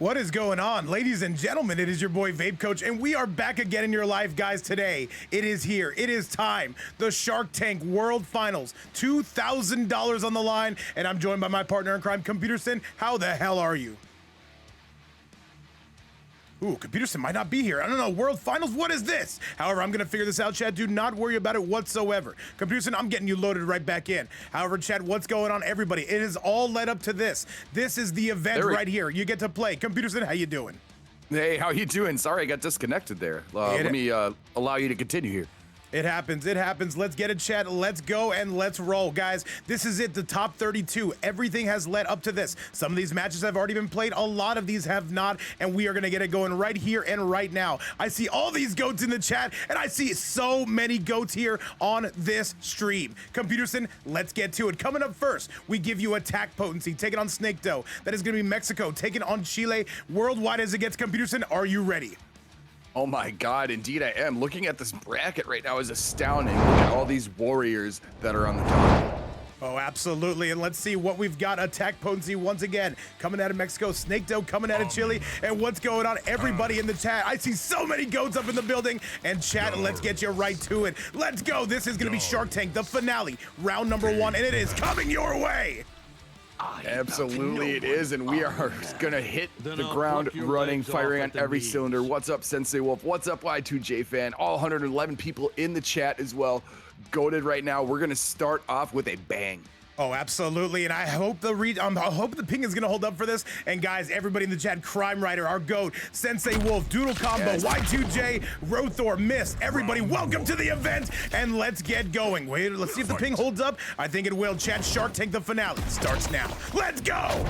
What is going on? Ladies and gentlemen, it is your boy Vape Coach, and we are back again in your life, guys, today. It is here. It is time. The Shark Tank World Finals. $2,000 on the line, and I'm joined by my partner in crime, Computerson. How the hell are you? Ooh, Computerson might not be here. I don't know. World Finals? What is this? However, I'm going to figure this out, Chad. Do not worry about it whatsoever. Computerson, I'm getting you loaded right back in. However, Chad, what's going on, everybody? It is all led up to this. This is the event right here. You get to play. Computerson, how you doing? Hey, how you doing? Sorry, I got disconnected there. Let me allow you to continue here. It happens. It happens. Let's get it, Chad. Let's go and let's roll, guys. This is it, the top 32. Everything has led up to this. Some of these matches have already been played. A lot of these have not, and we are going to get it going right here and right now. I see all these goats in the chat, and I see so many goats here on this stream. Computerson, let's get to it. Coming up first, we give you AttackPotency, taking on SnakeDoe. That is going to be Mexico, taking on Chile. Worldwide as it gets, Computerson, are you ready? Oh my God, indeed I am. Looking at this bracket right now is astounding. Look at all these warriors that are on the top. Oh, absolutely. And let's see what we've got. AttackPotency once again coming out of Mexico. SnakeDoe coming out of Chile. And what's going on? Everybody in the chat. I see so many goats up in the building. And chat, let's get you right to it. Let's go. This is going to be Shark Tank, the finale, round number 1. And it is coming your way. Absolutely it is, and we are gonna hit the ground running, firing on every cylinder. What's up, Sensei Wolf? What's up, Y2J fan? All 111 people in the chat as well. Goated right now. We're gonna start off with a bang. Oh, absolutely, and I hope the ping is gonna hold up for this. And guys, everybody in the chat, Crime Rider, our GOAT, Sensei Wolf, Doodle Combo, yes. Y2J, Roethor, Miss, everybody, welcome to the event, and let's get going. Wait, let's see if the ping holds up. I think it will. Chat, Shark Tank, the finale starts now. Let's go!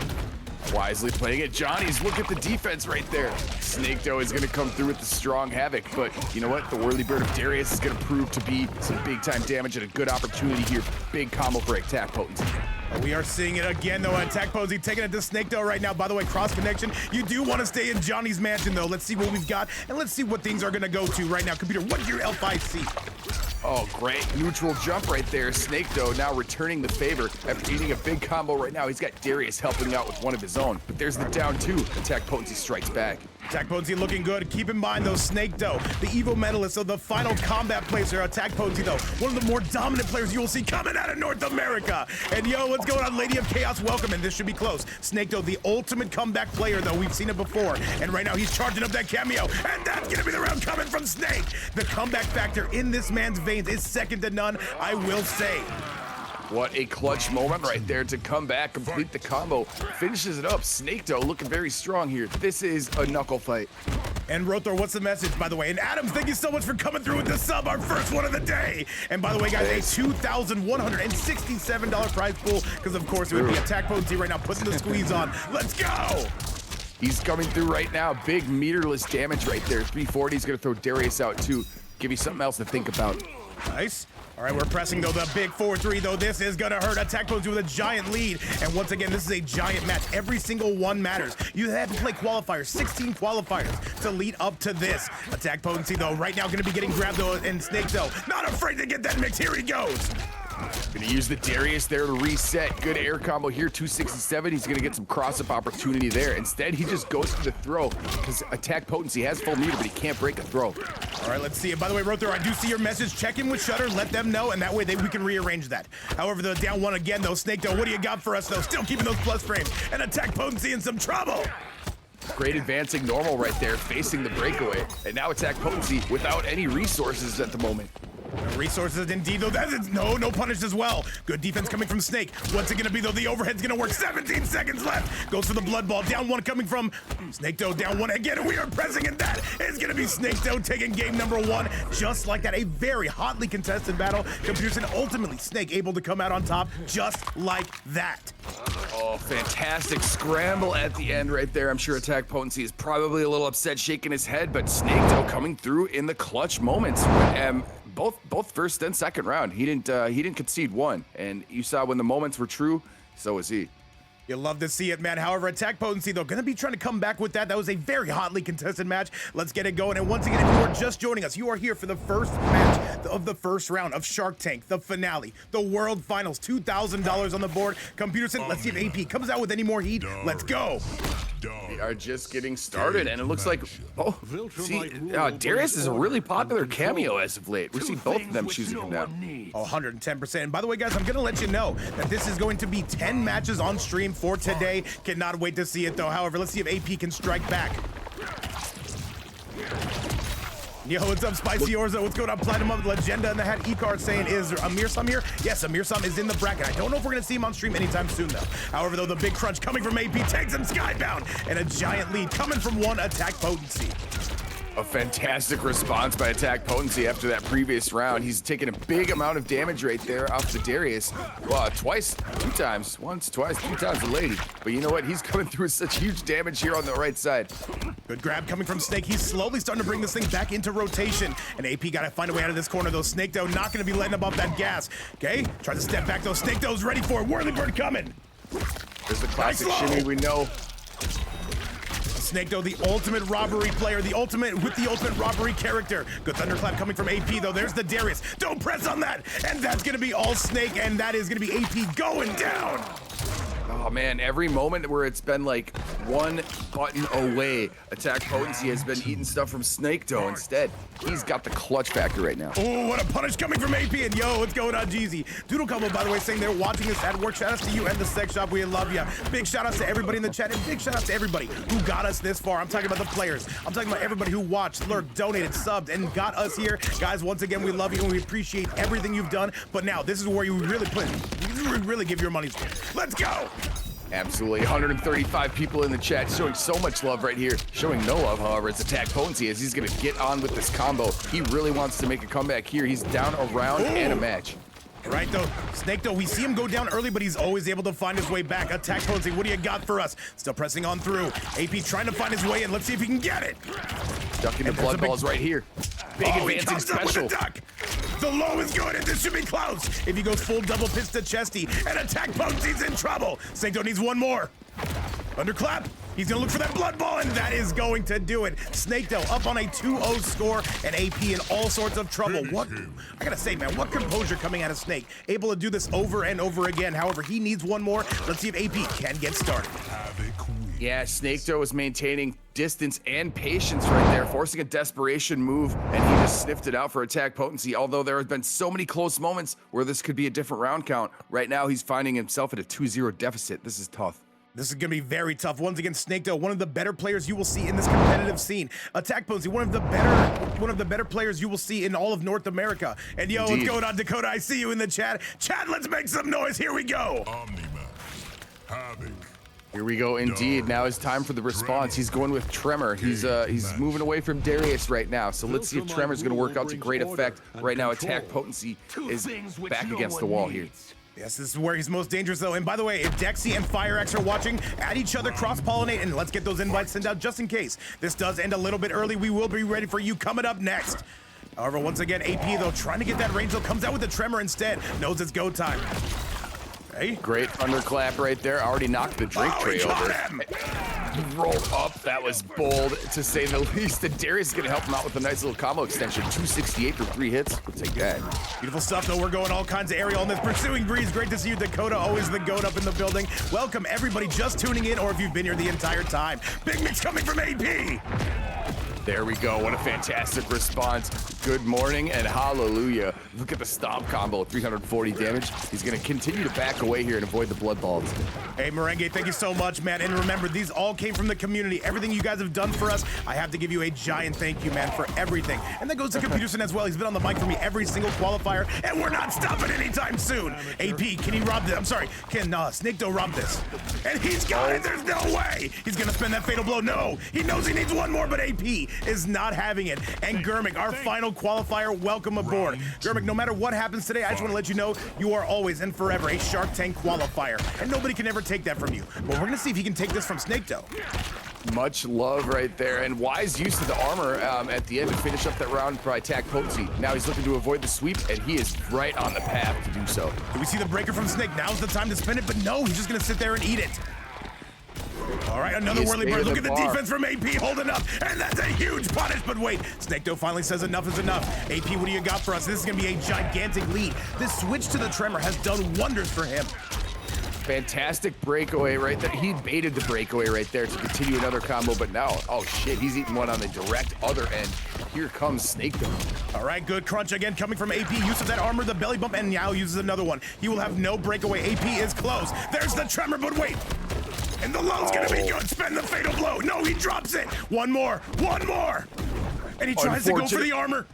Wisely playing it. Johnny's, look at the defense right there. SnakeDoe is going to come through with the strong Havik, but you know what? The whirly bird of Darius is going to prove to be some big-time damage and a good opportunity here. Big combo for AttackPotency. We are seeing it again, though. AttackPotency taking it to SnakeDoe right now. By the way, cross connection. You do want to stay in Johnny's mansion, though. Let's see what we've got, and let's see what things are going to go to right now. Computer, what is your L5 see? Oh, great. Neutral jump right there. SnakeDoe now returning the favor after eating a big combo right now. He's got Darius helping out with one of his own. But there's the down 2. AttackPotency strikes back. AttackPotency looking good. Keep in mind, though, SnakeDoe, the Evo medalist of the final combat placer. AttackPotency, though, one of the more dominant players you will see coming out of North America. And yo, what's going on? Lady of Chaos, welcome, and this should be close. SnakeDoe, the ultimate comeback player, though. We've seen it before. And right now, he's charging up that cameo. And that's going to be the round coming from Snake. The comeback factor in this man's veins is second to none, I will say. What a clutch moment right there to come back, complete the combo, finishes it up. SnakeDoe looking very strong here. This is a knuckle fight. And Roethor, what's the message, by the way? And Adam, thank you so much for coming through with the sub, our first one of the day. And by the way, guys, a $2,167 prize pool, because of course it would be AttackPotency right now, putting the squeeze on. Let's go! He's coming through right now. Big meterless damage right there. 340, he's gonna throw Darius out too. Give you something else to think about. Nice. All right, we're pressing, though, the big 4-3, though. This is going to hurt. AttackPotency with a giant lead. And once again, this is a giant match. Every single one matters. You have to play qualifiers, 16 qualifiers to lead up to this. AttackPotency, though, right now going to be getting grabbed, though, and SnakeDoe not afraid to get that mix. Here he goes. Gonna use the Darius there to reset. Good air combo here, 267. He's gonna get some cross-up opportunity there. Instead, he just goes for the throw because AttackPotency has full meter, but he can't break a throw. All right, let's see it. By the way, Roethor, I do see your message. Check in with Shutter, let them know, and that way we can rearrange that. However, the down 1 again, though. SnakeDoe, what do you got for us, though? Still keeping those plus frames, and AttackPotency in some trouble. Great advancing normal right there, facing the breakaway. And now AttackPotency without any resources at the moment. Resources indeed, though. That is no punish as well. Good defense coming from Snake. What's it gonna be, though? The overhead's gonna work. 17 seconds left. Goes for the blood ball. Down 1 coming from SnakeDoe. Down 1 again, and we are pressing, and that is gonna be SnakeDoe taking game number 1. Just like that, a very hotly contested battle. Computerson, ultimately Snake able to come out on top just like that. Oh, fantastic scramble at the end right there. I'm sure AttackPotency is probably a little upset, shaking his head, but SnakeDoe coming through in the clutch moments. Both first and second round, he didn't concede one, and you saw when the moments were true, so was he. You love to see it, man. However, AttackPotency, though, going to be trying to come back with that. That was a very hotly contested match. Let's get it going. And once again, if you are just joining us, you are here for the first match of the first round of Shark Tank, the finale, the World Finals. $2,000 on the board. Computerson, let's see if AP comes out with any more heat. Let's go. We are just getting started, and it looks like, oh, see, Darius is a really popular cameo as of late. We're seeing both of them choosing him now. Oh, 110%. And by the way, guys, I'm going to let you know that this is going to be 10 matches on stream for today. Cannot wait to see it, though. However, let's see if AP can strike back. Yo, what's up, Spicy Orzo? What's going on, Platinum Up? Legenda in the hat. E-card saying, is Amir Sam here? Yes, Amir Sam is in the bracket. I don't know if we're going to see him on stream anytime soon, though. However, though, the big crunch coming from AP takes him skybound, and a giant lead coming from one AttackPotency. A fantastic response by AttackPotency after that previous round. He's taken a big amount of damage right there off the Darius. Well, twice, 2 times, once, twice, 2 times the lady. But you know what? He's coming through with such huge damage here on the right side. Good grab coming from Snake. He's slowly starting to bring this thing back into rotation. And AP got to find a way out of this corner, though. SnakeDoe not going to be letting him off that gas. Okay, tries to step back, though. SnakeDoe's ready for it. Whirlybird coming. There's the classic shimmy we know. SnakeDoe, the ultimate robbery player, the ultimate robbery character. Good thunderclap coming from AP, though. There's the Darius. Don't press on that. And that's going to be all Snake, and that is going to be AP going down. Oh man, every moment where it's been like one button away, AttackPotency has been eating stuff from SnakeDoe. Instead, he's got the clutch factor right now. Oh, what a punish coming from AP, and yo, what's going on, Jeezy? Doodle Combo, by the way, saying they're watching us at work. Shout outs to you and the sex shop. We love you. Big shout outs to everybody in the chat, and big shout outs to everybody who got us this far. I'm talking about the players. I'm talking about everybody who watched, lurked, donated, subbed, and got us here. Guys, once again, we love you and we appreciate everything you've done. But now, this is where you really give your money's worth. Let's go. Absolutely, 135 people in the chat showing so much love right here. Showing no love, however, it's AttackPotency as he's going to get on with this combo. He really wants to make a comeback here. He's down a round and a match. Right, though. SnakeDoe, we see him go down early, but he's always able to find his way back. AttackPotency, what do you got for us? Still pressing on through. AP trying to find his way in. Let's see if he can get it. Ducking the blood balls right here. Big advancing special. The low is good, and this should be close. If he goes full double fist to chesty, and AttackPotency's in trouble. SnakeDoe needs one more. Underclap. He's gonna look for that blood ball, and that is going to do it. SnakeDoe up on a 2-0 score, and AP in all sorts of trouble. What? I gotta say, man, what composure coming out of Snake. Able to do this over and over again. However, he needs one more. Let's see if AP can get started. Yeah, SnakeDoe is maintaining distance and patience right there, forcing a desperation move, and he just sniffed it out for AttackPotency. Although there have been so many close moments where this could be a different round count. Right now, he's finding himself at a 2-0 deficit. This is tough. This is gonna be very tough. Once again, SnakeDoe, one of the better players you will see in this competitive scene. AttackPotency, one of the better players you will see in all of North America. And yo, Indeed. What's going on, Dakota? I see you in the chat. Chat, let's make some noise. Here we go. Omni-Man, Havik. Here we go, indeed. Now it's time for the response. He's going with Tremor. He's moving away from Darius right now. So let's see if Tremor's going to work out to great effect. Right now, AttackPotency is back against the wall here. Yes, this is where he's most dangerous, though. And by the way, if Dexy and FireAxe are watching, add each other, cross-pollinate, and let's get those invites sent out just in case. This does end a little bit early. We will be ready for you coming up next. However, once again, AP, though, trying to get that range, though, comes out with the Tremor instead. Knows it's go time. Hey. Great thunderclap right there. Already knocked the drink tray over. Roll up. That was bold, to say the least. And Darius is going to help him out with a nice little combo extension. 268 for 3 hits. We'll take that. Beautiful stuff, though. We're going all kinds of aerial in this pursuing breeze. Great to see you, Dakota. Always the goat up in the building. Welcome, everybody just tuning in, or if you've been here the entire time. Big mix coming from AP. There we go. What a fantastic response. Good morning and hallelujah. Look at the stomp combo, 340 damage. He's going to continue to back away here and avoid the blood balls. Hey, Merengue, thank you so much, man. And remember, these all came from the community. Everything you guys have done for us, I have to give you a giant thank you, man, for everything. And that goes to Computerson as well. He's been on the mic for me every single qualifier, and we're not stopping anytime soon. AP, can he rob this? I'm sorry, can SnakeDoe rob this? And he's got it. There's no way. He's going to spend that fatal blow. No, he knows he needs one more, but AP is not having it. And Gurmik, our final qualifier, welcome aboard. Gurmik, no matter what happens today, I just want to let you know you are always and forever a Shark Tank qualifier, and nobody can ever take that from you. But we're gonna see if he can take this from SnakeDoe. Much love right there, and wise use of the armor at the end to finish up that round by AttackPotency. Now he's looking to avoid the sweep, and he is right on the path to do so. Do we see the breaker from Snake? Now's the time to spin it, but no, he's just gonna sit there and eat it. All right, another whirly bird. Look at the defense from AP holding up, and that's a huge punish. But wait, SnakeDoe finally says enough is enough. AP, what do you got for us? This is gonna be a gigantic lead. This switch to the Tremor has done wonders for him. Fantastic breakaway right there. He baited the breakaway right there to continue another combo, but now, oh shit, he's eating one on the direct other end. Here comes SnakeDoe. All right, good crunch again coming from AP. Uses that armor, the belly bump, and now uses another one. He will have no breakaway. AP is close. There's the tremor, but wait. And the low's gonna be good. Spend the fatal blow. No, he drops it. One more. And he tries to go for the armor.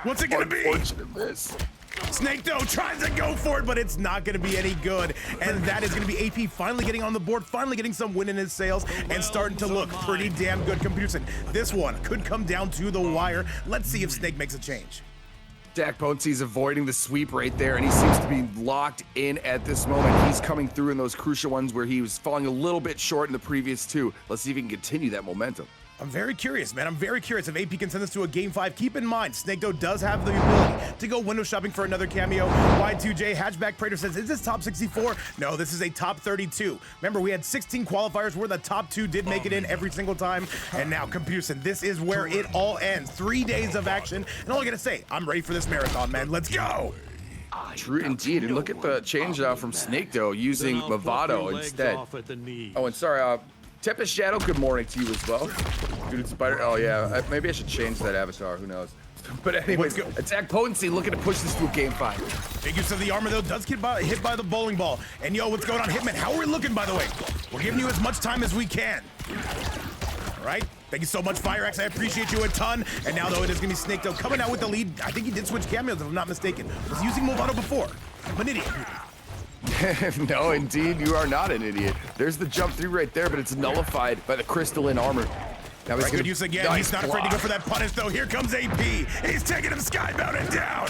What's it gonna be? Unfortunate miss. SnakeDoe tries to go for it, but it's not going to be any good. And that is going to be AP finally getting on the board, finally getting some win in his sails, and starting to look pretty damn good. Computerson, this one could come down to the wire. Let's see if Snake makes a change. AttackPotency is avoiding the sweep right there, and he seems to be locked in at this moment. He's coming through in those crucial ones where he was falling a little bit short in the previous two. Let's see if he can continue that momentum. I'm very curious, man. I'm very curious if AP can send this to a game 5. Keep in mind, SnakeDoe does have the ability to go window shopping for another cameo. Y2J Hatchback Prater says, is this top 64? No, this is a top 32. Remember, we had 16 qualifiers where the top 2 did make it in every single time. And now, Computerson, this is where it all ends. 3 days of action. And all I gotta say, I'm ready for this marathon, man. Let's go! True indeed. And look at the change out from SnakeDoe using Movado instead. Oh, and sorry, Tempest Shadow, good morning to you as well. Dude, Spider, oh yeah, maybe I should change that avatar, who knows. But anyways, AttackPotency looking to push this to a game 5. Big use of the armor though, does get hit by the bowling ball. And yo, what's going on, Hitman? How are we looking, by the way? We're giving you as much time as we can. All right, thank you so much, FireAxe. I appreciate you a ton. And now though, it is gonna be SnakeDoe coming out with the lead. I think he did switch cameos if I'm not mistaken. Was using Movado before. I'm an idiot. No, indeed, you are not an idiot. There's the jump through right there, but it's nullified by the crystalline armor. Now he's good use again. Nice he's not afraid to go for that punish, though. Here comes AP. He's taking him skybound and down.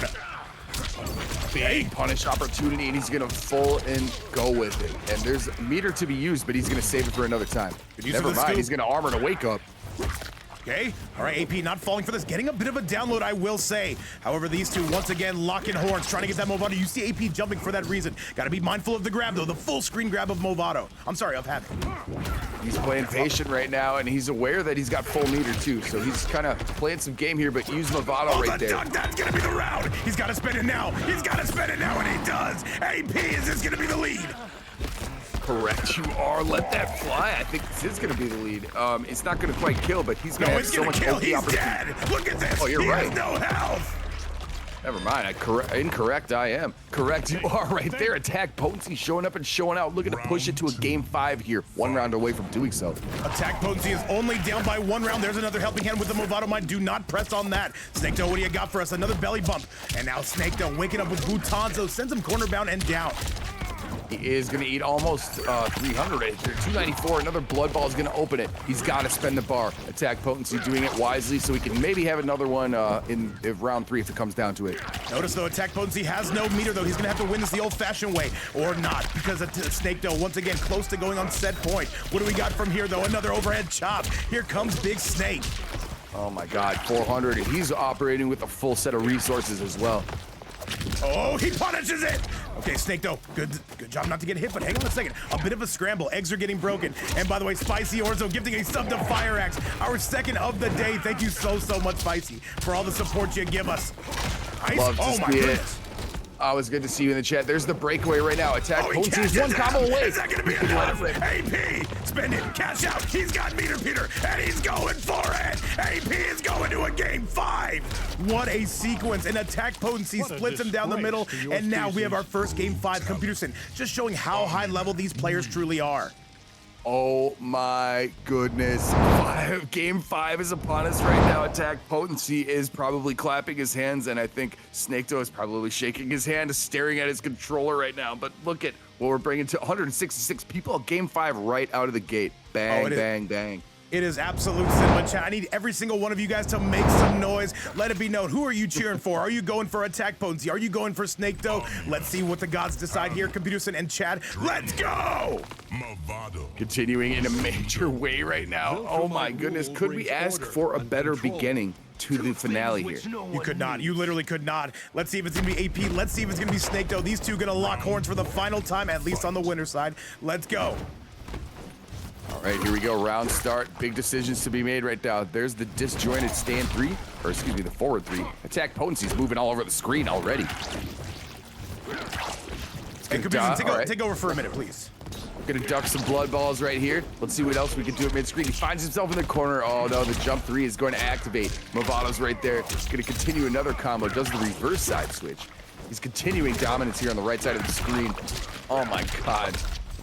Big punish opportunity, and he's gonna full and go with it. And there's a meter to be used, but he's gonna save it for another time. Never mind, he's gonna armor to wake up. Okay, all right, AP not falling for this. Getting a bit of a download, I will say. However, these two once again locking horns, trying to get that Movado. You see AP jumping for that reason. Got to be mindful of the grab, though. The full screen grab of Movado. I'm sorry, of Havik. He's playing patient right now, and he's aware that he's got full meter too. So he's kind of playing some game here, but use Movado right there. That's gonna be the round. He's got to spend it now. He's got to spend it now, and he does. AP, is this gonna be the lead? Correct, you are. Let that fly. I think this is going to be the lead. It's not going to quite kill, but he's going to have so much kill. OP He's opportunity. Dead. Look at this. Oh, you're right. He has no health. Never mind. Incorrect. I am. Correct. You are right there. AttackPotency showing up and showing out. Looking to push it to a game 5 here. 1 round away from doing so. AttackPotency is only down by 1 round. There's another helping hand with the Movado Mine. Do not press on that. SnakeDoe, what do you got for us? Another belly bump. And now SnakeDoe waking up with Butanzo. Sends him corner bound and down. He is going to eat almost 300 right there. 294. Another blood ball is going to open it. He's got to spend the bar. AttackPotency doing it wisely so he can maybe have another one in round 3 if it comes down to it. Notice though, AttackPotency has no meter though. He's going to have to win this the old-fashioned way or not because SnakeDoe once again close to going on set point. What do we got from here though? Another overhead chop. Here comes Big Snake. Oh my God, 400. And he's operating with a full set of resources as well. Oh, he punishes it! Okay, SnakeDoe, good job not to get hit, but hang on a second. A bit of a scramble. Eggs are getting broken. And by the way, Spicy Orzo gifting a sub to FireAxe, our second of the day. Thank you so much, Spicy, for all the support you give us. Nice. Love to oh my see goodness. It. Always good to see you in the chat. There's the breakaway right now. AttackPotency is 1 combo away. Is that gonna be enough? AP, spend it, cash out. He's got meter, Peter, and he's going for it. AP is going to a game 5. What a sequence. And AttackPotency splits him down the middle. And now we have our first game 5. Computerson, just showing how high level these players truly are. Oh my goodness. Game 5 is upon us right now. AttackPotency is probably clapping his hands, and I think SnakeDoe is probably shaking his hand, staring at his controller right now. But look at what we're bringing to 166 people. Game 5 right out of the gate. Bang, bang, bang. It is absolute cinema, chat. I need every single one of you guys to make some noise. Let it be known. Who are you cheering for? Are you going for AttackPotency? Are you going for SnakeDoe? Let's see what the gods decide here. Computerson and Chad, let's go! Continuing in a major way right now. Oh my goodness. Could we ask for a better beginning to the finale here? You could not. You literally could not. Let's see if it's going to be AP. Let's see if it's going to be SnakeDoe. These two going to lock horns for the final time, at least on the winner's side. Let's go. All right, here we go. Round start. Big decisions to be made right now. There's the disjointed stand 3, or excuse me, the forward 3. AttackPotency's moving all over the screen already. Hey, Kabuki, take over for a minute, please. Gonna duck some blood balls right here. Let's see what else we can do at mid-screen. He finds himself in the corner. Oh no, the jump 3 is going to activate. Movato's right there. He's gonna continue another combo. Does the reverse side switch. He's continuing dominance here on the right side of the screen. Oh my God.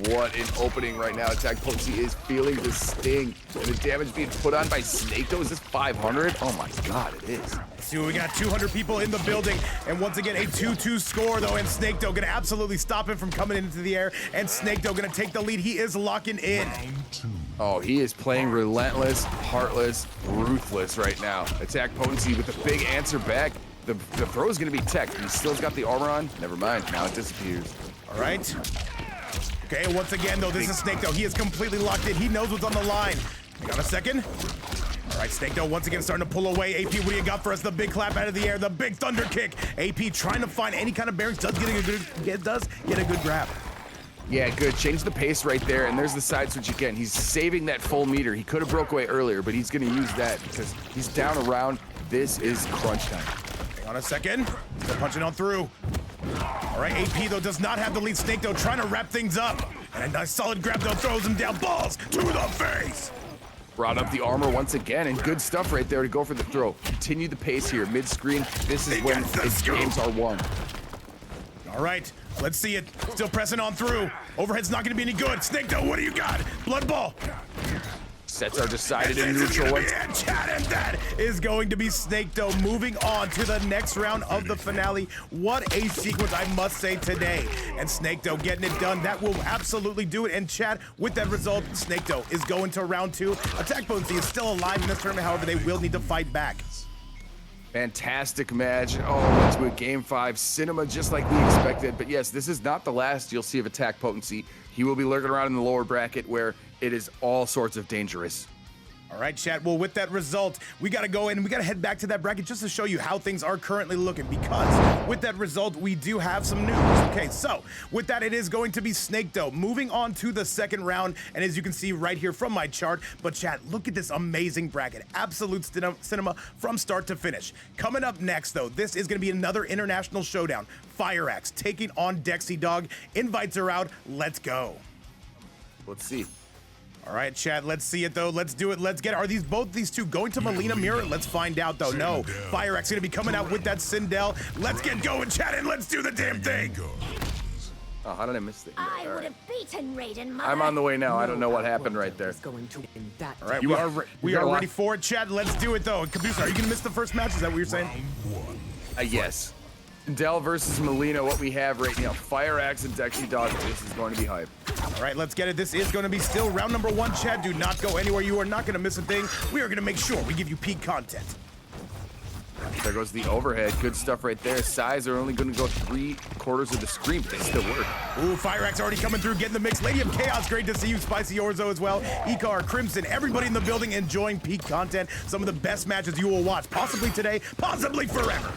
What an opening right now. AttackPotency is feeling the sting. And the damage being put on by SnakeDoe. Is this 500? Oh my God, it is. See what we got, 200 people in the building. And once again, a 2-2 score though. And SnakeDoe gonna absolutely stop him from coming into the air. And SnakeDoe gonna take the lead. He is locking in. Oh, he is playing relentless, heartless, ruthless right now. AttackPotency with a big answer back. The throw is gonna be tech. He still's got the armor on. Never mind, now it disappears. All right. Okay, once again, though, this is SnakeDoe. He is completely locked in. He knows what's on the line. Hang on a second. All right, SnakeDoe once again starting to pull away. AP, what do you got for us? The big clap out of the air, the big thunder kick. AP trying to find any kind of bearings. Does get a good grab. Yeah, good. Change the pace right there, and there's the side switch again. He's saving that full meter. He could have broke away earlier, but he's going to use that because he's down around. This is crunch time. Hang on a second. Still punching on through. All right, AP, though, does not have the lead. SnakeDoe trying to wrap things up. And a nice solid grab, though, throws him down. Balls to the face. Brought up the armor once again, and good stuff right there to go for the throw. Continue the pace here. Mid-screen, this is when his games are won. All right, let's see it. Still pressing on through. Overhead's not going to be any good. SnakeDoe, what do you got? Blood ball. Sets are decided in neutral. Chat, and that is going to be SnakeDoe moving on to the next round of the finale. What a sequence, I must say, today. And SnakeDoe getting it done. That will absolutely do it. And chat, with that result, SnakeDoe is going to round 2. AttackPotency is still alive in this tournament. However, they will need to fight back. Fantastic match. Oh, into a game 5. Cinema just like we expected. But yes, this is not the last you'll see of AttackPotency. He will be lurking around in the lower bracket where it is all sorts of dangerous. All right, chat. Well, with that result, we got to go in and we got to head back to that bracket just to show you how things are currently looking, because with that result, we do have some news. Okay, so with that, it is going to be SnakeDoe moving on to the second round. And as you can see right here from my chart, but chat, look at this amazing bracket. Absolute cinema from start to finish. Coming up next, though, this is going to be another international showdown. FireAxe taking on DexyDawg. Invites are out. Let's go. Let's see. All right, chat, let's see it, though. Let's do it. Let's get it. Are both these two going to Mileena mirror? Let's find out, though. No, FireAxe going to be coming out with that Sindel. Let's get going, chat, and let's do the damn thing. Oh, how did I miss it? I would have beaten Raiden. I'm on the way now. I don't know what happened right there. All right, we are ready for it, chat. Let's do it, though. Caboose, are you going to miss the first match? Is that what you're saying? Yes. Sindel versus Mileena, what we have right now. FireAxe and DexyDawg. This is going to be hype. All right, let's get it. This is going to be still round number 1, chat. Do not go anywhere. You are not going to miss a thing. We are going to make sure we give you peak content. There goes the overhead. Good stuff right there. Size are only going to go 3/4 of the screen, but they still work. Ooh, FireAxe already coming through, getting the mix. Lady of Chaos, great to see you. Spicy Orzo as well. Icar, Crimson, everybody in the building enjoying peak content. Some of the best matches you will watch, possibly today, possibly forever.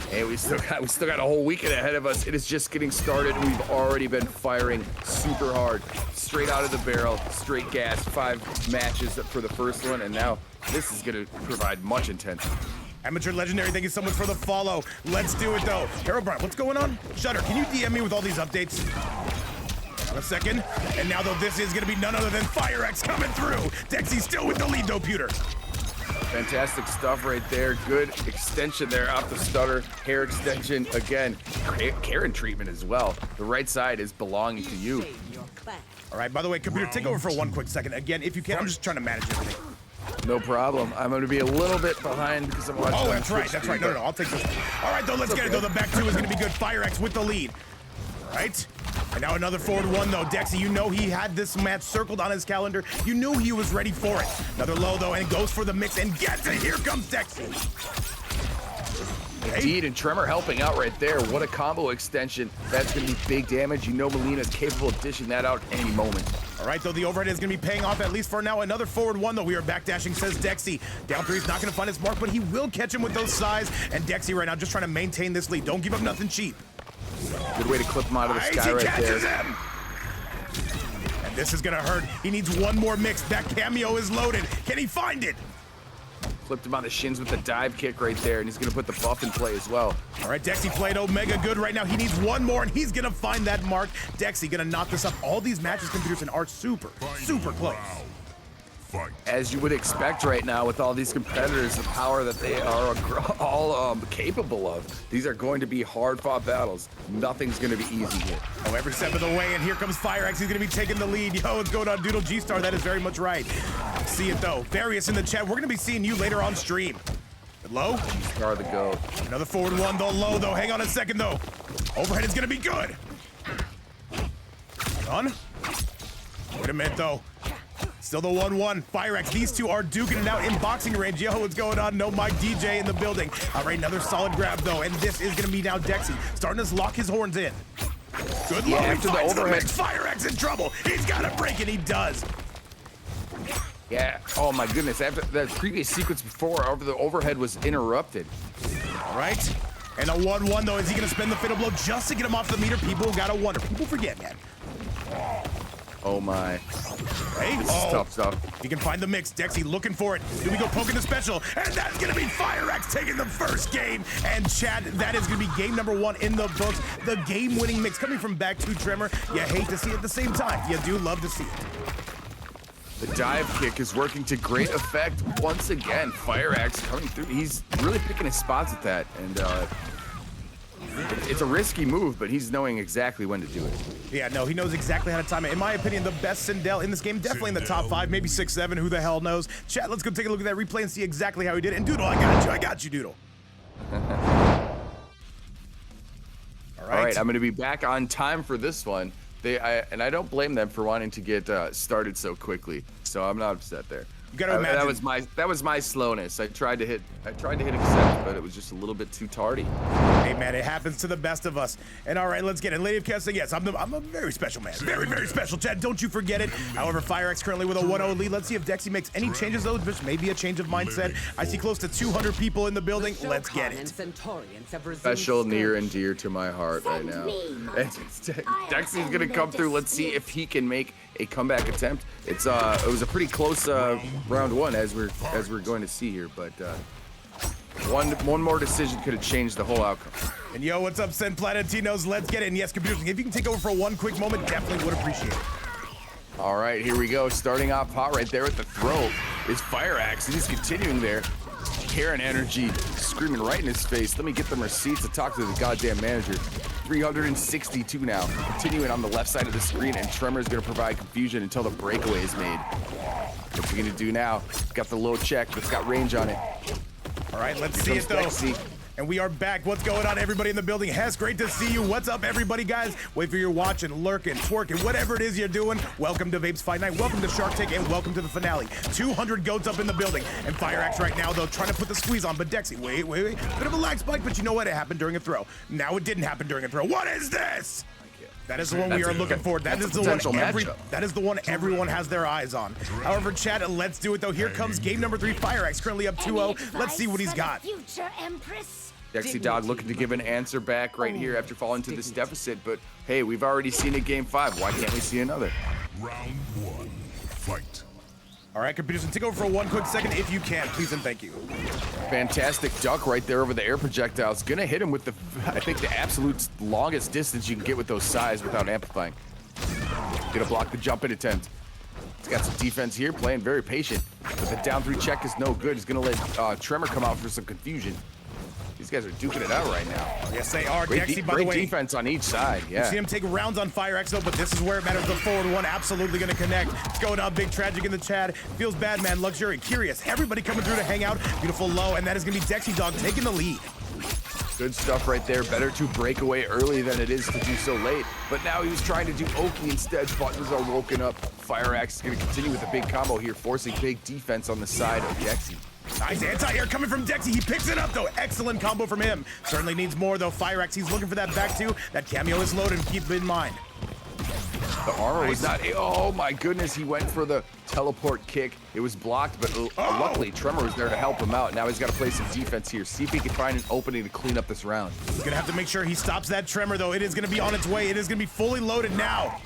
Hey, we still got a whole weekend ahead of us. It is just getting started, and we've already been firing super hard, straight out of the barrel, straight gas. 5 matches for the first one, and now this is going to provide much intensity. Amateur Legendary, thank you so much for the follow. Let's do it, though. Herobrine, what's going on? Shutter, can you DM me with all these updates? Hold on a second. And now, though, this is going to be none other than FireAxe coming through. Dexy still with the lead, though, Pewter. Fantastic stuff right there. Good extension there off the stutter. Hair extension again. Karen treatment as well. The right side is belonging to you. All right, by the way, computer, take over for 1 quick second. Again, if you can, I'm just trying to manage everything. No problem. I'm going to be a little bit behind because I'm watching. Oh, that's right. That's right. No, I'll take this one. All right, though, let's get it, though. The back 2 is going to be good. FireAxe with the lead. All right. And now another forward 1, though. Dexy, you know he had this match circled on his calendar. You knew he was ready for it. Another low, though, and goes for the mix and gets it. Here comes Dexy. Indeed, and Tremor helping out right there. What a combo extension. That's going to be big damage. You know Mileena is capable of dishing that out any moment. All right, though, the overhead is going to be paying off at least for now. Another forward 1, though. We are backdashing, says Dexy. Down 3 is not going to find his mark, but he will catch him with those size. And Dexy right now just trying to maintain this lead. Don't give up nothing cheap. Good way to clip him out of the sky right there. Him. And this is going to hurt. He needs 1 more mix. That cameo is loaded. Can he find it? Clipped him on the shins with the dive kick right there, and he's gonna put the buff in play as well. All right, Dexy played Omega good right now. He needs one more, and he's gonna find that mark. Dexy gonna knock this up. All these matches, computers, are super close. Fight. As you would expect right now with all these competitors, the power that they are all capable of. These are going to be hard-fought battles. Nothing's going to be easy here. Oh, every step of the way, and here comes FireAxe. He's going to be taking the lead. Yo, what's going on, Doodle G-Star? That is very much right. See it, though. Various in the chat. We're going to be seeing you later on stream. Low. Star the go. Another forward one, though. Low, though. Hang on a second, though. Overhead is going to be good. Hang on. Wait a minute, though. Still the 1-1. FireAxe, these two are duking it out in boxing range. Yo, what's going on? No Mike DJ in the building. All right, another solid grab, though. And this is going to be now Dexy starting to lock his horns in. Good low. After the overhead. FireAxe in trouble. He's got a break, and he does. Yeah. Oh, my goodness. After the previous sequence before, the overhead was interrupted. All right. And a 1-1, though. Is he going to spend the fatal blow just to get him off the meter? People got to wonder. People forget, man. Oh my. Hey, This is tough stuff. You can find the mix. Dexy looking for it. Do we go poking the special? And that's going to be FireAxe taking the first game. And Chad, that is going to be game number 1 in the books. The game-winning mix coming from back to Tremor. You hate to see it at the same time. You do love to see it. The dive kick is working to great effect once again. FireAxe coming through. He's really picking his spots at that. And it's a risky move, but he's knowing exactly when to do it. Yeah, no, he knows exactly how to time it. In my opinion, the best Sindel in this game, definitely in the top 5, maybe 6, 7, who the hell knows. Chat, let's go take a look at that replay and see exactly how he did it. And Doodle, I got you, Doodle. All right, I'm going to be back on time for this one. And I don't blame them for wanting to get started so quickly, so I'm not upset there. You gotta imagine. That was my slowness. I tried to hit accept, but it was just a little bit too tardy. Hey man, it happens to the best of us. And all right, let's get it. Lady of Casting, yes, I'm a very special man. Very special, Chad. Don't you forget it. However, FireAxe currently with a 1-0 lead. Let's see if Dexy makes any changes, though. Just maybe a change of mindset. I see close to 200 people in the building. Let's get it. Special, near and dear to my heart right now. Dexy's gonna come through. Let's see if he can make a comeback attempt. It was a pretty close round 1 as we're going to see here, but one more decision could have changed the whole outcome. And yo, what's up, Sen Planetinos? Let's get it. And yes, computers, if you can take over for one quick moment, definitely would appreciate it. All right, here we go. Starting off hot right there at the throw is FireAxe, and he's continuing there. Karen energy screaming right in his face. Let me get them receipts to talk to the goddamn manager. 362 now. Continuing on the left side of the screen, and Tremor is going to provide confusion until the breakaway is made. What's he going to do now? Got the low check, but it's got range on it. All right, let's see it, though. Dexy. And we are back. What's going on, everybody in the building? Hess, great to see you. What's up, everybody, guys? Wait for your watching, lurking, twerking, whatever it is you're doing. Welcome to Vape's Fight Night. Welcome to Shark Tank, and welcome to the finale. 200 goats up in the building. And FireAxe right now, though, trying to put the squeeze on. But Dexy, wait. Bit of a lag spike, but you know what? It happened during a throw. Now it didn't happen during a throw. What is this? That is the one we are looking for. That is the one everyone has their eyes on. However, Chad, let's do it, though. Here comes game number 3. FireAxe currently up 2-0. Let's see what he's got. Future Empress. DexyDawg looking to give an answer back right here after falling to this deficit, but hey, we've already seen it game 5. Why can't we see another? Round 1. Fight. All right, computers, take over for one quick second if you can, please and thank you. Fantastic duck right there over the air projectiles. Gonna hit him with I think the absolute longest distance you can get with those size without amplifying. Gonna block the jump in attempt. He's got some defense here, playing very patient. But the down 3 check is no good. He's gonna let Tremor come out for some confusion. These guys are duking it out right now. Yes, they are. Great, Dexy, by the way, defense on each side. Yeah. You see him take rounds on FireAxe, though, but this is where it matters. The forward one absolutely going to connect. It's going on. Big Tragic in the chat. Feels bad, man. Luxury. Curious. Everybody coming through to hang out. Beautiful low, and that is going to be DexyDawg taking the lead. Good stuff right there. Better to break away early than it is to do so late. But now he was trying to do Oki instead. Buttons are woken up. FireAxe is going to continue with a big combo here, forcing big defense on the side of Dexy. Nice anti-air coming from Dexy. He picks it up, though. Excellent combo from him. Certainly needs more, though. FireAxe, he's looking for that back two. That cameo is loaded. Keep it in mind. The armor was not... Oh, my goodness. He went for the teleport kick. It was blocked, but luckily, Tremor was there to help him out. Now he's got to play some defense here. See if he can find an opening to clean up this round. He's going to have to make sure he stops that Tremor, though. It is going to be on its way. It is going to be fully loaded now.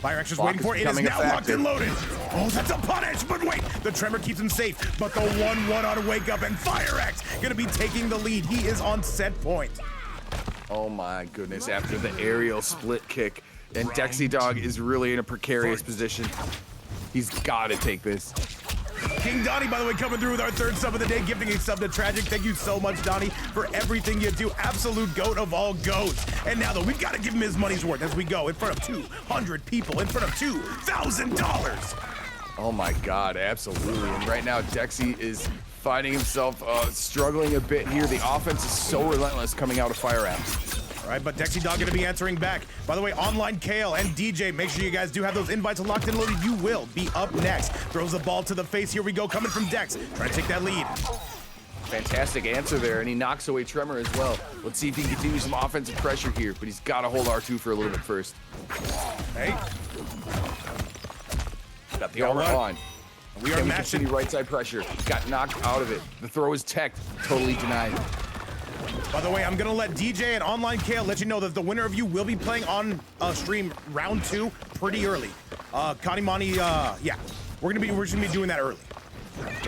FireAxe is waiting for it. It is now locked and loaded. Oh, that's a punish, but wait, the tremor keeps him safe, but the 1-1 on wake up, and FireAxe gonna be taking the lead. He is on set point. Oh my goodness, after the aerial split kick, and DexyDawg is really in a precarious position. He's gotta take this. King Donnie, by the way, coming through with our third sub of the day, gifting a sub to Tragic. Thank you so much, Donnie, for everything you do. Absolute goat of all goats. And now, though, we've got to give him his money's worth as we go in front of 200 people, in front of $2,000. Oh my God, absolutely. And right now, Dexy is finding himself struggling a bit here. The offense is so relentless coming out of FireAxe. All right, but DexyDawg gonna be answering back. By the way, OnlineCale and DJ, make sure you guys do have those invites locked and loaded. You will be up next. Throws the ball to the face. Here we go, coming from Dex. Trying to take that lead. Fantastic answer there, and he knocks away Tremor as well. Let's see if he can continue some offensive pressure here, but he's got to hold R2 for a little bit first. Hey. Got the armor on. We are matching right side pressure. Got knocked out of it. The throw is teched. Totally denied. By the way, I'm gonna let DJ and OnlineCale let you know that the winner of you will be playing on stream round 2 pretty early. KANIMANI, yeah, we're gonna be doing that early.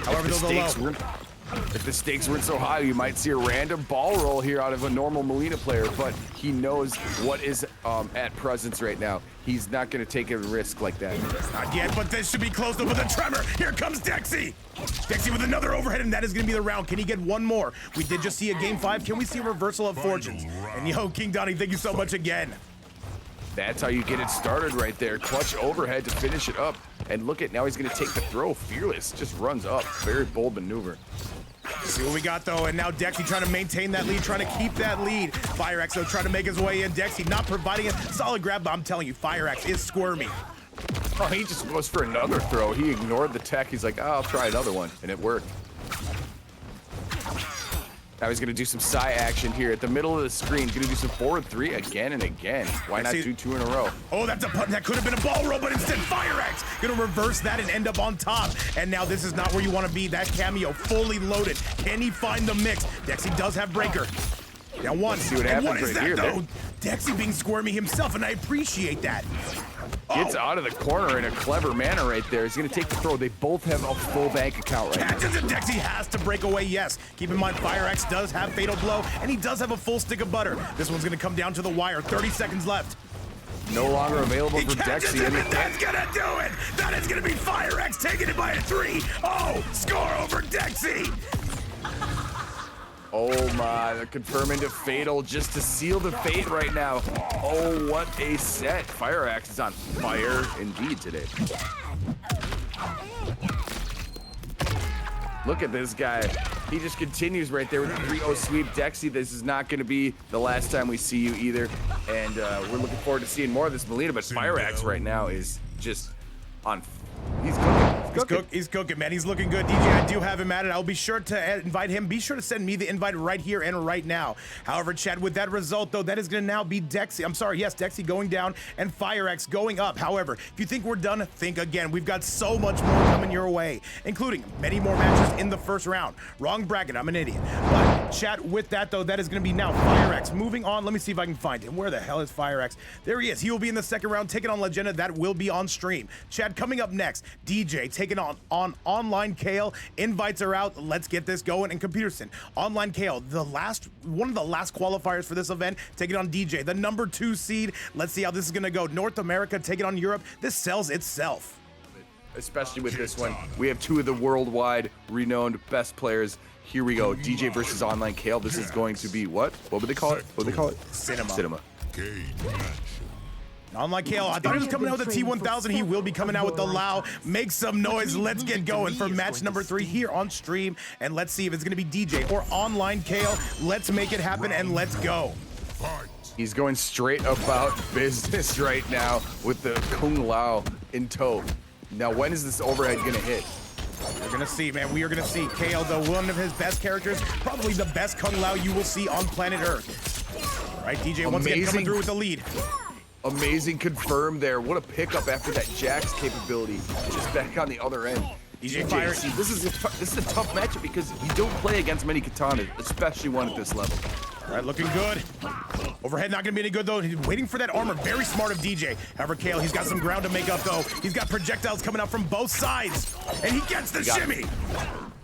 However, those are low. If the stakes weren't so high, you might see a random ball roll here out of a normal Mileena player, but he knows what is at presence right now. He's not going to take a risk like that. Not yet, but this should be closed up with a tremor. Here comes Dexy. Dexy with another overhead, and that is going to be the round. Can he get one more? We did just see a game 5. Can we see a reversal of fortunes? And yo, King Donnie, thank you so much again. That's how you get it started right there. Clutch overhead to finish it up. And look at, now he's going to take the throw. Fearless, just runs up. Very bold maneuver. See what we got, though, and now Dexy trying to maintain that lead, trying to keep that lead. FireAxe, though, trying to make his way in. Dexy not providing a solid grab, but I'm telling you, FireAxe is squirmy. Oh, he just goes for another throw. He ignored the tech. He's like, oh, I'll try another one, and it worked. Now he's going to do some psi action here at the middle of the screen. Going to do some forward 3 again and again. Why not do 2 in a row? Oh, that's a punt. That could have been a ball roll, but instead FireAxe going to reverse that and end up on top. And now this is not where you want to be. That cameo fully loaded. Can he find the mix? Dexy does have breaker. Now one. See what happens what is right that, here, though? Dexy being squirmy himself, and I appreciate that. Gets out of the corner in a clever manner right there. He's going to take the throw. They both have a full bank account right now. Catches it. Dexy has to break away, yes. Keep in mind, FireAxe does have Fatal Blow, and he does have a full stick of butter. This one's going to come down to the wire. 30 seconds left. No longer available for Dexy. And that's going to do it. That is going to be FireAxe taking it by a 3. Oh, score over Dexy. Oh my, they're confirming to Fatal just to seal the fate right now. Oh, what a set. FireAxe is on fire indeed today. Look at this guy. He just continues right there with the 3-0 sweep. Dexy, this is not going to be the last time we see you either. And we're looking forward to seeing more of this Mileena, but FireAxe right now is just on. He's cooking. He's cooking, man. He's looking good. DJ, I do have him at it. I'll be sure to invite him. Be sure to send me the invite right here and right now. However, Chad, with that result, though, that is going to now be Dexy. I'm sorry, yes, Dexy going down and FireAxe going up. However, if you think we're done, think again. We've got so much more coming your way, including many more matches in the first round. Wrong bracket. I'm an idiot. But, Chad, with that, though, that is going to be now FireAxe. Moving on. Let me see if I can find him. Where the hell is FireAxe? There he is. He will be in the second round, taking on Legenda. That will be on stream. Chad, coming up next, DJ taking on OnlineCale. Invites are out. Let's get this going. And Computerson, OnlineCale, one of the last qualifiers for this event, taking on DJ, the number 2 seed. Let's see how this is going to go. North America taking on Europe. This sells itself. Especially with this one, we have 2 of the worldwide renowned best players. Here we go. DJ versus OnlineCale. This is going to be what? What would they call it? What would they call it? Cinema. OnlineCale, I thought he was coming out with the T1000. He will be coming out with the Lao. Make some noise. Let's get going for match number 3 here on stream. And let's see if it's going to be DJ or OnlineCale. Let's make it happen and let's go. He's going straight about business right now with the Kung Lao in tow. Now, when is this overhead going to hit? We're going to see, man. We are going to see. Kale, though, one of his best characters, probably the best Kung Lao you will see on planet Earth. All right, DJ once again coming through with the lead. Amazing confirm there. What a pickup after that Jax capability. Just back on the other end. DJ Fire. See, this is a tough matchup because you don't play against many Katanas, especially one at this level. All right, looking good. Overhead not gonna be any good though. He's waiting for that armor. Very smart of DJ. However, Kale, he's got some ground to make up though. He's got projectiles coming out from both sides. And he gets the shimmy.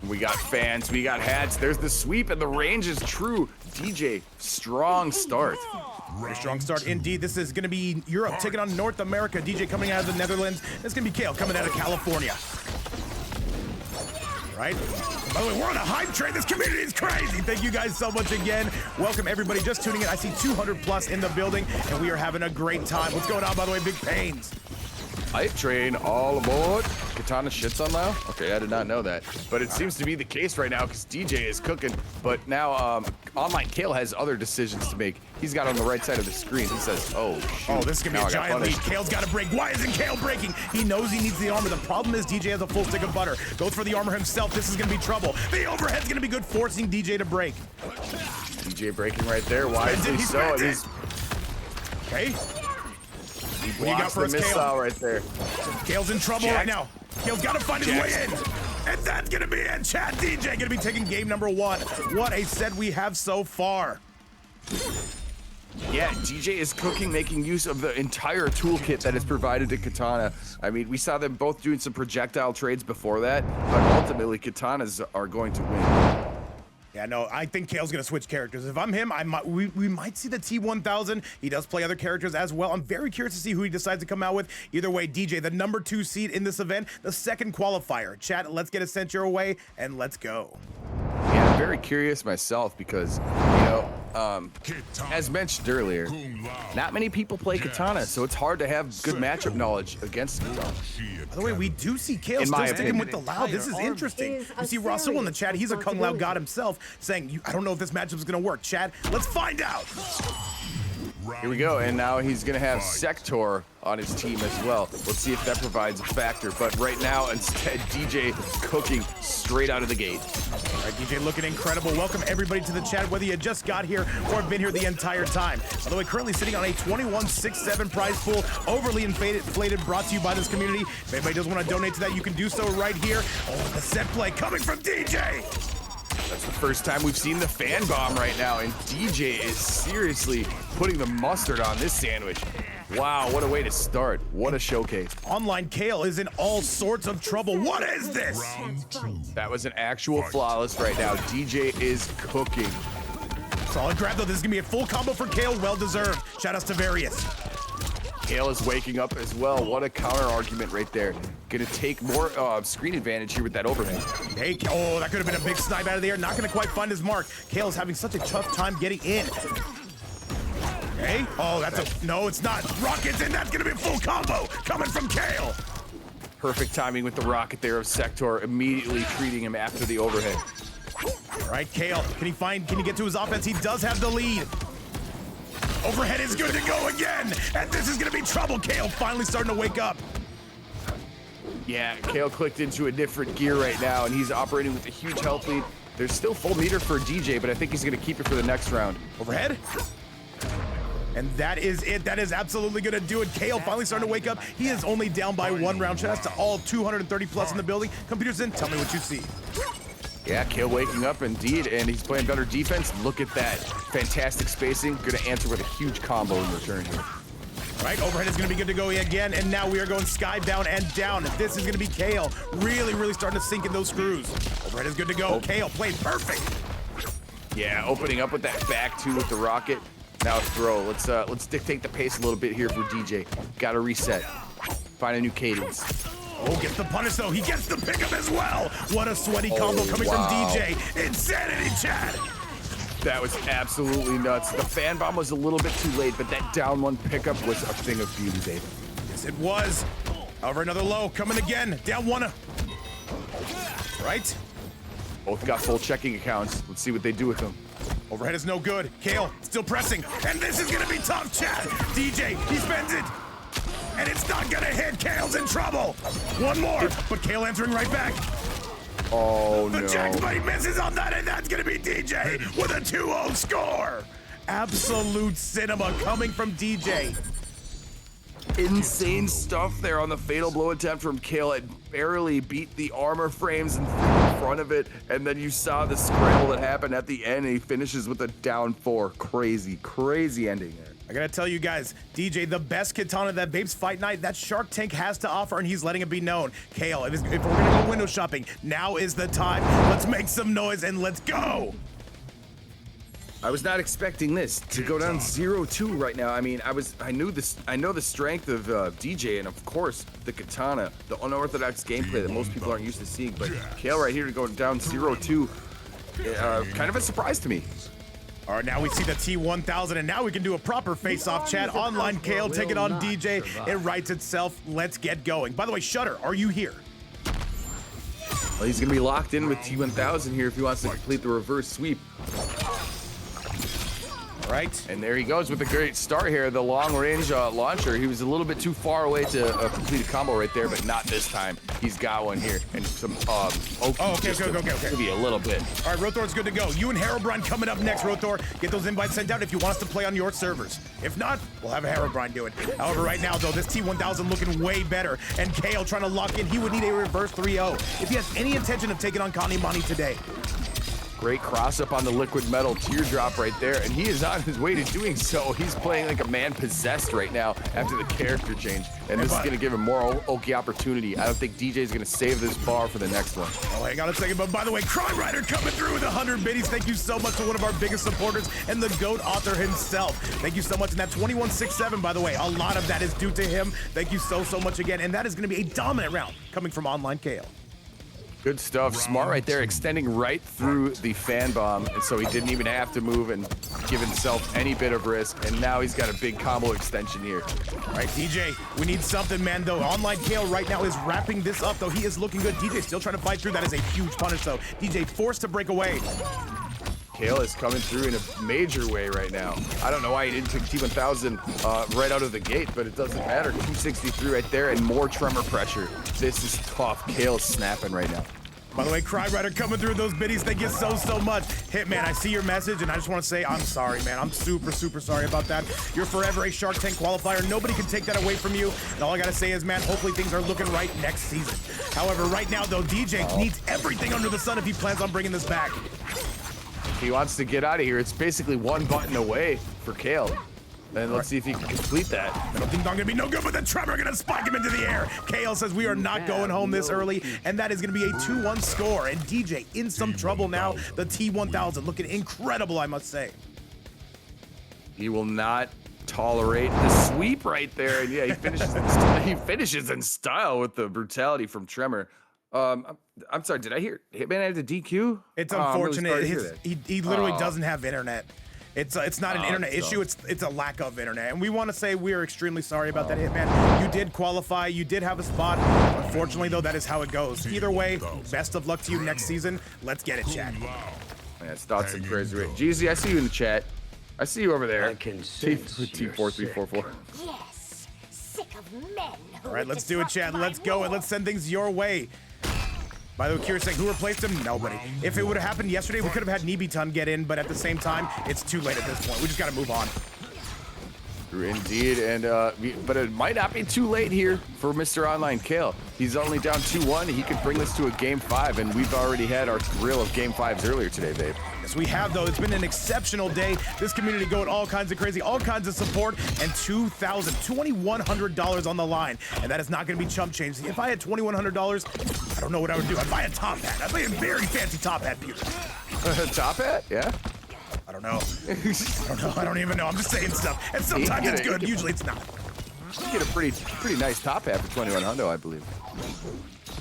We got fans, we got hats. There's the sweep and the range is true. DJ, strong start. Very strong start indeed. This is gonna be Europe taking on North America. DJ coming out of the Netherlands. It's gonna be Kale coming out of California. Right? By the way, we're on a hype train. This community is crazy. Thank you guys so much again. Welcome everybody just tuning in. I see 200 plus in the building, and we are having a great time. What's going on, by the way? Big Pains. Hype train all aboard. Kitana shits on now? Okay, I did not know that. But it seems to be the case right now because DJ is cooking. But now OnlineCale has other decisions to make. He's got on the right side of the screen. He says, oh, shoot. Oh, this is going to be a giant lead. Kale's got to break. Why isn't Kale breaking? He knows he needs the armor. The problem is DJ has a full stick of butter. Goes for the armor himself. This is going to be trouble. The overhead's going to be good, forcing DJ to break. DJ breaking right there. Why is he so? Okay. He What do you got for us, Kale? Right there. Kale's in trouble right now. Kale's got to find his way in. And that's going to be it. Chat DJ going to be taking game number 1. What a set we have so far. Yeah, DJ is cooking, making use of the entire toolkit that is provided to Kitana. I mean, we saw them both doing some projectile trades before that, but ultimately Katanas are going to win. Yeah, no, I think Kale's gonna switch characters. If I'm him, we might see the T1000. He does play other characters as well. I'm very curious to see who he decides to come out with. Either way, DJ, the number 2 seed in this event, the second qualifier. Chat, let's get a sent your way, and let's go. Yeah, I'm very curious myself because, you know, as mentioned earlier, not many people play Kitana, so it's hard to have good matchup knowledge against Kitana. By the way, we do see Kale still sticking with the Lao. This is interesting. You see Russell in the chat. He's a Kung Lao god himself, saying, I don't know if this matchup is going to work. Chat, let's find out. Here we go, and now he's gonna have Sector on his team as well. Let's see if that provides a factor, but right now, instead, DJ cooking straight out of the gate. All right, DJ looking incredible. Welcome everybody to the chat, whether you just got here or have been here the entire time. By the way, currently sitting on a 21.67 prize pool, overly inflated, brought to you by this community. If anybody does want to donate to that, you can do so right here. Oh, the set play coming from DJ. That's the first time we've seen the fan bomb right now, and DJ is seriously putting the mustard on this sandwich. Wow, what a way to start. What a showcase. OnlineCale is in all sorts of trouble. What is this? That was an actual flawless right now. DJ is cooking. Solid grab though. This is gonna be a full combo for Kale. Well deserved. Shout outs to Various. Kale is waking up as well. What a counter argument right there. Gonna take more screen advantage here with that overhead. Hey, oh, that could have been a big snipe out of the air. Not gonna quite find his mark. Kale's having such a tough time getting in. Hey, oh, no, it's not. Rockets in, that's gonna be a full combo coming from Kale. Perfect timing with the rocket there of Sector, immediately treating him after the overhead. All right, Kale, can he get to his offense? He does have the lead. Overhead is good to go again, and this is gonna be trouble. Kale finally starting to wake up. Yeah, Kale clicked into a different gear right now, and he's operating with a huge health lead. There's still full meter for DJ, but I think he's gonna keep it for the next round. Overhead. And that is it. That is absolutely gonna do it. Kale finally starting to wake up. He is only down by 1 round. Shout out to all 230 plus in the building. Computers in, tell me what you see. Yeah, Kale waking up indeed, and he's playing better defense. Look at that. Fantastic spacing. Gonna answer with a huge combo in return here. Right, overhead is gonna be good to go again, and now we are going skybound and down. This is gonna be Kale really starting to sink in those screws. Overhead is good to go. Kale played perfect. Yeah, opening up with that back two with the rocket. Now throw. Let's dictate the pace a little bit here for DJ. Gotta reset. Find a new cadence. Oh, gets the punish though. He gets the pickup as well. What a sweaty combo coming from DJ. Insanity, Chad. That was absolutely nuts. The fan bomb was a little bit too late, but that down 1 pickup was a thing of beauty, Dave. Yes, it was. Over another low, coming again. Down 1. Right. Both got full checking accounts. Let's see what they do with them. Overhead is no good. Kale still pressing, and this is gonna be tough, Chad. DJ, he spends it, and it's not gonna hit. Kale's in trouble. 1 more, but Kale answering right back. Oh, the no. jackbite misses on that, and that's gonna be DJ with a 2-0 score. Absolute cinema coming from DJ. Insane stuff there on the fatal blow attempt from Kale. It barely beat the armor frames and front of it, and then you saw the scramble that happened at the end, and he finishes with a down 4. Crazy, crazy ending there. I gotta tell you guys, DJ, the best Kitana that Vape's Fight Night, that Shark Tank has to offer, and he's letting it be known. Kale, if we're gonna go window shopping, now is the time. Let's make some noise and let's go. I was not expecting this to go down 0-2 right now. I mean, I know the strength of DJ, and of course the Kitana, the unorthodox gameplay that most people aren't used to seeing. But Kale right here to go down 0-2, kind of a surprise to me. All right, now we see the T1000, and now we can do a proper face-off chat. OnlineCale taking on DJ. It writes itself. Let's get going. By the way, Shutter, are you here? Well, he's gonna be locked in with T1000 here if he wants to complete the reverse sweep. Right. And there he goes with a great start here. The long-range launcher. He was a little bit too far away to complete a combo right there, but not this time. He's got one here. And some okay. Maybe a little bit. All right, Roethor's good to go. You and Herobrine coming up next, Roethor. Get those invites sent out if you want us to play on your servers. If not, we'll have Herobrine do it. However, right now, though, this T1000 looking way better. And Kale trying to lock in. He would need a reverse 3-0 if he has any intention of taking on KANIMANI today. Great cross up on the liquid metal teardrop right there, and he is on his way to doing so. He's playing like a man possessed right now after the character change, and this is going to give him more Oki opportunity. I don't think DJ is going to save this bar for the next one. Oh, hang on a second, but by the way, Crime Rider coming through with 100 biddies. Thank you so much to one of our biggest supporters and the GOAT author himself. Thank you so much, and that 2167, by the way, a lot of that is due to him. Thank you so much again, and that is going to be a dominant round coming from OnlineCale. Good stuff. Smart right there, extending right through the fan bomb, and so he didn't even have to move and give himself any bit of risk, and now he's got a big combo extension here. All right, DJ, we need something, man, though. OnlineCale right now is wrapping this up, though. He is looking good. DJ still trying to fight through. That is a huge punish, though. DJ forced to break away. Kale is coming through in a major way right now. I don't know why he didn't take T1000 right out of the gate, but it doesn't matter. 263 right there and more tremor pressure. This is tough. Kale's snapping right now. By the way, Crime Rider coming through those biddies. Thank you so much. Hitman, I see your message, and I just want to say I'm sorry, man. I'm super sorry about that. You're forever a Shark Tank qualifier. Nobody can take that away from you. And all I got to say is, man, hopefully things are looking right next season. However, right now, though, DJ needs everything under the sun if he plans on bringing this back. He wants to get out of here. It's basically one button away for Kale. And let's see if he can complete that. I don't think I'm gonna be no good, but the Tremor gonna spike him into the air. Kale says we are not going home this early, and that is gonna be a 2-1 score. And DJ in some trouble now. The T1000 looking incredible, I must say. He will not tolerate the sweep right there. And yeah, he finishes in style with the brutality from Tremor. I'm sorry, did I hear Hitman had the DQ? It's unfortunate. Really he literally doesn't have internet. It's not an internet issue. It's a lack of internet, and we want to say we are extremely sorry about that, Hitman. You did qualify. You did have a spot. Unfortunately, though, that is how it goes. Either way, best of luck to you next season. Let's get it, chat. Yeah, it's thoughts and prayers. Jeezy, I see you in the chat. I see you over there. I can sense T4344. Yes, sick of men. All right, let's do it, chat. Let's go, and let's send things your way. By the way, curious saying, who replaced him? Nobody. If it would have happened yesterday, we could have had Nebeton get in, but at the same time, it's too late at this point. We just got to move on. Indeed, and but it might not be too late here for Mr. OnlineCale. He's only down 2-1. He could bring this to a Game 5, and we've already had our thrill of Game 5s earlier today, Vape. Yes, we have, though. It's been an exceptional day. This community going all kinds of crazy, all kinds of support, and $2,100 on the line. And that is not going to be chump change. If I had $2,100, I don't know what I would do. I'd buy a top hat. I'd buy a very fancy top hat, Peter. Top hat? Yeah. I don't know. I don't even know. I'm just saying stuff. And sometimes it's good. Usually it's not. You get a pretty nice top hat for 2,100, I believe.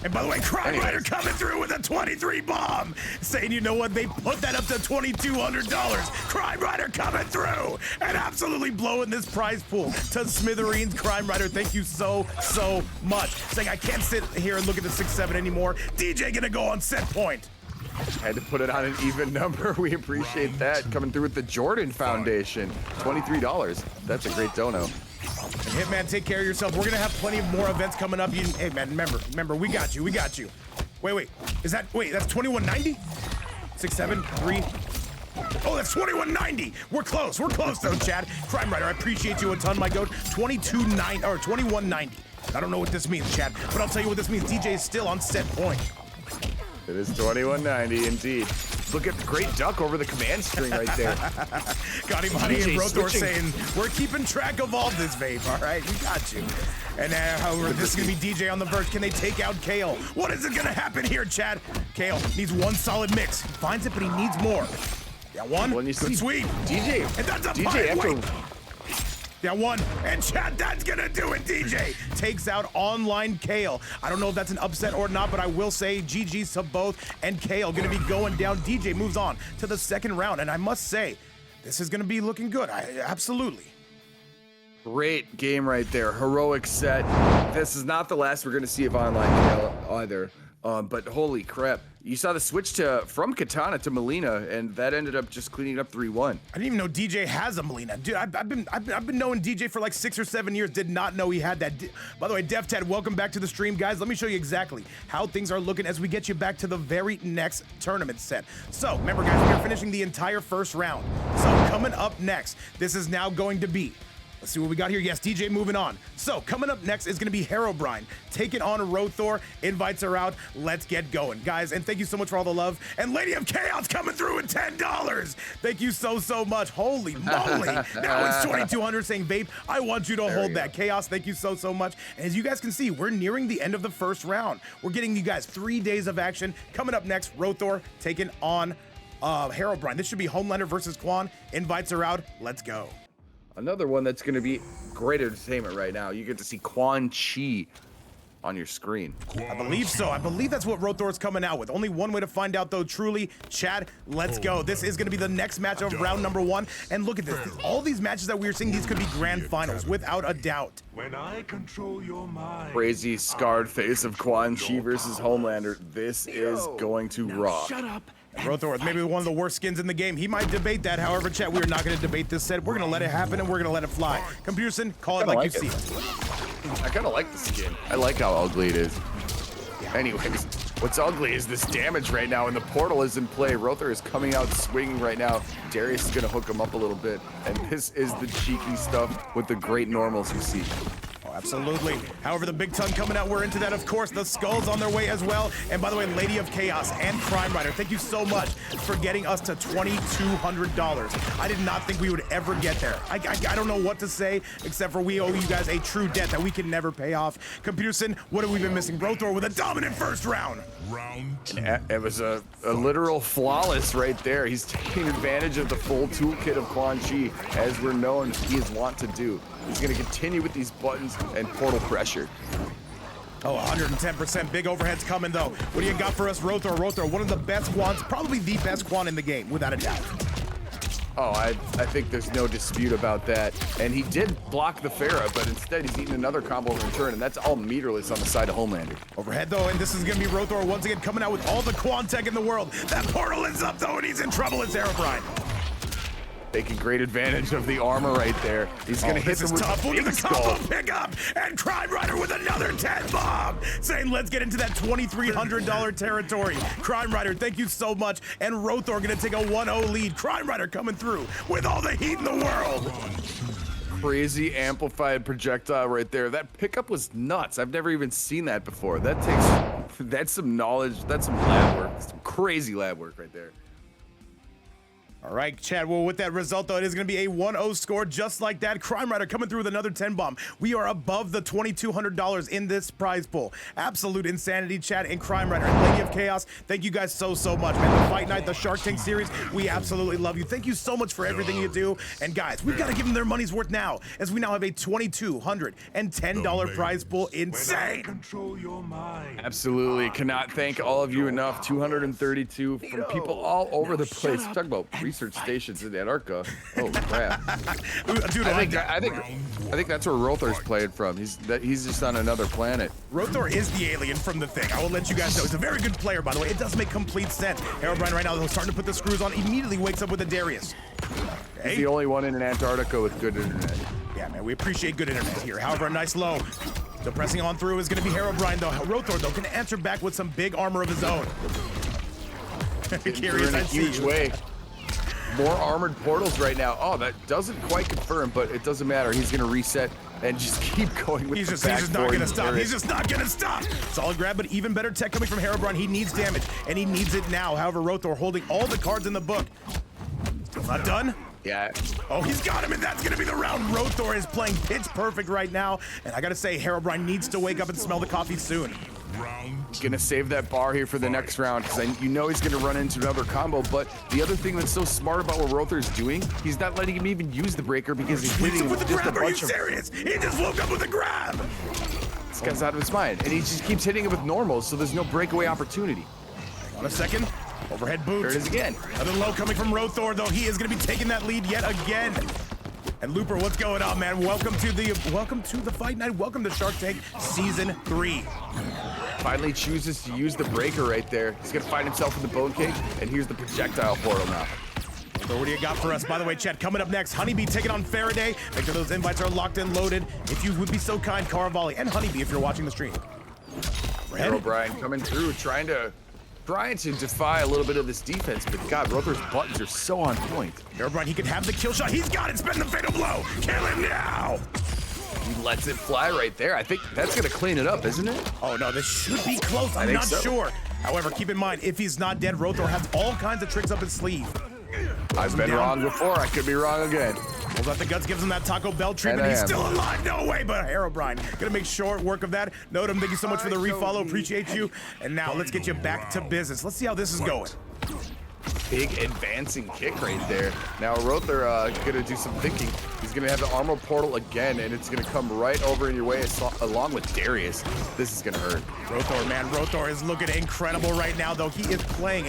And by the way, Crime Rider coming through with a 23 bomb, saying, you know what, they put that up to $2,200. Crime Rider coming through and absolutely blowing this prize pool to smithereens. Crime Rider, thank you so much. Saying I can't sit here and look at the 6-7 anymore. DJ gonna go on set point. Had to put it on an even number. We appreciate that. Coming through with the Jordan Foundation, $23. That's a great dono. And Hitman, take care of yourself. We're gonna have plenty of more events coming up. Hey man, remember, we got you. Wait, that's 2190? 6-7 3. Oh, that's 2190. We're close though, Chad. Crime Rider, I appreciate you a ton, my goat. 2190. I don't know what this means, Chad, but I'll tell you what this means. DJ is still on set point. It is 2190 indeed. Look at the great duck over the command string right there. KANIMANI and Roethor saying, we're keeping track of all this, Vape, all right? We got you. And however, this is going to be DJ on the verge. Can they take out Kale? What is it going to happen here, Chad? Kale needs one solid mix. He finds it, but he needs more. Yeah, one. Well, you good sweep. DJ. And that's a DJ after... Yeah, one. And Chad, that's gonna do it. DJ takes out OnlineCale. I don't know if that's an upset or not, but I will say GG's to both. And Kale gonna be going down. DJ moves on to the second round. And I must say, this is gonna be looking good. Absolutely. Great game right there. Heroic set. This is not the last we're gonna see of OnlineCale either. But holy crap. You saw the switch from Kitana to Mileena, and that ended up just cleaning up 3-1. I didn't even know DJ has a Mileena. Dude, I've been knowing DJ for like 6 or 7 years. Did not know he had that. By the way, DevTed, welcome back to the stream, guys. Let me show you exactly how things are looking as we get you back to the very next tournament set. So remember, guys, we are finishing the entire first round. So coming up next, this is now going to be. Let's see what we got here. Yes, DJ moving on. So coming up next is going to be Herobrine taking on Roethor. Invites her out. Let's get going, guys. And thank you so much for all the love. And Lady of Chaos coming through with $10. Thank you so much. Holy moly. Now it's 2200 saying, Vape, I want you to hold that. Chaos, thank you so much. And as you guys can see, we're nearing the end of the first round. We're getting you guys 3 days of action. Coming up next, Roethor taking on Herobrine. This should be HomeLander versus Quan. Invites her out. Let's go. Another one that's going to be great entertainment right now. You get to see Quan Chi on your screen. I believe so. I believe that's what Roethor's coming out with. Only one way to find out, though, truly. Chad, let's go. This is going to be the next match of round number 1. And look at this. All these matches that we're seeing, these could be grand finals, without a doubt. When I control your mind. Crazy scarred face of Quan Chi versus HomeLander. This is going to rock. Shut up. Roethor is maybe one of the worst skins in the game. He might debate that. However, chat, we're not going to debate this set. We're going to let it happen, and we're going to let it fly. Computerson, call it like you see it. I kind of like the skin. I like how ugly it is. Anyways, what's ugly is this damage right now, and the portal is in play. Roethor is coming out swinging right now. Darius is going to hook him up a little bit, and this is the cheeky stuff with the great normals you see. Absolutely. However, the big ton coming out, we're into that, of course. The skulls on their way as well. And by the way, Lady of Chaos and Crime Rider, thank you so much for getting us to $2,200. I did not think we would ever get there. I don't know what to say, except for we owe you guys a true debt that we can never pay off. Computerson, what have we been missing? Roethor with a dominant first round. Round 2. It was a literal flawless right there. He's taking advantage of the full toolkit of Quan Chi, as we're known he is wont to do. He's going to continue with these buttons and portal pressure. Oh, 110%. Big overheads coming, though. What do you got for us, Roethor? Roethor, one of the best Quans, probably the best Quan in the game, without a doubt. Oh, I think there's no dispute about that. And he did block the Farah, but instead he's eating another combo in return, and that's all meterless on the side of HomeLander. Overhead, though, and this is going to be Roethor once again coming out with all the Quan tech in the world. That portal is up, though, and he's in trouble. It's Herobrine. Taking great advantage of the armor right there. He's going to hit them with tough. Look at the skull. combo pickup, and Crime Rider with another 10 bomb, saying let's get into that $2,300 territory. Crime Rider, thank you so much, and Roethor going to take a 1-0 lead. Crime Rider coming through with all the heat in the world. Crazy amplified projectile right there. That pickup was nuts. I've never even seen that before. That's some knowledge. That's some lab work. Some crazy lab work right there. All right, Chad, well, with that result, though, it is going to be a 1-0 score just like that. Crime Rider coming through with another 10 bomb. We are above the $2,200 in this prize pool. Absolute insanity, Chad, and Crime Rider and Lady of Chaos. Thank you guys so much, man. The Fight Night, the Shark Tank series, we absolutely love you. Thank you so much for everything you do. And guys, we've got to give them their money's worth now, as we now have a $2,210 prize pool. Insane. Control your mind. Absolutely. Cannot thank all of you enough. 232 from people all over the place. Talk about research stations in Antarctica. Oh crap! Dude, I think that's where Roethor's playing from. He's just on another planet. Roethor is the alien from the thing. I will let you guys know. He's a very good player, by the way. It does make complete sense. Herobrine right now, though, starting to put the screws on. Immediately wakes up with a Darius. Okay. He's the only one in Antarctica with good internet. Yeah, man, we appreciate good internet here. However, a nice low. So pressing on through is going to be Herobrine, though. Roethor, though, can answer back with some big armor of his own. Curious, in a huge way. More armored portals right now. Oh, that doesn't quite confirm, but it doesn't matter. He's going to reset and just keep going with He's the just not gonna stop. backboard. He's just not gonna stop. Solid grab, but even better tech coming from Herobrine. He needs damage, and he needs it now. However, Roethor holding all the cards in the book. Still not done. Yeah. Oh, he's got him, and that's gonna be the round. Roethor is playing pitch perfect right now, and I gotta say, Herobrine needs to wake up and smell the coffee soon. Gonna save that bar here for the next round because you know he's gonna run into another combo. But the other thing that's so smart about what Roethor's doing, he's not letting him even use the breaker because he's hitting with the just grab. a Are you bunch of. serious? He just woke up with a grab. This guy's out of his mind, and he just keeps hitting it with normals, so there's no breakaway opportunity. On a second, overhead boot. There it is again. Another low coming from Roethor, though he is gonna be taking that lead yet again. And Looper, what's going on, man? Welcome to the fight night. Welcome to Shark Tank Season 3. Finally chooses to use the breaker right there. He's gonna find himself in the bone cage, and here's the projectile portal now. So what do you got for us? By the way, chat, coming up next, HoneyBee taking on Faraday. Make sure those invites are locked and loaded. If you would be so kind, Caravali and HoneyBee if you're watching the stream. Herobrine coming through, trying to defy a little bit of this defense, but God, Roethor's buttons are so on point. Herobrine, he can have the kill shot. He's got it. Spend the fatal blow. Kill him now. He lets it fly right there. I think that's gonna clean it up, isn't it? Oh no, this should be close. I'm think not so. sure. However, keep in mind, if he's not dead, Roethor has all kinds of tricks up his sleeve. I've been wrong before. I could be wrong again. Pulls out the guts, gives him that Taco Bell treatment. He's still alive. No way, but Herobrine gonna make short work of that. Notem, thank you so much for the refollow. Appreciate you. And now let's get you back to business. Let's see how this is going. Big advancing kick right there. Now Roethor gonna do some thinking. He's gonna have the armor portal again, and it's gonna come right over in your way along with Darius. This is gonna hurt. Roethor, man, Roethor is looking incredible right now, though. He's playing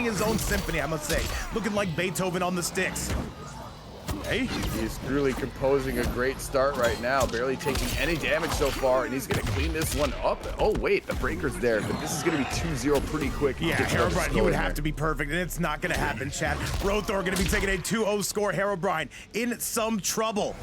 his own symphony, I must say. Looking like Beethoven on the sticks. Hey. He's truly composing a great start right now, barely taking any damage so far, and he's gonna clean this one up. Oh wait, the breaker's there, but this is gonna be 2-0 pretty quick. Yeah, Herobrine, he would have to be perfect, and it's not gonna happen, chat. Roethor gonna be taking a 2-0 score. Herobrine in some trouble.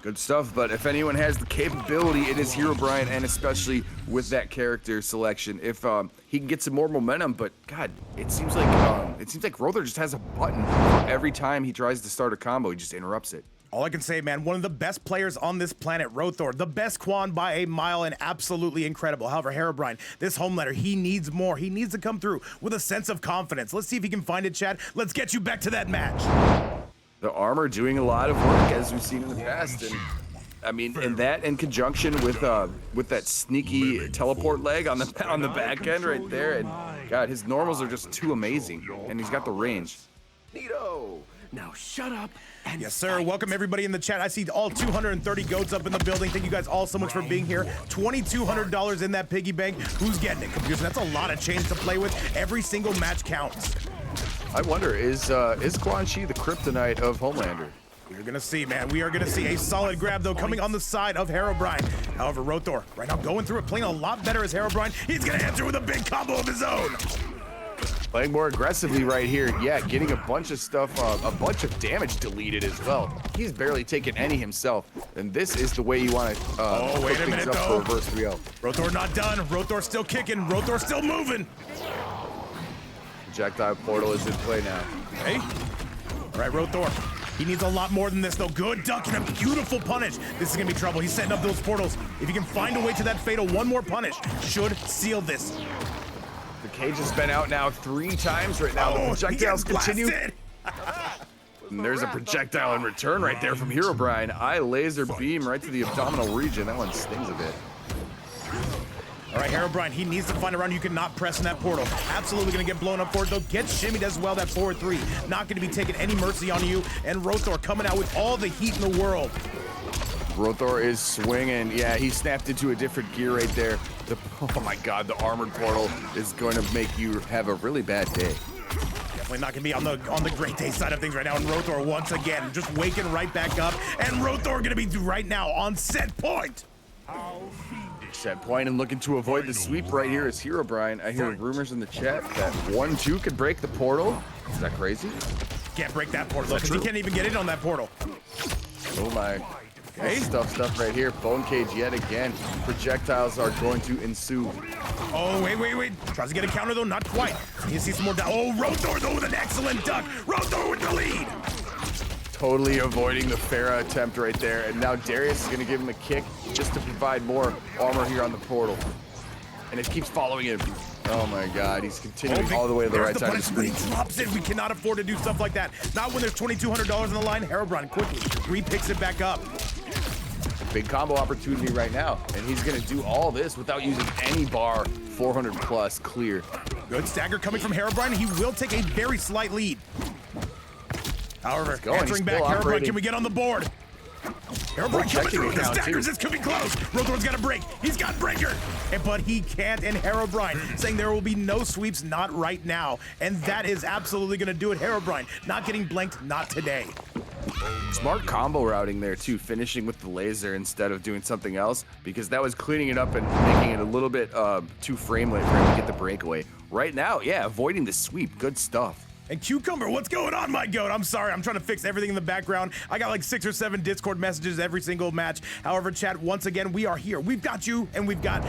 Good stuff, but if anyone has the capability, it is Herobrine, and especially with that character selection. If he can get some more momentum, but God, it seems like Roethor just has a button for every time he tries to start a combo. He just interrupts it. All I can say, man, one of the best players on this planet, Roethor, the best Quan by a mile, and absolutely incredible. However, Herobrine, this HomeLander, he needs more. He needs to come through with a sense of confidence. Let's see if he can find it, chat. Let's get you back to that match. The armor doing a lot of work, as we've seen in the past, and I mean, and that in conjunction with that sneaky teleport leg on the back end right there, and God, his normals are just too amazing, and he's got the range. Neato, now shut up and yes, sir. Welcome everybody in the chat. I see all 230 goats up in the building. Thank you guys all so much for being here. $2,200 in that piggy bank. Who's getting it? Computer, that's a lot of change to play with. Every single match counts. I wonder, is Quan the kryptonite of HomeLander? We're gonna see, man. We are gonna see a solid grab, though, coming on the side of Herobrine. However, Roethor right now going through it, playing a lot better as Herobrine. He's gonna answer with a big combo of his own. Playing more aggressively right here. Yeah, getting a bunch of stuff, a bunch of damage deleted as well. He's barely taken any himself, and this is the way you want to wait a minute, though. For reverse 3-0. Roethor not done. Roethor still kicking. Roethor still moving. Projectile portal is in play now. Hey. All right, Roethor. He needs a lot more than this, though. Good duck and a beautiful punish. This is gonna be trouble. He's setting up those portals. If he can find a way to that fatal, one more punish should seal this. The cage has been out now 3 times right now. The projectiles continue. And there's a projectile in return right there from Herobrine. Eye laser beam right to the abdominal region. That one stings a bit. All right, Herobrine, he needs to find a round you cannot press in that portal. Absolutely gonna get blown up for it, though. Get shimmied as well, that forward 3. Not gonna be taking any mercy on you. And Roethor coming out with all the heat in the world. Roethor is swinging. Yeah, he snapped into a different gear right there. Oh my God, the armored portal is going to make you have a really bad day. Definitely not gonna be on the great day side of things right now. And Roethor once again just waking right back up. And Roethor gonna be right now on set point. Set point and looking to avoid the sweep right here is Herobrine. I hear rumors in the chat that 1-2 could break the portal. Is that crazy? Can't break that portal because he can't even get in on that portal. Oh my. Hey, stuff right here. Bone cage yet again. Projectiles are going to ensue. Oh, wait. Tries to get a counter, though. Not quite. You see some more. Oh, Roethor, though, with an excellent duck. Roethor with the lead. totally avoiding the Farah attempt right there. And now Darius is going to give him a kick just to provide more armor here on the portal. And it keeps following him. Oh my God, he's continuing all the way to the right side of the screen. He drops it. We cannot afford to do stuff like that. Not when there's $2,200 on the line. Herobrine quickly re-picks it back up. Big combo opportunity right now. And he's going to do all this without using any bar. 400 plus clear. Good stagger coming from Herobrine. He will take a very slight lead. However, answering back, Herobrine, can we get on the board? Herobrine coming through with the staggers. This could be close. Roethor's got a break. He's got breaker. But he can't. And Herobrine saying there will be no sweeps, not right now. And that is absolutely going to do it. Herobrine not getting blanked, not today. Smart combo routing there too, finishing with the laser instead of doing something else, because that was cleaning it up and making it a little bit too frame late for him to get the breakaway. Right now, yeah, avoiding the sweep. Good stuff. And Cucumber, what's going on, my goat? I'm sorry, I'm trying to fix everything in the background. I got like 6 or 7 Discord messages every single match. However, chat, once again, we are here. We've got you, and we've got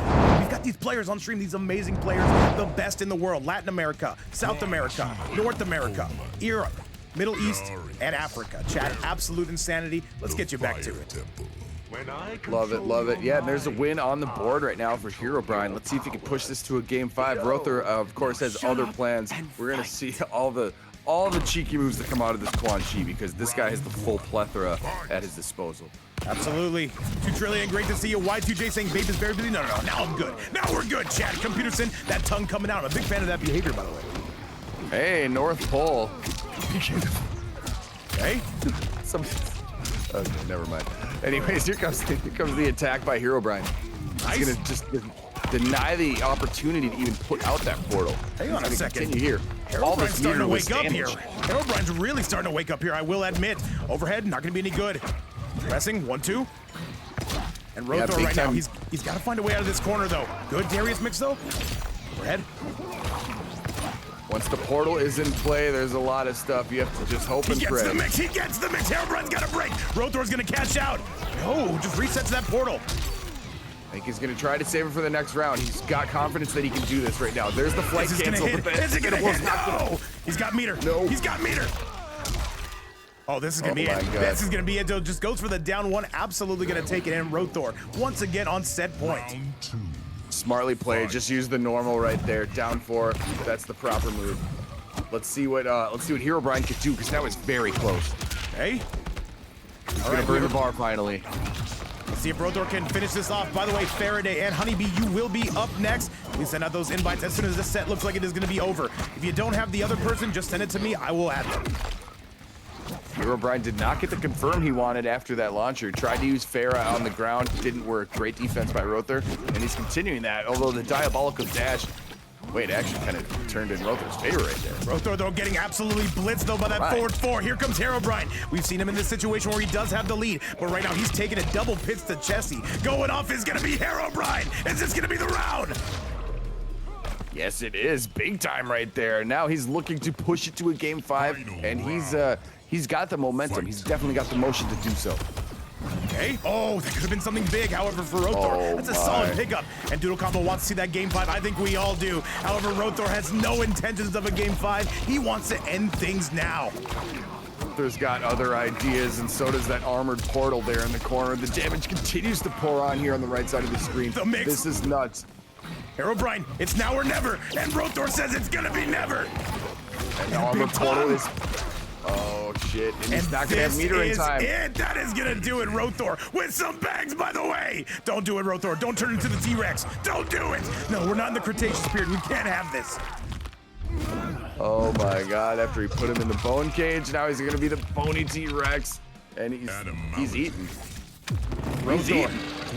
these players on stream, these amazing players, the best in the world. Latin America, South America, North America, Europe, Middle East, and Africa. Chat, absolute insanity. Let's get you back to it. Love it, love it. Yeah, and there's a win on the board right now for Herobrine. Let's see if he can push this to a game 5. Roethor, of course, has other plans. We're gonna see all the cheeky moves that come out of this Quan Chi, because this guy has the full plethora at his disposal. Absolutely. 2 Trillion, great to see you. Y2J saying Vape is very busy. No, now I'm good. Now we're good, chat. Computerson, that tongue coming out. I'm a big fan of that behavior, by the way. Hey, North Pole. Hey? Okay, never mind. Anyways, here comes the attack by Herobrine. He's gonna just deny the opportunity to even put out that portal. Hang on a second. Continue here. Herobrine's starting to wake up here. Herobrine's really starting to wake up here, I will admit. Overhead, not gonna be any good. Pressing, 1-2. And Roethor right now, he's got to find a way out of this corner, though. Good Darius mix, though. Overhead. Once the portal is in play, there's a lot of stuff. You have to just hope and pray. He gets the mix. Herobrine's got a break. Roethor's going to cash out. No, just resets that portal. I think he's going to try to save it for the next round. He's got confidence that he can do this right now. There's the flight cancel. Is it going to hit? No. He's got meter. No. He's got meter. Oh, this is going to be it. This is going to be it. Just goes for the down one. Absolutely going to take it in. Roethor once again on set point. Smartly played. Just use the normal right there. Down 4. That's the proper move. Let's see what Herobrine could do, because that was very close. Hey. He's gonna burn the bar finally. Let's see if Roethor can finish this off. By the way, Faraday and HoneyBee, you will be up next. We send out those invites as soon as this set looks like it is going to be over. If you don't have the other person, just send it to me. I will add them. Herobrine did not get the confirm he wanted after that launcher. Tried to use Farah on the ground. Didn't work. Great defense by Roethor. And he's continuing that, although the diabolical dash, wait, actually kind of turned in Roethor's favor right there. Roethor, though, getting absolutely blitzed, though, by that forward 4. Here comes Herobrine. We've seen him in this situation where he does have the lead, but right now he's taking a double pitch to Chessie. Going off is going to be Herobrine. Is this going to be the round? Yes, it is. Big time right there. Now he's looking to push it to a game 5, and he's got the momentum. He's definitely got the motion to do so. Okay. Oh, that could have been something big, however, for Roethor. That's a solid pickup. And Doodle Combo wants to see that game 5. I think we all do. However, Roethor has no intentions of a game 5. He wants to end things now. Roethor's got other ideas, and so does that armored portal there in the corner. The damage continues to pour on here on the right side of the screen. The mix. This is nuts. Herobrine, it's now or never. And Roethor says it's going to be never. And the armored portal is... Oh, shit. And he's not going to have meter in time. That is going to do it, Roethor, with some bags, by the way. Don't do it, Roethor. Don't turn into the T-Rex. Don't do it. No, we're not in the Cretaceous period. We can't have this. Oh, my God. After he put him in the bone cage, now he's going to be the bony T-Rex. And he's eating.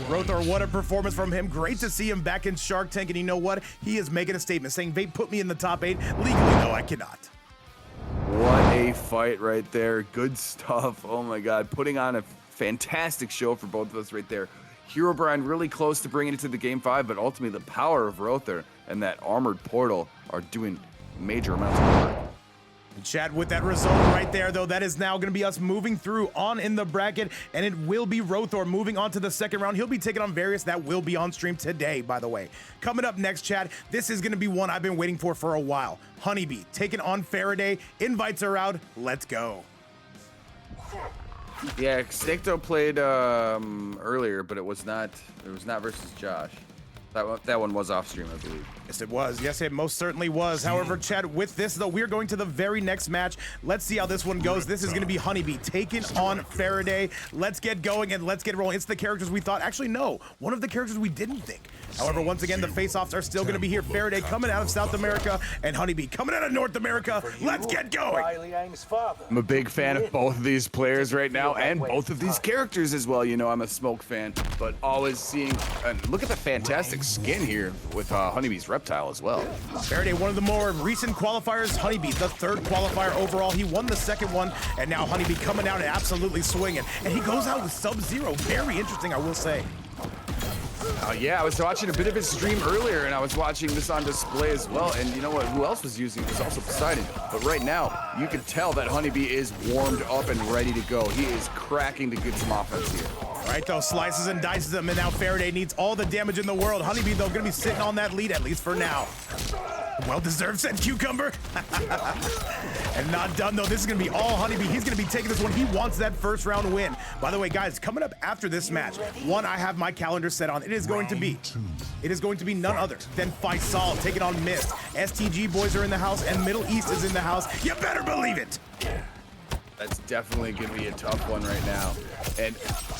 Roethor, what a performance from him. Great to see him back in Shark Tank. And you know what? He is making a statement saying, Vape, put me in the top 8. Legally, no, I cannot. What a fight right there. Good stuff. Oh my God. Putting on a fantastic show for both of us right there. Herobrine really close to bringing it to the game 5, but ultimately the power of Roethor and that armored portal are doing major amounts of work. Chat, with that result right there, though, that is now going to be us moving through on in the bracket, and it will be Roethor moving on to the second round. He'll be taking on Various. That will be on stream today, by the way. Coming up next, chat, this is going to be one I've been waiting for a while. HoneyBee taking on Faraday. Invites are out. Let's go. Yeah, SnakeDoe played earlier, but it was not versus Josh. That one was off stream, I believe. Yes, it was. Yes, it most certainly was. However, Chad, with this, though, we're going to the very next match. Let's see how this one goes. This is going to be HoneyBee taking on Faraday. Let's get going and let's get rolling. It's the characters we thought. Actually, no. One of the characters we didn't think. However, once again, the face-offs are still going to be here. Faraday coming out of South America and HoneyBee coming out of North America. Let's get going. I'm a big fan of both of these players right now and both of these characters as well. You know, I'm a Smoke fan, but always seeing, and look at the fantastic skin here with HoneyBee's Reptile as well. Faraday, one of the more recent qualifiers. HoneyBee, the third qualifier overall. He won the second one, and now HoneyBee coming out and absolutely swinging. And he goes out with Sub-Zero. Very interesting, I will say. Yeah, I was watching a bit of his stream earlier, and I was watching this on display as well. And you know what? Who else was using it? It was also Poseidon. But right now, you can tell that HoneyBee is warmed up and ready to go. He is cracking to get some offense here. All right, though, slices and dices them, and now Faraday needs all the damage in the world. HoneyBee, though, gonna be sitting on that lead, at least for now. Well-deserved, said Cucumber. And not done, though. This is gonna be all HoneyBee. He's gonna be taking this one. He wants that first round win. By the way, guys, coming up after this match, one I have my calendar set on. It is going to be none other than Faysal taking on Mist. STG boys are in the house, and Middle East is in the house. You better believe it. That's definitely going to be a tough one right now. And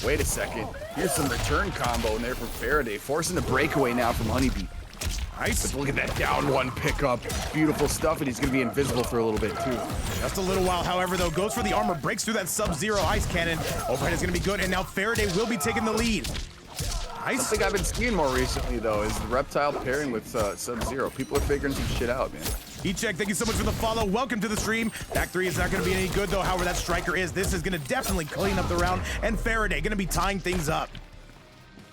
wait a second. Here's some return combo in there from Faraday, forcing a breakaway now from HoneyBee. Nice. But look at that down one pickup. Beautiful stuff, and he's going to be invisible for a little bit, too. Just a little while, however, though. Goes for the armor, breaks through that Sub-Zero ice cannon. Overhead is going to be good, and now Faraday will be taking the lead. Nice. Something I've been seeing more recently, though, is the Reptile pairing with Sub-Zero. People are figuring some shit out, man. E-Check, thank you so much for the follow. Welcome to the stream. Back three is not going to be any good, though. However, that striker is. This is going to definitely clean up the round, and Faraday going to be tying things up.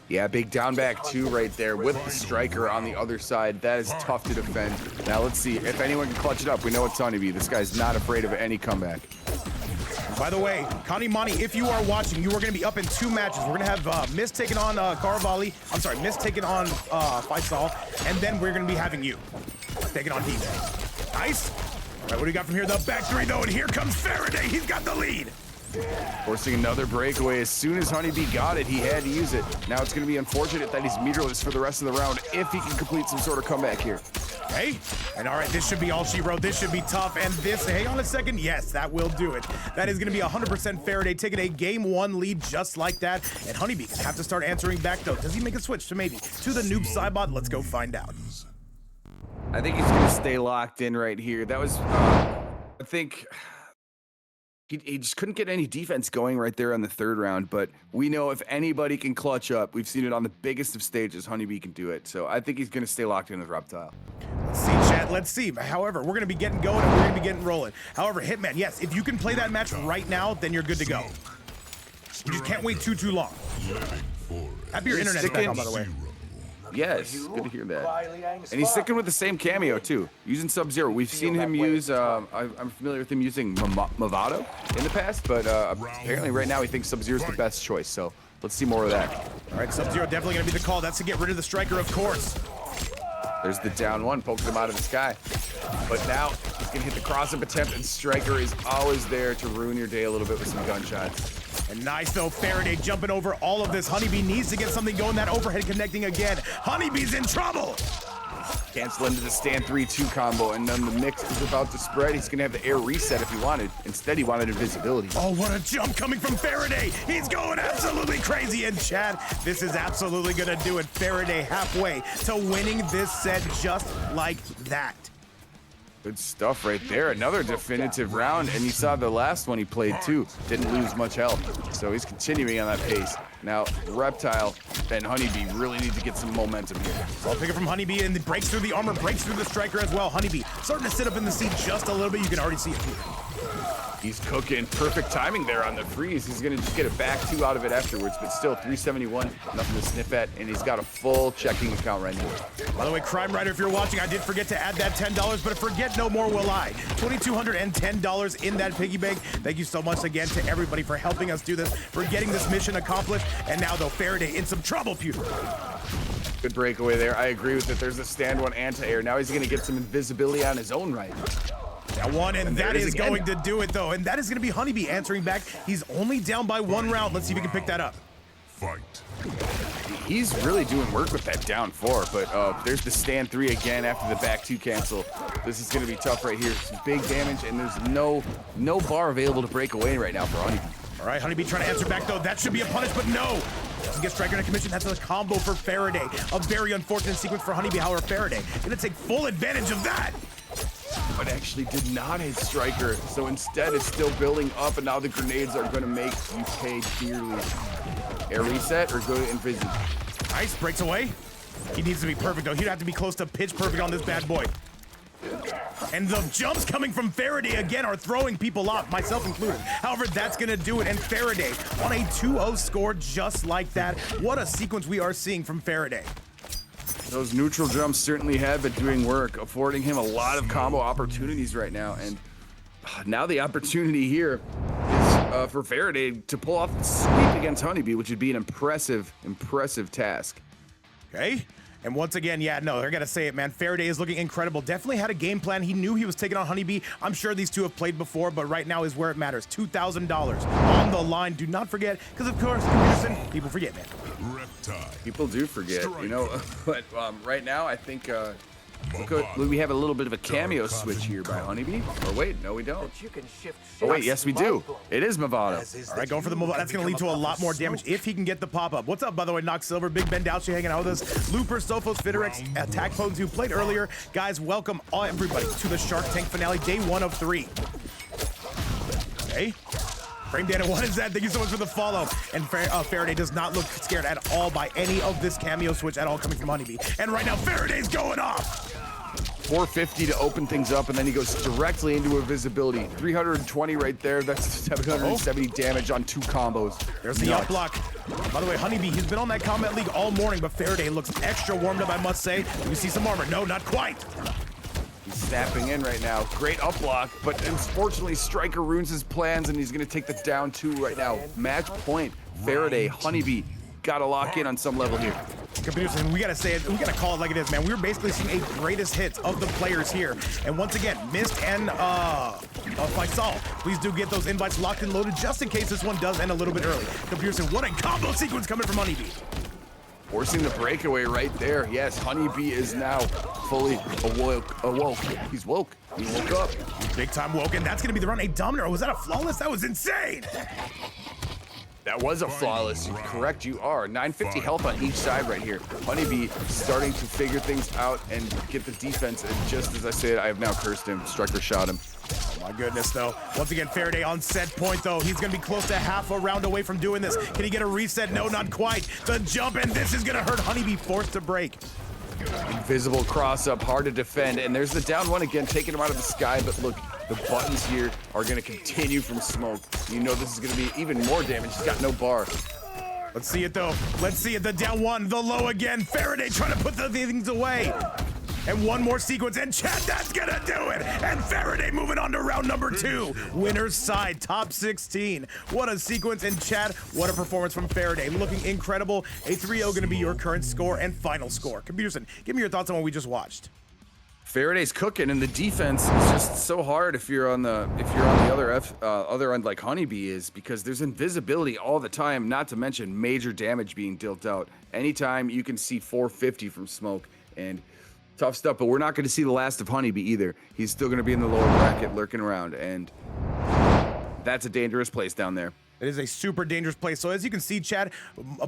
Yeah, big down back two right there with the striker on the other side. That is tough to defend. Now let's see if anyone can clutch it up. We know it's HoneyBee. This guy's not afraid of any comeback. By the way, KANIMANI, if you are watching, you are going to be up in two matches. We're going to have Mist taking on Mist taking on Faysal, and then we're going to be having you taking on DieJayTT. Nice. All right, what do we got from here? The back three, though, and here comes Faraday. He's got the lead. Forcing another breakaway. As soon as HoneyBee got it, he had to use it. Now it's going to be unfortunate that he's meterless for the rest of the round if he can complete some sort of comeback here. Hey, and all right, this should be all she wrote. This should be tough, and this, hang on a second. Yes, that will do it. That is going to be 100% Faraday taking a game one lead just like that, and HoneyBee can have to start answering back, though. Does he make a switch to maybe to the noob sidebot? Let's go find out. I think he's going to stay locked in right here. That was, I think... He just couldn't get any defense going right there on the third round, but we know if anybody can clutch up, we've seen it on the biggest of stages, HoneyBee can do it. So I think he's going to stay locked in with Reptile. Let's see, chat. Let's see. However, we're going to be getting going and we're going to be getting rolling. However, Hitman, yes, if you can play that match right now, then you're good to go. You just can't wait too long. Happy your internet's back on, by the way. Yes, good to hear that. And he's sticking with the same cameo, too, using Sub-Zero. We've seen him use, I'm familiar with him using Movado in the past, but apparently right now he thinks Sub-Zero's the best choice, so let's see more of that. All right, Sub-Zero definitely going to be the call. That's to get rid of the striker, of course. There's the down one, pokes him out of the sky. But now he's going to hit the cross-up attempt, and striker is always there to ruin your day a little bit with some gunshots. And nice, though, Faraday jumping over all of this. HoneyBee needs to get something going. That overhead connecting again. HoneyBee's in trouble. Cancel into the stand 3-2 combo, and then the mix is about to spread. He's going to have the air reset if he wanted. Instead, he wanted invisibility. Oh, what a jump coming from Faraday. He's going absolutely crazy. And Chad, this is absolutely going to do it. Faraday halfway to winning this set just like that. Good stuff right there. Another definitive round, and you saw the last one he played too. Didn't lose much health, so he's continuing on that pace. Now, Reptile and HoneyBee really need to get some momentum here. I'll pick it from HoneyBee, and it breaks through the armor, breaks through the striker as well. HoneyBee starting to sit up in the seat just a little bit. You can already see it too. He's cooking. Perfect timing there on the freeze. He's going to just get a back two out of it afterwards, but still 371, nothing to sniff at, and he's got a full checking account right now. By the way, Crime Rider, if you're watching, I did forget to add that $10, but forget no more will I. $2,210 in that piggy bank. Thank you so much again to everybody for helping us do this, for getting this mission accomplished. And now, though, Faraday in some trouble, Pewter. Good breakaway there. I agree with it. There's a stand one anti-air. Now he's going to get some invisibility on his own right. That one, and there that it is is again. going to do it, though. And that is going to be HoneyBee answering back. He's only down by 1 round. Let's see if he can pick that up. Fight. He's really doing work with that down 4, but there's the stand 3 again after the back 2 cancel. This is going to be tough right here. Some big damage, and there's no bar available to break away right now for HoneyBee. All right, HoneyBee trying to answer back, though. That should be a punish, but no. Doesn't get striker in a commission. That's a combo for Faraday. A very unfortunate sequence for HoneyBee. However, Faraday going to take full advantage of that. But actually did not hit striker, so instead it's still building up, and now the grenades are going to make you pay dearly. Air reset or go to invisible. Nice, breaks away. He needs to be perfect, though. He'd have to be close to pitch perfect on this bad boy. And the jumps coming from Faraday again are throwing people off, myself included. However, that's going to do it. And Faraday on a 2-0 score just like that. What a sequence we are seeing from Faraday. Those neutral jumps certainly have been doing work, affording him a lot of combo opportunities right now. And now the opportunity here is for Faraday to pull off the sweep against HoneyBee, which would be an impressive task. Okay. And once again, yeah, no, I gotta say it, man. Faraday is looking incredible. Definitely had a game plan. He knew he was taking on HoneyBee. I'm sure these two have played before, but right now is where it matters. $2,000 on the line. Do not forget, because of course, people forget, man. Reptile. People do forget, you know, but right now I think we have a little bit of a cameo switch here by HoneyBee. Or wait, no we don't. Oh wait, yes we do. It is Movado. All right, going for the move. That's going to lead to a lot more damage if he can get the pop-up. What's up, by the way, Nox Silver, Big Ben Douchy hanging out with us. Looper, Sophos, FireAxe, AttackPotency, who played earlier. Guys, welcome everybody to the Shark Tank finale, day 1 of 3. Okay. Frame Data, what is that? Thank you so much for the follow. And Faraday does not look scared at all by any of this cameo switch at all coming from HoneyBee. And right now, Faraday's going off. 450 to open things up, and then he goes directly into invisibility. 320 right there. That's 770 damage on 2 combos. There's the up block. By the way, HoneyBee, he's been on that Combat League all morning, but Faraday looks extra warmed up, I must say. Do we see some armor? No, not quite. He's snapping in right now. Great up block, but unfortunately, Striker ruins his plans, and he's going to take the down 2 right now. Match point. Faraday, HoneyBee, got to lock in on some level here. And we gotta say it, we gotta call it like it is, man. We're basically seeing a greatest hits of the players here. And once again, Mist and Faysal, please do get those invites locked and loaded just in case this one does end a little bit early. Computer, what a combo sequence coming from HoneyBee. Forcing the breakaway right there. Yes, HoneyBee is now fully awoke. He's woke. He woke up. Big time woke, and that's gonna be the run. A Dominator. Was that a flawless? That was insane. That was a flawless. Correct, you are. 950 health on each side right here. HoneyBee starting to figure things out and get the defense. And just as I said, I have now cursed him. Striker shot him. Oh my goodness, though. Once again, Faraday on set point, though. He's going to be close to half a round away from doing this. Can he get a reset? No, not quite. The jump, and this is going to hurt HoneyBee, forced to break. Invisible cross up, hard to defend. And there's the down 1 again, taking him out of the sky. But look, the buttons here are going to continue from smoke. You know this is going to be even more damage. He's got no bar. Let's see it, though. Let's see it. The down 1, the low again. Faraday trying to put the things away. And one more sequence, and chat, that's gonna do it! And Faraday moving on to round number 2. Winner's side, top 16. What a sequence, and chat, what a performance from Faraday. Looking incredible. A 3-0 gonna be your current score and final score. Computerson, give me your thoughts on what we just watched. Faraday's cooking, and the defense is just so hard if you're on the other end like HoneyBee is, because there's invisibility all the time, not to mention major damage being dealt out. Anytime you can see 450 from smoke, and tough stuff, but we're not going to see the last of HoneyBee either. He's still going to be in the lower bracket lurking around, and that's a dangerous place down there. It is a super dangerous place. So as you can see, Chad,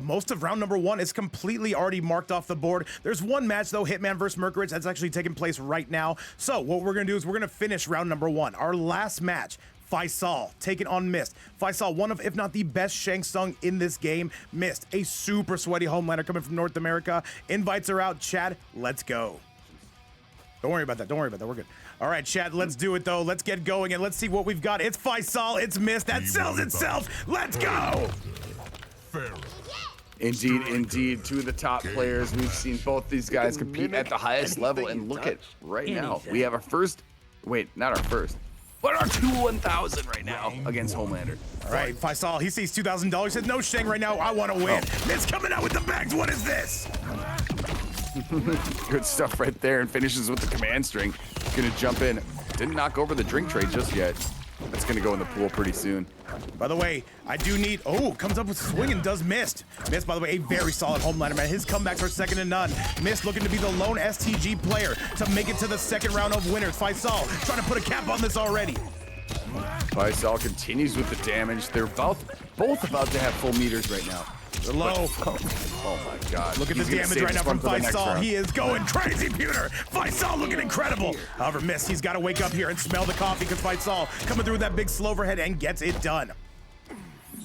most of round number 1 is completely already marked off the board. There's one match, though, Hitman versus Mercury, that's actually taking place right now. So what we're going to do is we're going to finish round number 1. Our last match, Faysal taking on Mist. Faysal, one of, if not the best Shang Tsung in this game. Mist, a super sweaty HomeLander coming from North America. Invites are out. Chad, let's go. Don't worry about that. Don't worry about that. We're good. All right, chat. Let's do it, though. Let's get going, and let's see what we've got. It's Faysal. It's Mist. That sells itself. Let's go. Indeed. 2 of the top players. We've seen both these guys compete at the highest level, and look at right now. We have our first. Wait, not our first. But our 2-1000 right now against HomeLander. All right, Faysal, he sees $2,000. Says, no, Shang, right now. I want to win. Mist coming out with the bags. What is this? Good stuff right there, and finishes with the command string. Gonna jump in. didn't knock over the drink tray just yet. That's gonna go in the pool pretty soon. By the way, I do need, comes up with swing and does missed. Mist, by the way, a very solid HomeLander, man. His comebacks are second to none. Mist looking to be the lone STG player to make it to the second round of winners. Faysal trying to put a cap on this already. Faysal continues with the damage. They're both about to have full meters right now. They're low. Oh my god. Look at the damage right now from Faysal. He is going crazy, Pewter. Faysal looking incredible. However, Mist, he's got to wake up here and smell the coffee because Faysal coming through with that big slow overhead and gets it done.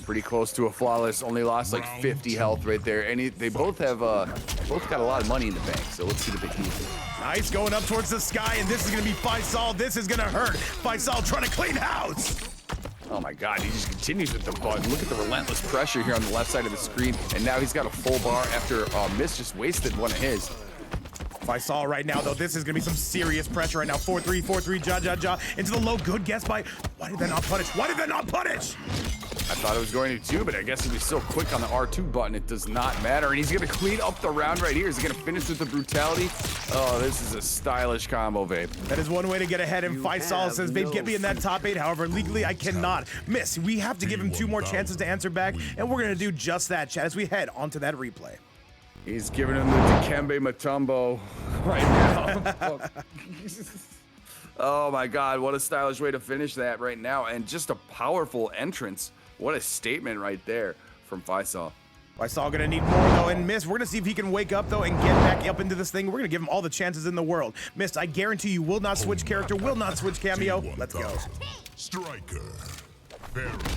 Pretty close to a flawless. Only lost like 50 health right there. And they both have both got a lot of money in the bank. So let's see the big heat. Nice, going up towards the sky, and this is gonna be Faysal. This is gonna hurt. Faysal trying to clean house. Oh my god, he just continues with the button. Look at the relentless pressure here on the left side of the screen. And now he's got a full bar after Mist just wasted one of his. Faysal right now, though, this is gonna be some serious pressure right now. 4-3, 4-3, ja. Into the low, good guess by, why did that not punish? Why did that not punish? I thought it was going to too, but I guess he was so quick on the R2 button, it does not matter. And he's gonna clean up the round right here. Is he gonna finish with the brutality? Oh, this is a stylish combo, Vape. That is one way to get ahead, and Faysal says, Vape, get me in that top 8. However, legally, I cannot. Miss, we have to give him 2 more chances to answer back, and we're gonna do just that, chat, as we head onto that replay. He's giving him the Dikembe Mutombo right now. Oh my god, what a stylish way to finish that right now. And just a powerful entrance. What a statement right there from Faysal. Faysal gonna need more though, and Mist, we're gonna see if he can wake up though and get back up into this thing. We're gonna give him all the chances in the world. Mist, I guarantee you will not switch character, will not switch cameo. Let's go. Striker.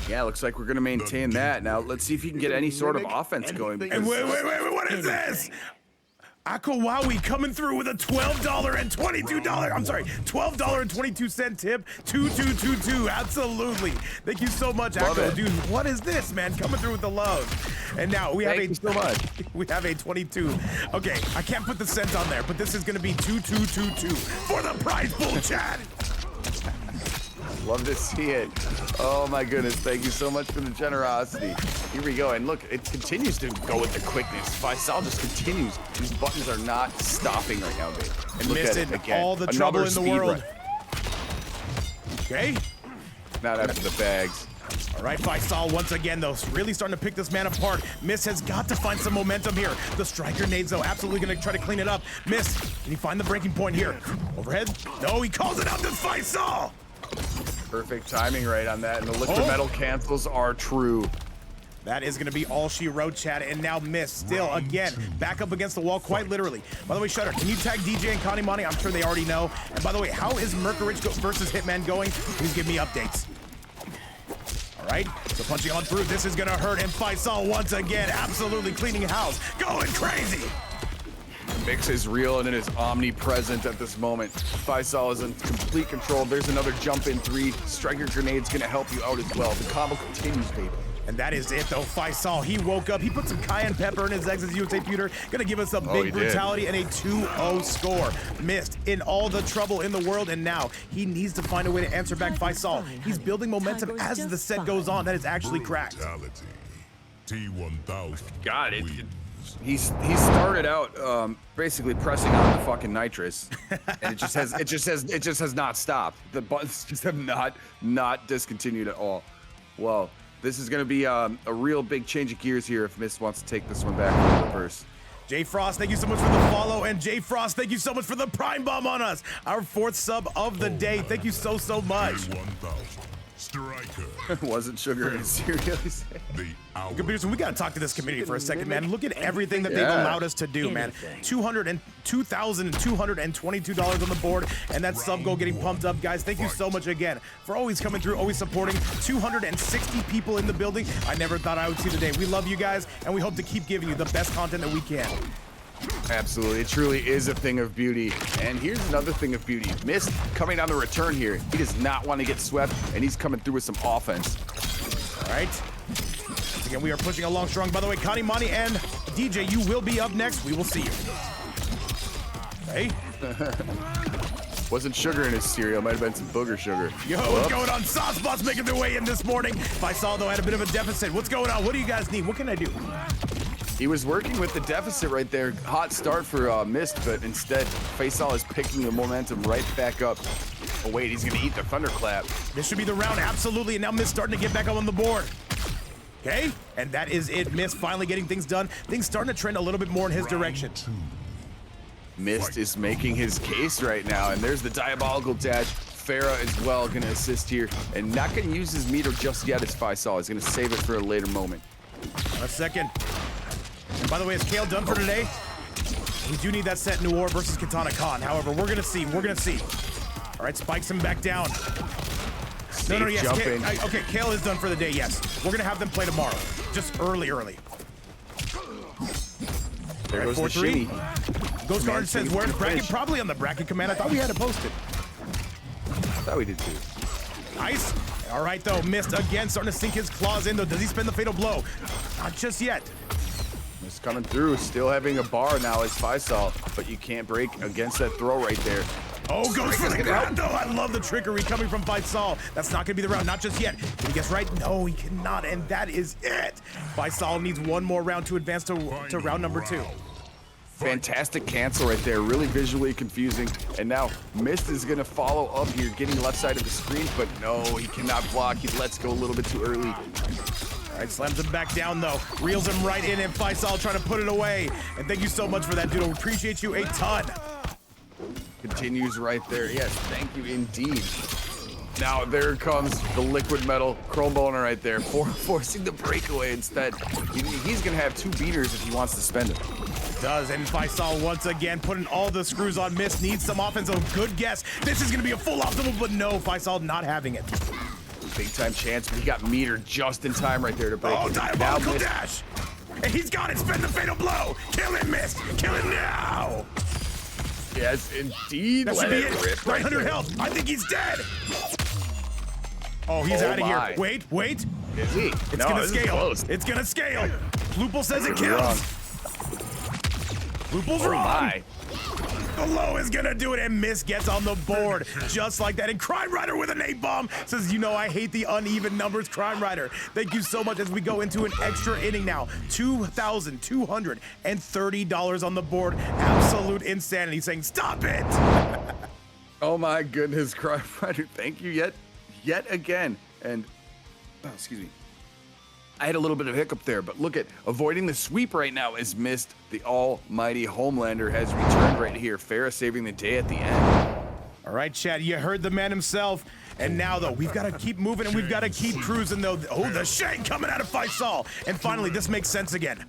Yeah, looks like we're gonna maintain that. Now let's see if he can get any sort of offense going. And wait, what is this? Akawawi coming through with a $12 and $22. I'm sorry, $12 and 22-cent tip. 2222. Absolutely. Thank you so much, Akko. Dude, what is this, man? Coming through with the love. And now we have we have a 22. Okay, I can't put the cent on there, but this is gonna be 2222 for the prize pool, chat. Love to see it. Oh my goodness, thank you so much for the generosity. Here we go, and look, it continues to go with the quickness. Faysal just continues. These buttons are not stopping right now, babe. And look at it again. All the trouble in the world. Okay. Not after the bags. All right, Faysal once again, though, really starting to pick this man apart. Mist has got to find some momentum here. The striker nades, though, absolutely going to try to clean it up. Mist, can he find the breaking point here? Overhead? No, he calls it out to Faysal. Perfect timing right on that, and the liquid metal cancels are true. That is going to be all she wrote, chat, and now Mist still, again, back up against the wall, quite literally. By the way, Shutter, can you tag DJ and KANIMANI? I'm sure they already know. And by the way, how is Mercury versus Hitman going? Please give me updates. All right, so punching on through, this is going to hurt, and Faysal once again, absolutely cleaning house, going crazy. Mix is real and it is omnipresent at this moment. Faysal is in complete control. There's another jump in 3. Striker grenade's gonna help you out as well. The combo continues, baby. And that is it, though. Faysal, he woke up. He put some cayenne pepper in his eggs as USA Pewter. Gonna give us a big brutality and a 2-0 score. Mist in all the trouble in the world, and now he needs to find a way to answer back Faysal. He's building momentum as the set goes on. That is actually cracked. T1000. God, he started out basically pressing on the fucking nitrous, and it just has not stopped. The buttons just have not discontinued at all. Well, this is going to be a real big change of gears here if Mist wants to take this one back from the reverse. J Frost, thank you so much for the follow, and J Frost, thank you so much for the prime bomb on us. Our 4th sub of the day. Thank you so much. Striker. Wasn't sugar in cereal. Computers, we gotta talk to this community for a second, man. Look at everything that they've allowed us to do, man. $202,222 on the board, and that sub goal getting pumped up, guys. Thank you so much again for always coming through, always supporting. 260 people in the building. I never thought I would see the day. We love you guys, and we hope to keep giving you the best content that we can. Absolutely, it truly is a thing of beauty. And here's another thing of beauty. Mist coming on the return here. He does not want to get swept, and he's coming through with some offense. All right. Once again, we are pushing along strong. By the way, KANIMANI and DJ, you will be up next. We will see you. Hey. Wasn't sugar in his cereal. Might have been some booger sugar. Yo, what's going on? Saucebots making their way in this morning. Faysal, though, had a bit of a deficit. What's going on? What do you guys need? What can I do? He was working with the deficit right there. Hot start for Mist, but instead, Faysal is picking the momentum right back up. Oh wait, he's gonna eat the thunderclap. This should be the round, absolutely. And now Mist starting to get back up on the board. Okay, and that is it. Mist finally getting things done. Things starting to trend a little bit more in his direction. Mist is making his case right now, and there's the diabolical dash. Farah as well gonna assist here, and not gonna use his meter just yet as Faysal. He's gonna save it for a later moment. A second. And by the way, is Kale done for today? We do need that set New War versus Kitana Khan. However, we're gonna see. We're gonna see. All right, spikes him back down. No, yes. Jumping. Okay, Kale is done for the day, yes. We're gonna have them play tomorrow. Just early. There goes the shimmy. Ghost Guard says, where's bracket? Probably on the bracket command. I thought we had it posted. I thought we did too. Nice. All right, though. Mist again, starting to sink his claws in, though. Does he spend the fatal blow? Not just yet. Mist coming through, still having a bar now as Faysal, but you can't break against that throw right there. Oh, goes for the ground, though. I love the trickery coming from Faysal. That's not going to be the round, not just yet. Can he guess right? No, he cannot, and that is it. Faysal needs one more round to advance to round number 2. Fantastic cancel right there, really visually confusing. And now Mist is gonna follow up here, getting left side of the screen, but no, he cannot block. He lets go a little bit too early. All right, slams him back down, though. Reels him right in, and Faysal trying to put it away. And thank you so much for that, dude. I appreciate you a ton. Continues right there. Yes, thank you indeed. Now there comes the liquid metal chrome boner right there, forcing the breakaway instead. He's gonna have 2 beaters if he wants to spend it. Does, and Faysal once again putting all the screws on Mist. Needs some offense. A good guess. This is gonna be a full optimal, but no, Faysal not having it. Big time chance, but he got metered just in time right there to break Oh, it. diabolical dash! And he's got it. Spend the fatal blow. Kill him, Mist. Kill him now. Yes, indeed. That should be it. 900 health. I think he's dead. Oh, he's out of here. Wait. Is he? It's gonna scale. It's gonna scale. Loople says it kills. Loople's wrong. The low is gonna do it, and Mist gets on the board just like that. And Crime Rider with an 8-bomb says, you know, I hate the uneven numbers, Crime Rider. Thank you so much as we go into an extra inning now. $2,230 on the board. Absolute insanity, saying, stop it. Oh my goodness, Crime Rider. Thank you yet again. And, oh, excuse me. I had a little bit of hiccup there, but look at avoiding the sweep right now is Mist. The almighty HomeLander has returned right here. Farah saving the day at the end. All right, Chad, you heard the man himself. And now, though, we've got to keep moving and we've got to keep cruising, though. Oh, the shank coming out of Faysal. And finally, this makes sense again.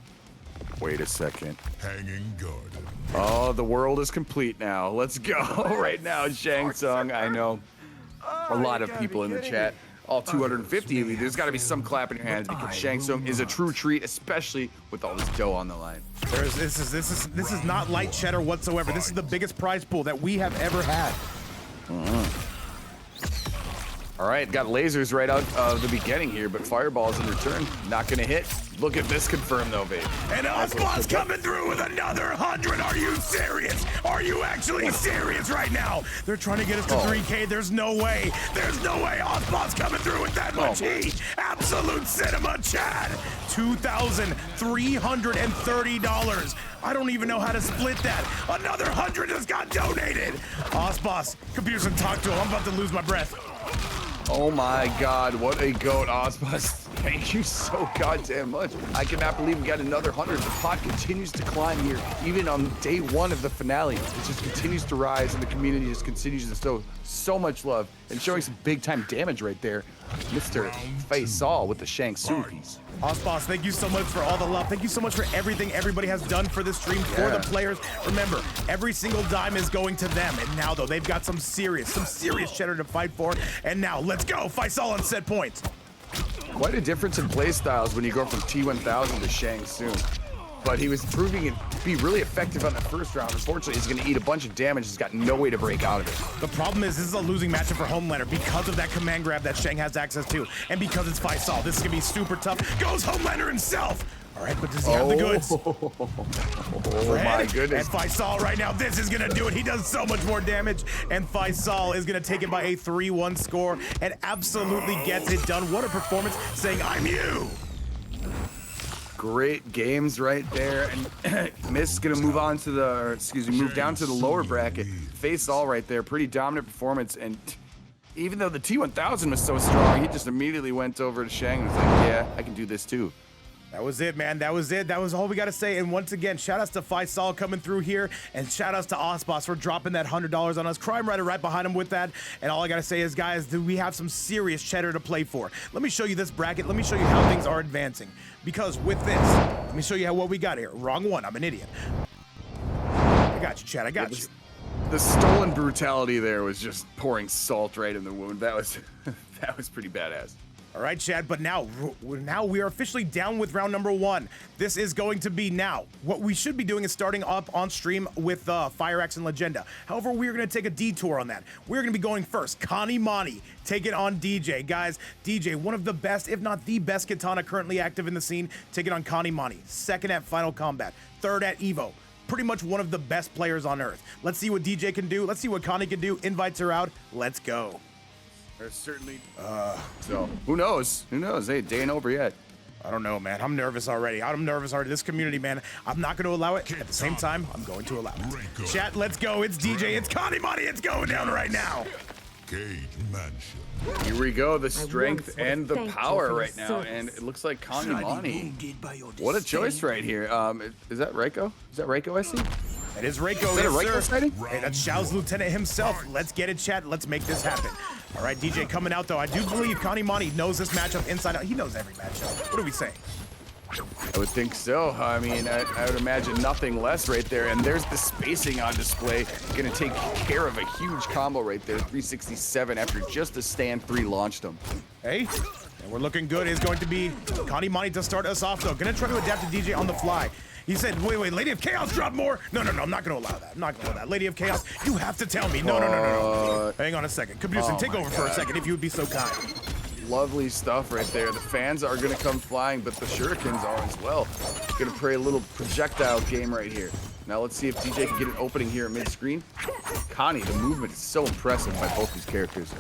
Wait a second. Hanging garden. Oh, the world is complete now. Let's go right now, Shang Tsung. I know a lot of people in the chat. All 250 of you, there's got to be some clap in your hands because Shang Tsung is a true treat, especially with all this dough on the line. This is not light cheddar whatsoever. This is the biggest prize pool that we have ever had. All right, got lasers right out of the beginning here, but fireballs in return, not going to hit. Look at this confirmed, though, Vape. And Osmond's coming through with another 100. Are you serious? Are you actually serious right now? They're trying to get us to 3K. There's no way. There's no way Osmond's coming through with that much heat. Absolute cinema, Chad. $2,330. I don't even know how to split that. Another 100 just got donated. Osboss, computers can talk to him. I'm about to lose my breath. Oh my God, what a goat, Osbus. Thank you so goddamn much. I cannot believe we got another 100. The pot continues to climb here, even on day 1 of the finale. It just continues to rise, and the community just continues to show so much love and showing some big time damage right there. Mr. Faysal with the Shang Tsung piece. Osboss, thank you so much for all the love. Thank you so much for everything everybody has done for this stream, for the players. Remember, every single dime is going to them. And now, though, they've got some serious cheddar to fight for. And now, let's go. Faysal on set points. Quite a difference in play styles when you go from T1000 to Shang Tsung. But he was proving it to be really effective on the first round. Unfortunately, he's going to eat a bunch of damage. He's got no way to break out of it. The problem is this is a losing matchup for HomeLander because of that command grab that Shang has access to. And because it's Faysal, this is going to be super tough. Goes HomeLander himself. All right, but does he have the goods? Oh my goodness. And Faysal right now, this is gonna do it. He does so much more damage, and Faysal is gonna take it by a 3-1 score and absolutely gets it done. What a performance, saying, I'm you. Great games right there, and Miss is gonna move on to the, or excuse me, move down to the lower bracket. Faysal right there, pretty dominant performance, and even though the T1000 was so strong, he just immediately went over to Shang and was like, yeah, I can do this too. That was it, man. That was it. That was all we got to say. And once again, shout outs to Faysal coming through here, and shout outs to Osboss for dropping that $100 on us. Crime Rider right behind him with that. And all I got to say is, guys, do we have some serious cheddar to play for? Let me show you this bracket. Let me show you how things are advancing. Because with this, let me show you what we got here. Wrong one. I'm an idiot. I got you, Chad. I got you. The stolen brutality there was just pouring salt right in the wound. That was that was pretty badass. All right, Chad, but now we are officially down with round number 1. This is going to be now. What we should be doing is starting up on stream with FireAxe and Legenda. However, we're going to take a detour on that. We're going to be going first. KANIMANI taking on DJ. Guys, DJ, one of the best, if not the best Kitana currently active in the scene, taking on KANIMANI. Second at Final Combat. Third at EVO. Pretty much one of the best players on Earth. Let's see what DJ can do. Let's see what Connie can do. Invites her out. Let's go. There's certainly. So who knows? Who knows? Hey, day ain't over yet. I don't know, man. I'm nervous already. I'm nervous already. This community, man. I'm not going to allow it. At the same time, I'm going to allow it. Chat, let's go. It's DJ. It's KANIMANI. It's going down right now. Cage Mansion. Here we go. The strength and the power right now, and it looks like KANIMANI. What a choice right here. Is that Reiko? Is that Reiko? I see. It is Reiko. Is that a Reiko sighting? Hey, that's Xiao's lieutenant himself. Let's get it, chat. Let's make this happen. All right, DJ coming out, though. I do believe KANIMANI knows this matchup inside out. He knows every matchup. What are we saying? I would think so. I mean, I would imagine nothing less right there. And there's the spacing on display. Gonna take care of a huge combo right there. 367 after just a stand 3 launched him. Hey, and we're looking good. It's going to be KANIMANI to start us off, though. Gonna try to adapt to DJ on the fly. He said, wait, Lady of Chaos drop more? No, I'm not gonna allow that. I'm not gonna allow that. Lady of Chaos, you have to tell me. No. Hang on a second. Computer, take over for a second if you would be so kind. Lovely stuff right there. The fans are gonna come flying, but the shurikens are as well. Gonna play a little projectile game right here. Now let's see if DJ can get an opening here at mid-screen. Connie, the movement is so impressive by both these characters.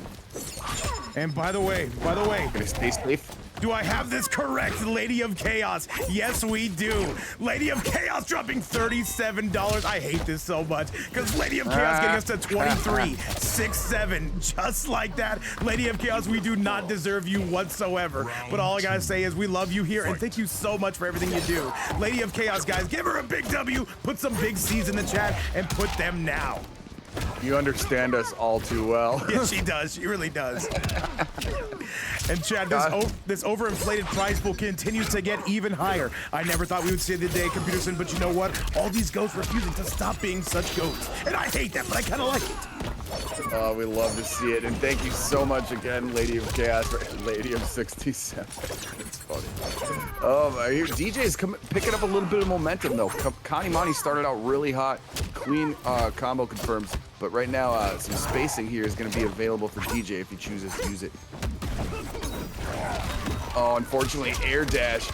And by the way, Gonna stay safe. do I have this correct, Lady of Chaos? Yes, we do. Lady of Chaos dropping $37. I hate this so much, because Lady of Chaos getting us to 23-6-7. Just like that. Lady of Chaos, we do not deserve you whatsoever. But all I gotta say is we love you here, and thank you so much for everything you do. Lady of Chaos, guys, give her a big W, put some big C's in the chat, and put them now. You understand us all too well. Yes, she does. She really does. And Chad, this overinflated prize pool continues to get even higher. I never thought we would see the day, Computerson, but you know what? All these goats refusing to stop being such goats. And I hate that, but I kind of like it. Oh, we love to see it. And thank you so much again, Lady of Chaos, Lady of 67. It's funny. Oh, DJ's picking up a little bit of momentum, though. KANIMANI started out really hot. Clean combo confirms. But right now, some spacing here is going to be available for DJ if he chooses to use it. Oh, unfortunately, air dash.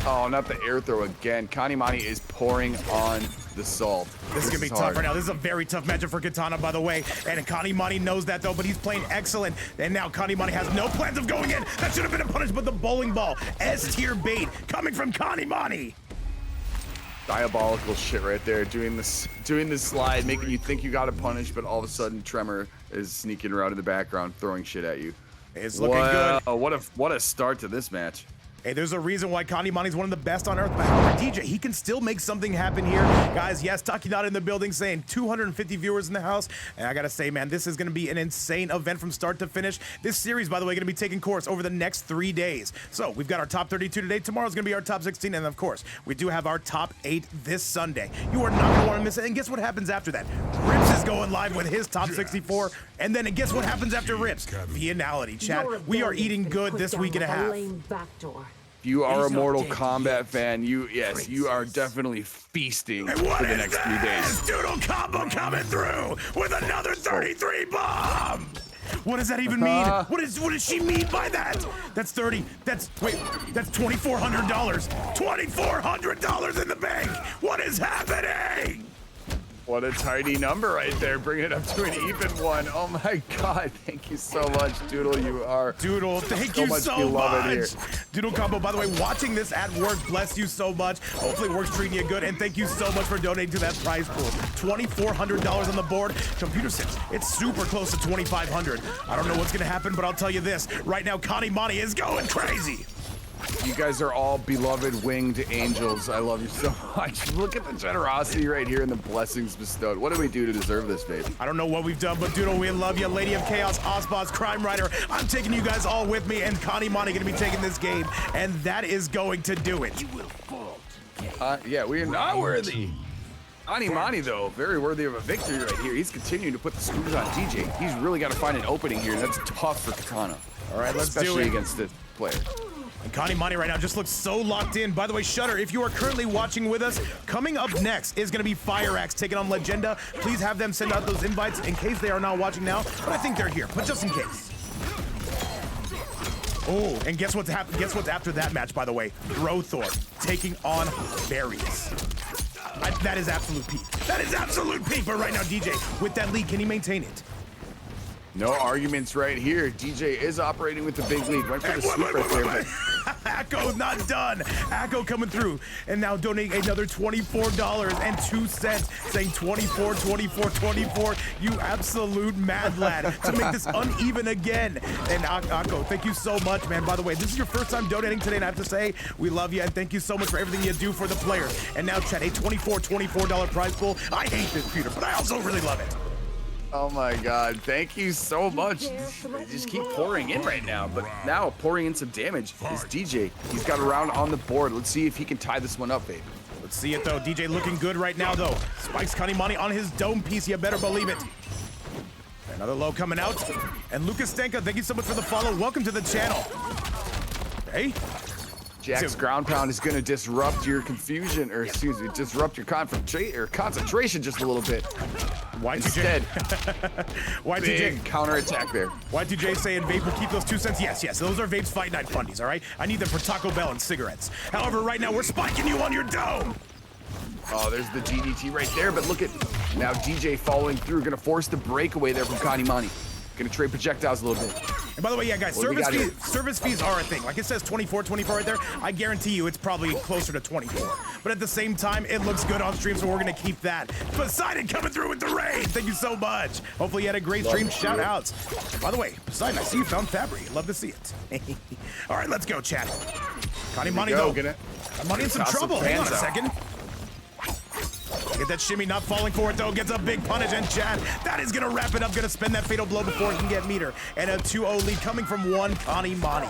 Oh, not the air throw again. KANIMANI is pouring on the salt. This is going to be tough right now. This is a very tough matchup for Kitana, by the way. And KANIMANI knows that, though, but he's playing excellent. And now KANIMANI has no plans of going in. That should have been a punish, but the bowling ball. S-tier bait coming from KANIMANI. Diabolical shit right there. Doing this slide, making you think you got a punish, but all of a sudden Tremor is sneaking around in the background, throwing shit at you. It's looking good. What a start to this match. Hey, there's a reason why KANIMANI is one of the best on Earth, but however, DJ, he can still make something happen here. Guys, yes, Takinada in the building saying 250 viewers in the house. And I gotta say, man, this is gonna be an insane event from start to finish. This series, by the way, gonna be taking course over the next 3 days. So we've got our top 32 today. Tomorrow's gonna be our top 16. And of course, we do have our top 8 this Sunday. You are not gonna wanna miss it. And guess what happens after that? Rips is going live with his top 64. And then guess what happens after Rips? Finality, chat. We are eating good this week and a half. If you are a Mortal Kombat fan, you are definitely feasting for the next 3 days. Doodle combo coming through with another 33 bomb. What does that even mean? What does she mean by that? That's 30. That's $2,400. $2,400 in the bank. What is happening? What a tiny number right there, bringing it up to an even one. Oh my God, thank you so much, Doodle. You are Doodle, thank you so much. Doodle Combo, by the way, watching this at work, bless you so much. Hopefully work's treating you good, and thank you so much for donating to that prize pool. $2,400 on the board. Computer Sims, it's super close to $2,500. I don't know what's gonna happen, but I'll tell you this. Right now, KANIMANI is going crazy. You guys are all beloved winged angels. I love you so much. Look at the generosity right here and the blessings bestowed. What do we do to deserve this, babe? I don't know what we've done, but Doodle, we love you. Lady of Chaos, Osboss, Crime Rider. I'm taking you guys all with me, and KANIMANI gonna be taking this game, and that is going to do it. Yeah, we are not worthy. KANIMANI, though, very worthy of a victory right here. He's continuing to put the screws on DJ. He's really got to find an opening here, and that's tough for Kitana. All right, let's do it. Especially against this player. And KANIMANI right now just looks so locked in. By the way, Shutter, if you are currently watching with us, coming up next is going to be FireAxe taking on Legenda. Please have them send out those invites in case they are not watching now, but I think they're here, but just in case. Oh, and guess what's after that match, by the way? Roethor taking on Berries. That is absolute peak. That is absolute peak, but right now, DJ, with that lead, can he maintain it? No arguments right here. DJ is operating with the big lead. Went for the sweep right there, but Akko not done. Akko coming through and now donating another $24.02, saying 24, 24, 24. You absolute mad lad to make this uneven again. And Akko, thank you so much, man. By the way, this is your first time donating today, and I have to say, we love you and thank you so much for everything you do for the players. And now, chat, a $24 prize pool. I hate this, Peter, but I also really love it. oh my God, thank you so much. They just keep pouring in right now, but now pouring in some damage is DJ. He's got a round on the board. Let's see if he can tie this one up, babe. Let's see it, though. DJ looking good right now, though. Spikes KANIMANI on his dome piece. You better believe it. Another low coming out. And Lucas Stenka, thank you so much for the follow. Welcome to the channel. Hey. Jack's ground pound is going to disrupt your confusion, or excuse me, disrupt your concentration just a little bit. Instead, big counterattack there. Y2J saying Vape will keep those 2 cents. Yes, yes, those are Vape's Fight Night fundies, all right? I need them for Taco Bell and cigarettes. However, right now, we're spiking you on your dome. Oh, there's the DDT right there, but look at now DJ following through, going to force the breakaway there from KANIMANI. Going to trade projectiles a little bit. And by the way, yeah, guys, service fees are a thing. Like it says 24 right there. I guarantee you it's probably closer to 24. But at the same time, it looks good on stream, so we're going to keep that. Poseidon coming through with the raid. Thank you so much. Hopefully you had a great stream. Shout outs. By the way, Poseidon, I see you found Fabry. Love to see it. All right, let's go, chat. KANIMANI, though. KANIMANI in some trouble. Hang on a second. Get that shimmy, not falling for it though, gets a big punish, and Chad, that is gonna wrap it up, gonna spend that fatal blow before he can get meter. And a 2-0 lead coming from one KANIMANI.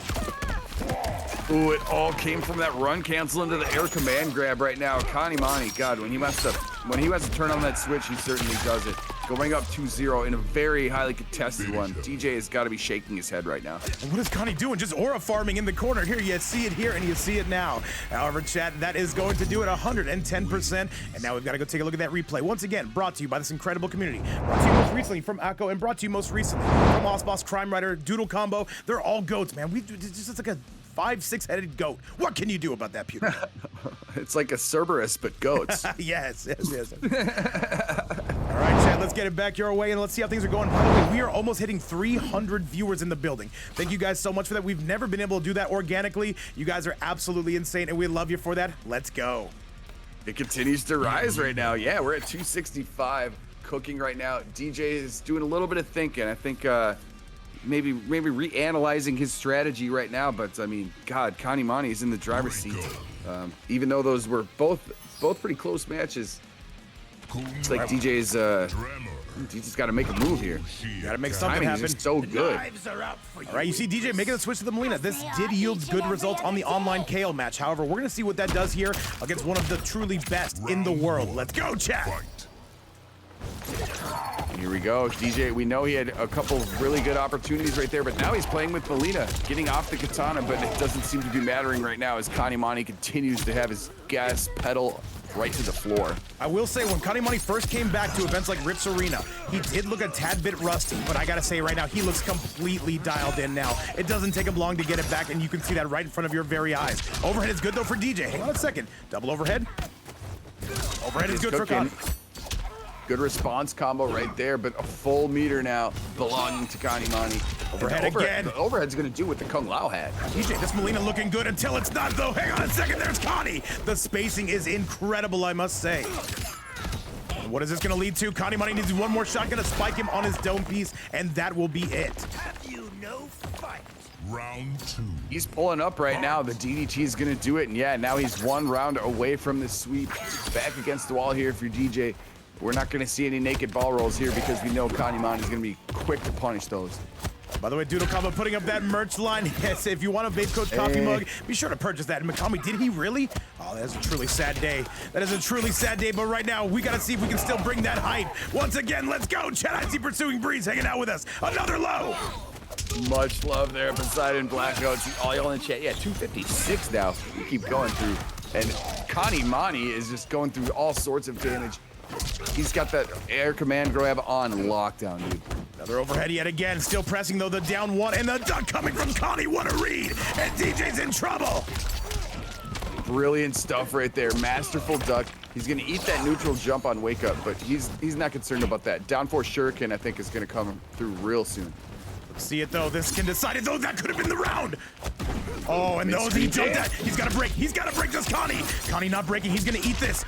Ooh, it all came from that run cancel into the air command grab right now. KANIMANI, God, when he wants to turn on that switch, he certainly does it. Going up 2-0 in a very highly contested one. DJ has got to be shaking his head right now. And what is Connie doing? Just aura farming in the corner. Here, you see it here, and you see it now. However, chat, that is going to do it 110%. And now we've got to go take a look at that replay. Once again, brought to you by this incredible community. Brought to you most recently from Akko, and brought to you most recently from Osboss, Crime Rider, Doodle Combo. They're all goats, man. It's just like a 5-6-headed goat. What can you do about that, Peter? It's like a Cerberus, but goats. yes. All right, Chad, let's get it back your way, and let's see how things are going. By the way, we are almost hitting 300 viewers in the building. Thank you guys so much for that. We've never been able to do that organically. You guys are absolutely insane, and we love you for that. Let's go. It continues to rise right now. Yeah, we're at 265 cooking right now. DJ is doing a little bit of thinking. I think maybe reanalyzing his strategy right now, but I mean, God, KANIMANI is in the driver's seat. Even though those were both pretty close matches, it's like DJ's got to make a move here. Got to make something happen. Is so good. All right, you see DJ making the switch to the Mileena. This did yield good results on the OnlineCale match. However, we're gonna see what that does here against one of the truly best in the world. Let's go, chat. Here we go. DJ, we know he had a couple really good opportunities right there, but now he's playing with Mileena, getting off the Kitana, but it doesn't seem to be mattering right now as KANIMANI continues to have his gas pedal right to the floor. I will say, when KANIMANI first came back to events like Rips Arena, he did look a tad bit rusty, but I gotta say right now, he looks completely dialed in now. It doesn't take him long to get it back, and you can see that right in front of your very eyes. Overhead is good though for DJ. Hang on a second. Double overhead. Overhead is good for Connie. Good response combo right there, but a full meter now belonging to KANIMANI. Overhead again. The overhead's gonna do what the Kung Lao had. DJ, this Mileena looking good until it's not, though. Hang on a second, there's Connie. The spacing is incredible, I must say. What is this gonna lead to? KANIMANI needs one more shot, gonna spike him on his dome piece, and that will be it. Have you no fight? Round 2. He's pulling up right now. The DDT is gonna do it, and yeah, now he's one round away from the sweep. Back against the wall here for DJ. We're not gonna see any naked ball rolls here because we know KANIMANI is gonna be quick to punish those. By the way, Doodle Combo putting up that merch line. Yes, if you want a Vape Coach coffee mug, be sure to purchase that. And Mikami, did he really? Oh, that is a truly sad day. That is a truly sad day, but right now, we gotta see if we can still bring that hype. Once again, let's go. Chad, I see Pursuing Breeze hanging out with us. Another low. Much love there, Poseidon Blackout. All y'all in the chat. Yeah, 256 now. We keep going through. And KANIMANI is just going through all sorts of damage. He's got that air command grab on lockdown, dude. Another overhead yet again. Still pressing, though, the down one. And the duck coming from Connie. What a read. And DJ's in trouble. Brilliant stuff right there. Masterful duck. He's going to eat that neutral jump on wake up, but he's not concerned about that. Down 4 shuriken, I think, is going to come through real soon. See it, though. This can decide it, though. That could have been the round. Oh, and those he jumped at. He's got to break. He's got to break this Connie. Connie not breaking. He's going to eat this.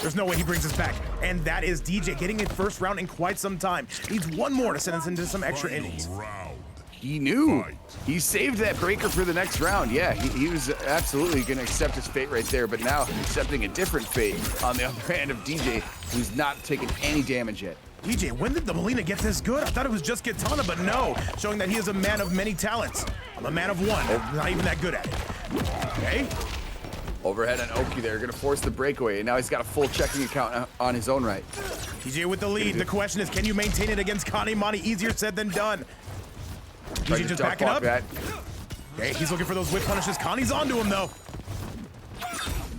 There's no way he brings us back. And that is DJ getting his first round in quite some time. Needs one more to send us into some extra innings. Round. He knew. He saved that breaker for the next round. Yeah, he was absolutely going to accept his fate right there, but now he's accepting a different fate on the other hand of DJ, who's not taking any damage yet. DJ, when did the Mileena get this good? I thought it was just Kitana, but no. Showing that he is a man of many talents. I'm a man of one. I'm not even that good at it. Okay. Overhead on Oki there, gonna force the breakaway, and now he's got a full checking account on his own right. DJ with the lead. The question is, can you maintain it against KANIMANI? Easier said than done. DJ just backing up. That. Okay, he's looking for those whip punishes. Connie's onto him, though.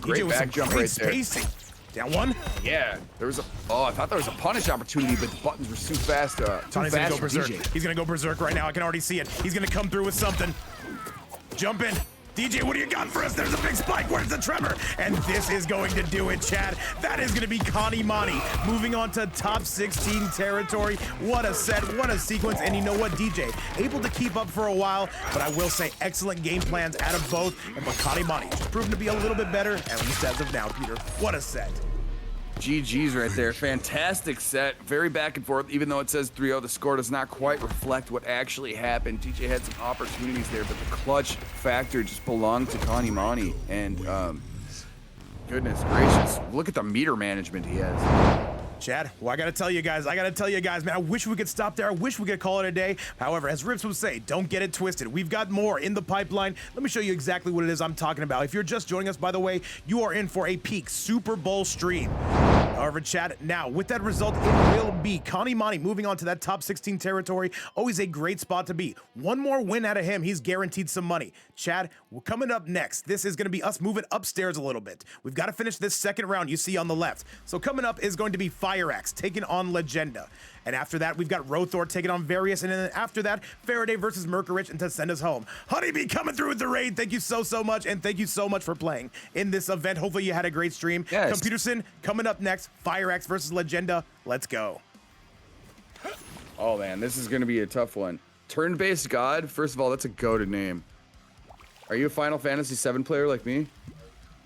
Great DJ with some back jump great right there. spacing. Down one. Yeah, there was a. Oh, I thought there was a punish opportunity, but the buttons were too fast. Too Connie's fast gonna go for berserk. DJ. He's gonna go berserk right now. I can already see it. He's gonna come through with something. Jump in. DJ, what do you got for us? There's a big spike. Where's the tremor? And this is going to do it, Chad. That is going to be KANIMANI moving on to top 16 territory. What a set, what a sequence. And you know what, DJ, able to keep up for a while, but I will say excellent game plans out of both. And but KANIMANI just proven to be a little bit better, at least as of now, Peter. What a set. GG's right there. Fantastic set. Very back and forth. Even though it says 3-0, the score does not quite reflect what actually happened. DJ had some opportunities there, but the clutch factor just belonged to KANIMANI. And goodness gracious, look at the meter management he has. Chad, well, I gotta tell you guys, man, I wish we could stop there. I wish we could call it a day. However, as Rips would say, don't get it twisted. We've got more in the pipeline. Let me show you exactly what it is I'm talking about. If you're just joining us, by the way, you are in for a peak Super Bowl stream. However, Chad, now with that result, it will be KANIMANI moving on to that top 16 territory. Always a great spot to be. One more win out of him, he's guaranteed some money. Chad, we're coming up next. This is going to be us moving upstairs a little bit. We've got to finish this second round you see on the left. So coming up is going to be FireAxe taking on Legenda. And after that, we've got Roethor taking on Various. And then after that, Faraday versus Mercury and to send us home. HoneyBee coming through with the raid. Thank you so much. And thank you so much for playing in this event. Hopefully you had a great stream. Yes. Computerson coming up next. FireAxe versus Legenda. Let's go. Oh man, this is gonna be a tough one. Turn-based God, first of all, that's a goated name. Are you a Final Fantasy VII player like me?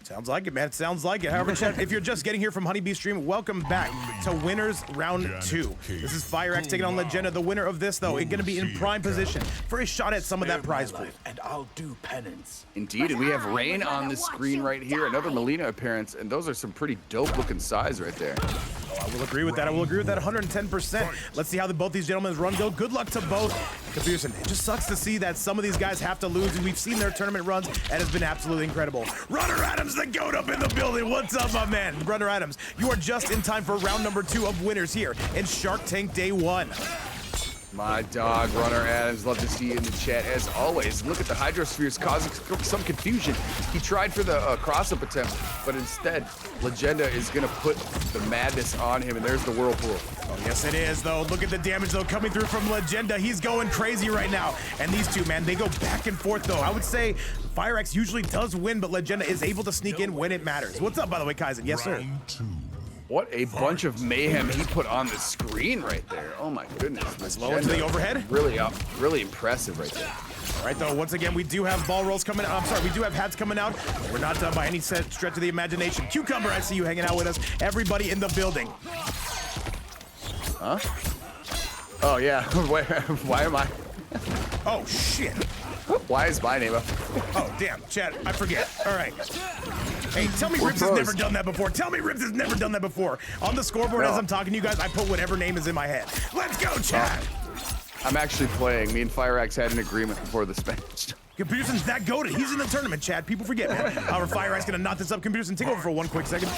Sounds like it, man. It sounds like it. However, Chad, if you're just getting here from HoneyBee stream, welcome back to Winners Round 2. This is FireAxe taking on Legenda. The winner of this, though, is going to be in prime position for a shot at some of that prize pool. And I'll do penance. Indeed, and we have Rain on the screen right here, another Mileena appearance, and those are some pretty dope-looking size right there. Oh, I will agree with that. I will agree with that 110%. Let's see how both these gentlemen's run go. Good luck to both. Computerson, it just sucks to see that some of these guys have to lose, and we've seen their tournament runs, and it's been absolutely incredible. Runner Adams, the GOAT up in the building. What's up, my man? Runner Adams, you are just in time for round number 2 of Winners here in Shark Tank Day 1. My dog, Runner Adams, love to see you in the chat as always. Look at the Hydrospheres causing some confusion. He tried for the cross-up attempt, but instead, Legenda is gonna put the madness on him, and there's the Whirlpool. Oh, yes, it is, though. Look at the damage, though, coming through from Legenda. He's going crazy right now. And these two, man, they go back and forth, though. I would say FireAxe usually does win, but Legenda is able to sneak in when it matters. What's up, by the way, Kaizen? Yes, sir. Round 2. What a bunch of mayhem he put on the screen right there. Oh my goodness. Low into the overhead. Really impressive right there. All right, though, once again, we do have ball rolls coming out. I'm sorry, we do have hats coming out. We're not done by any stretch of the imagination. Cucumber, I see you hanging out with us. Everybody in the building. Huh? Oh, yeah. Why am I? Oh, shit. Why is my name up? Oh, damn. Chat, I forget. All right. Hey, tell me Rips has never done that before. Tell me Rips has never done that before. On the scoreboard, as I'm talking to you guys, I put whatever name is in my head. Let's go, chat. I'm actually playing. Me and FireAxe had an agreement before this match. Computerson's that goated. He's in the tournament, Chad. People forget, man. Our FireAxe gonna knock this up. Computerson, take over for 1 quick second.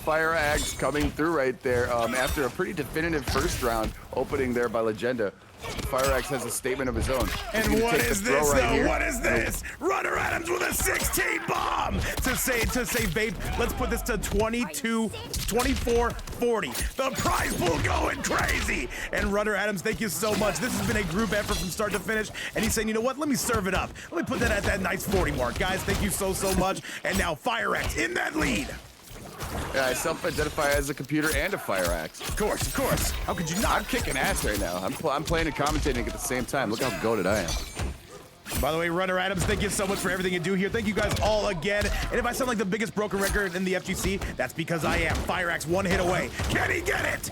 FireAxe coming through right there after a pretty definitive first round opening there by Legenda. FireAxe has a statement of his own. And what is this, though? What is this? Runner Adams with a 16 bomb to say Vape. Let's put this to 22, 24, 40. The prize pool going crazy. And Runner Adams, thank you so much. This has been a group effort from start to finish. And he's saying, you know what? Let me serve it up. Let me put that at that nice 40 mark. Guys, thank you so much. And now FireAxe in that lead. Yeah, I self-identify as a computer and a FireAxe. Of course. How could you not? I'm kicking ass right now. I'm playing and commentating at the same time. Look how goated I am. By the way, Runner Adams, thank you so much for everything you do here. Thank you guys all again. And if I sound like the biggest broken record in the FGC, that's because I am. FireAxe 1 hit away. Can he get it?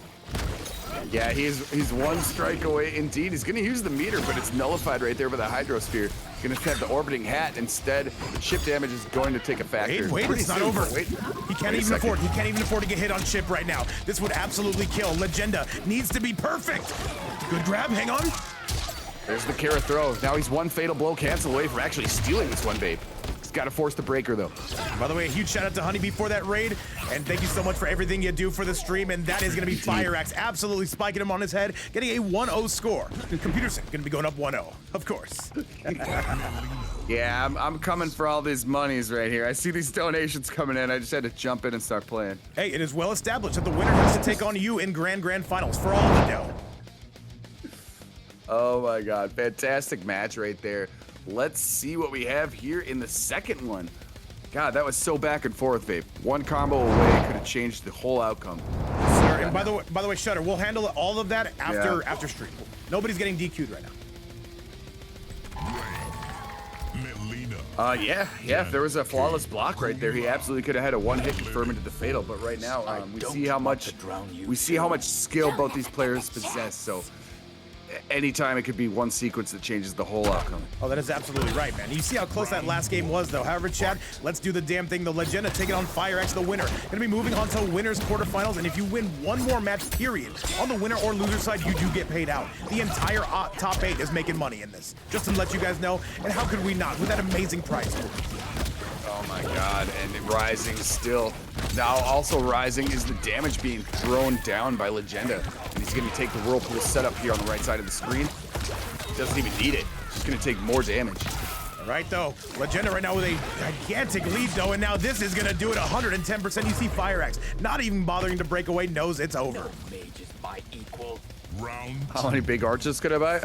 Yeah, he's 1 strike away indeed. He's gonna use the meter, but it's nullified right there by the Hydrosphere. Gonna have the orbiting hat instead. The chip damage is going to take a factor. Wait, it's not over. He can't even afford to get hit on chip right now. This would absolutely kill. Legenda needs to be perfect. Good grab, hang on. There's the Kara throw. Now he's 1 fatal blow cancel away from actually stealing this one, Vape. He's got to force the breaker, though. By the way, a huge shout out to HoneyBee for that raid. And thank you so much for everything you do for the stream. And that is going to be FireAxe absolutely spiking him on his head, getting a 1-0 score. Computerson going to be going up 1-0, of course. Yeah, I'm coming for all these monies right here. I see these donations coming in. I just had to jump in and start playing. Hey, it is well established that the winner has to take on you in grand finals for all the dough. Oh my God, fantastic match right there. Let's see what we have here in the second one. God, that was so back and forth, Vape. 1 combo away could have changed the whole outcome. Sir, and by the way, Shutter, we'll handle all of that after stream. Nobody's getting DQ'd right now. Yeah, if there was a flawless block right there, he absolutely could have had a 1-hit confirm into the fatal. But right now, we see how much skill both these players possess. So anytime it could be 1 sequence that changes the whole outcome. Oh, that is absolutely right, man. You see how close that last game was, though. However, Chad, let's do the damn thing. The Legenda taking on FireAxe, the winner. Gonna be moving on to winners quarterfinals, and if you win 1 more match, period, on the winner or loser side, you do get paid out. The entire top 8 is making money in this. Just to let you guys know, and how could we not with that amazing prize pool? Oh my God, and rising still. Now also rising is the damage being thrown down by Legenda. And he's gonna take the whirlpool setup here on the right side of the screen. Doesn't even need it. Just gonna take more damage. All right, though. Legenda right now with a gigantic lead, though, and now this is gonna do it 110%. You see FireAxe not even bothering to break away, knows it's over. Mage is my equal. Round How many big arches could I buy?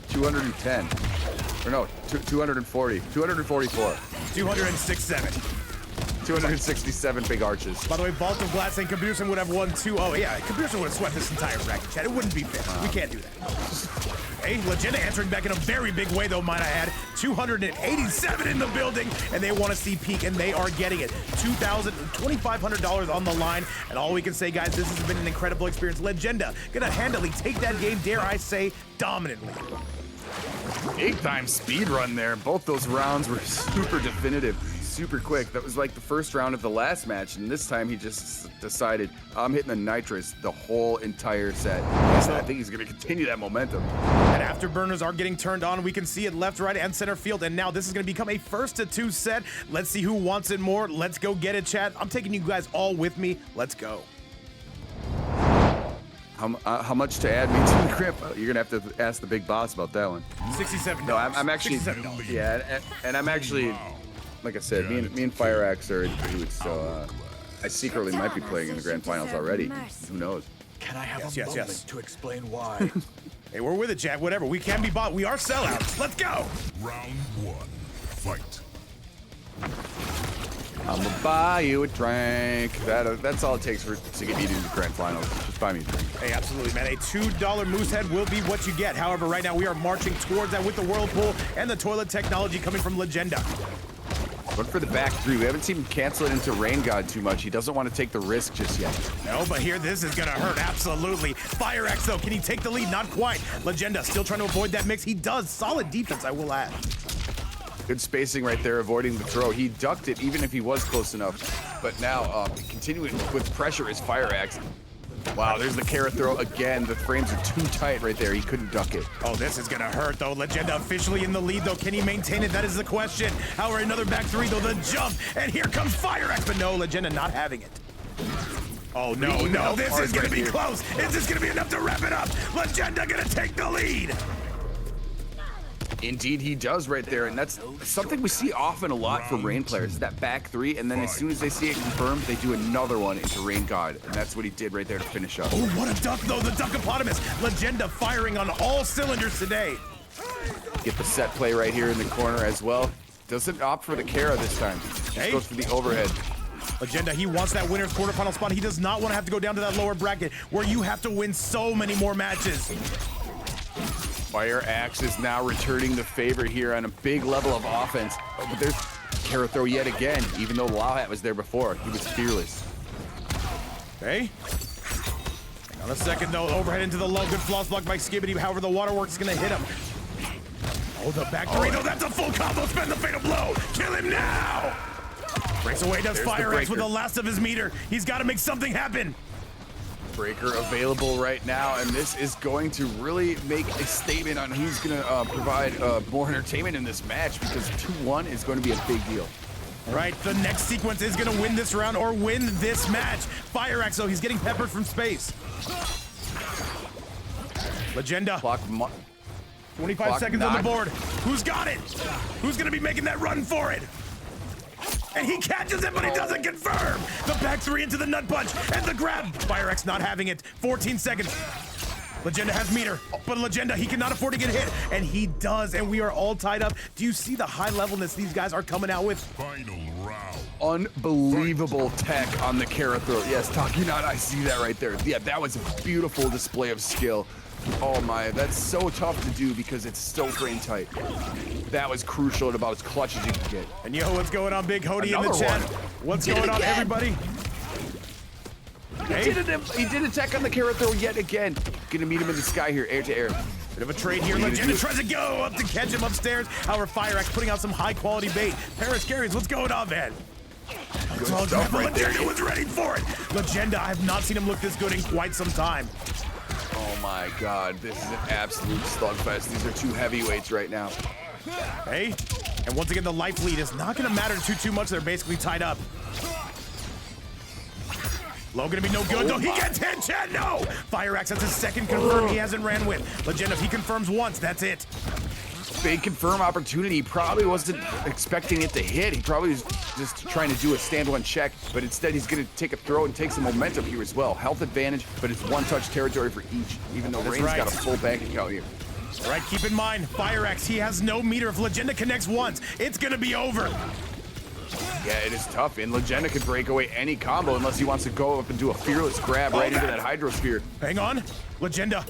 210. Or no, 240. 244. 206-7. 267 big arches. By the way, Vault of Glass and Computerson would have won 2-0. Yeah, Computerson would have swept this entire bracket, Chad. It wouldn't be fair. We can't do that. Hey, Legenda answering back in a very big way, though, might I add. 287 in the building, and they want to see peak, and they are getting it. $2,500 on the line, and all we can say, guys, this has been an incredible experience. Legenda gonna handily take that game, dare I say, dominantly. Big time speed run there. Both those rounds were super definitive, super quick. That was like the first round of the last match, and this time he just decided, I'm hitting the nitrous the whole entire set. So I think he's gonna continue that momentum. And afterburners are getting turned on. We can see it left, right, and center field, and now this is gonna become a 1-2 set. Let's see who wants it more. Let's go get it, chat. I'm taking you guys all with me. Let's go. How much to add me to the grip? You're gonna have to ask the big boss about that one. $67. No, I'm actually, $67. yeah, and I'm actually, like I said, me and FireAxe are in cahoots, so I secretly might be playing in the grand finals already. Who knows? Can I have a Yes. moment to explain why? Hey, we're with it, chat. Whatever. We can be bought. We are sellouts. Let's go. Round 1. Fight. I'ma buy you a drink. That's all it takes to get you to the grand finals. Just buy me a drink. Hey, absolutely, man. A $2 moose head will be what you get. However, right now we are marching towards that with the whirlpool and the toilet technology coming from Legenda. Look for the back three. We haven't seen him cancel it into Rain God too much. He doesn't want to take the risk just yet. No, but here this is gonna hurt, absolutely. FireAxe though, can he take the lead? Not quite. Legenda still trying to avoid that mix. He does. Solid defense, I will add. Good spacing right there, avoiding the throw. He ducked it even if he was close enough. But now, continuing with pressure is FireAxe. Wow, there's the carrot throw again. The frames are too tight right there. He couldn't duck it. Oh, this is gonna hurt though. Legenda officially in the lead though. Can he maintain it? That is the question. However, another back three though, the jump. And here comes FireAxe, but no, Legenda not having it. Oh no, no, this is gonna be close. Is this gonna be enough to wrap it up? Legenda gonna take the lead. Indeed, he does right there, and that's something we see often a lot for Rain players, that back three, and then as soon as they see it confirmed, they do another one into Rain God, and that's what he did right there to finish up. Oh, what a duck, though, the Duckopotamus. Legenda firing on all cylinders today. Get the set play right here in the corner as well. Doesn't opt for the Kara this time. Just goes for the overhead. Legenda, he wants that winner's quarterfinal spot. He does not want to have to go down to that lower bracket where you have to win so many more matches. FireAxe is now returning the favor here on a big level of offense. Oh, but there's carrot throw yet again, even though Lowhat was there before. He was fearless. Okay. Hang on a second, though. Overhead into the low. Good floss block by Skibidi. However, the waterworks is going to hit him. Oh, the back three. No, that's a full combo. Spend the fatal blow. Kill him now. Breaks away, does FireAxe with the last of his meter. He's got to make something happen. Breaker available right now, and this is going to really make a statement on who's going to provide more entertainment in this match, because 2-1 is going to be a big deal. All right, the next sequence is going to win this round or win this match. FireAxe, though, he's getting peppered from space. Legenda. 25 seconds on the board. Who's got it? Who's going to be making that run for it? And he catches it, but he doesn't confirm. The back three into the nut punch and the grab. FireAxe not having it. 14 seconds. Legenda has meter, but Legenda, he cannot afford to get hit, and he does, and we are all tied up. Do you see the high levelness these guys are coming out with? Final round. Unbelievable tech on the carrot throw. Yes, talking out, I see that right there. Yeah, that was a beautiful display of skill. Oh my, that's so tough to do because it's so frame tight. That was crucial and about as clutch as you can get. And yo, what's going on, Big Hody in the chat? What's going on, everybody? He did attack on the carrot throw yet again. Gonna meet him in the sky here, air to air. Bit of a trade here. Legenda tries to go up to catch him upstairs. However, FireAxe putting out some high quality bait. Paris carries, what's going on, man? Good stuff right there. Legenda was ready for it. Legenda, I have not seen him look this good in quite some time. Oh my God, this is an absolute slugfest. These are two heavyweights right now. Hey, and once again, the life lead is not gonna matter too much. They're basically tied up. Low gonna be no good, though. He gets hit, Chad, no! FireAxe, that's his second confirm he hasn't ran with. Legenda, if he confirms once, that's it. Big confirm opportunity. He probably wasn't expecting it to hit. He probably was just trying to do a stand-one check, but instead he's gonna take a throw and take some momentum here as well. Health advantage, but it's one-touch territory for each, even though Rain's got a full bank account here. All right, keep in mind, FireAxe, he has no meter. If Legenda connects once, it's gonna be over. Yeah, it is tough, and Legenda could break away any combo unless he wants to go up and do a fearless grab right into that Hydrosphere. Hang on, Legenda.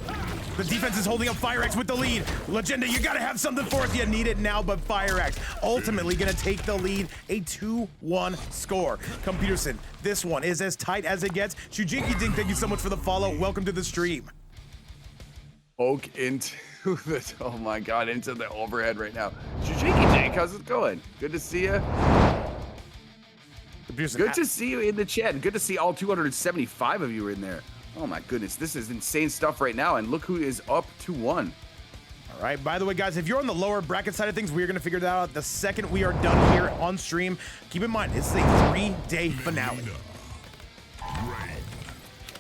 The defense is holding up FireAxe with the lead. Legenda, you gotta have something for us. You need it now, but FireAxe ultimately gonna take the lead. A 2-1 score. Computerson, this one is as tight as it gets. Shujinki-Ding, thank you so much for the follow. Welcome to the stream. Poke into the, oh my God, into the overhead right now. Shujinki-Ding, how's it going? Good to see you. Good to see you in the chat. Good to see all 275 of you in there. Oh my goodness, this is insane stuff right now. And look who is up 2-1. All right, by the way, guys, if you're on the lower bracket side of things, we're going to figure that out the second we are done here on stream. Keep in mind, it's a 3-day finale.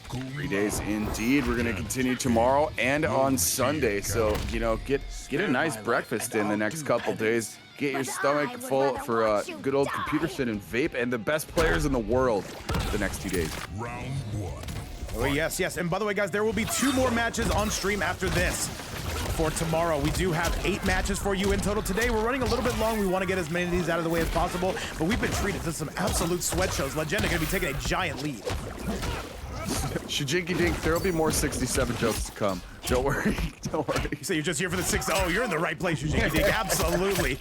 3 days indeed. We're going to continue tomorrow and on Sunday. So, you know, get a nice breakfast in the next couple days. Get your stomach full for good old Computerson and Vape and the best players in the world the next 2 days. Round 1. Oh, yes, yes. And by the way, guys, there will be 2 more matches on stream after this. for tomorrow. We do have 8 matches for you in total today. We're running a little bit long. We want to get as many of these out of the way as possible, but we've been treated to some absolute sweat shows. Legenda going to be taking a giant lead. Shijinky Dink, there'll be more 67 jokes to come. Don't worry, don't worry. So you're just here for the 6. Oh, you're in the right place, Shijinky Dink. Absolutely.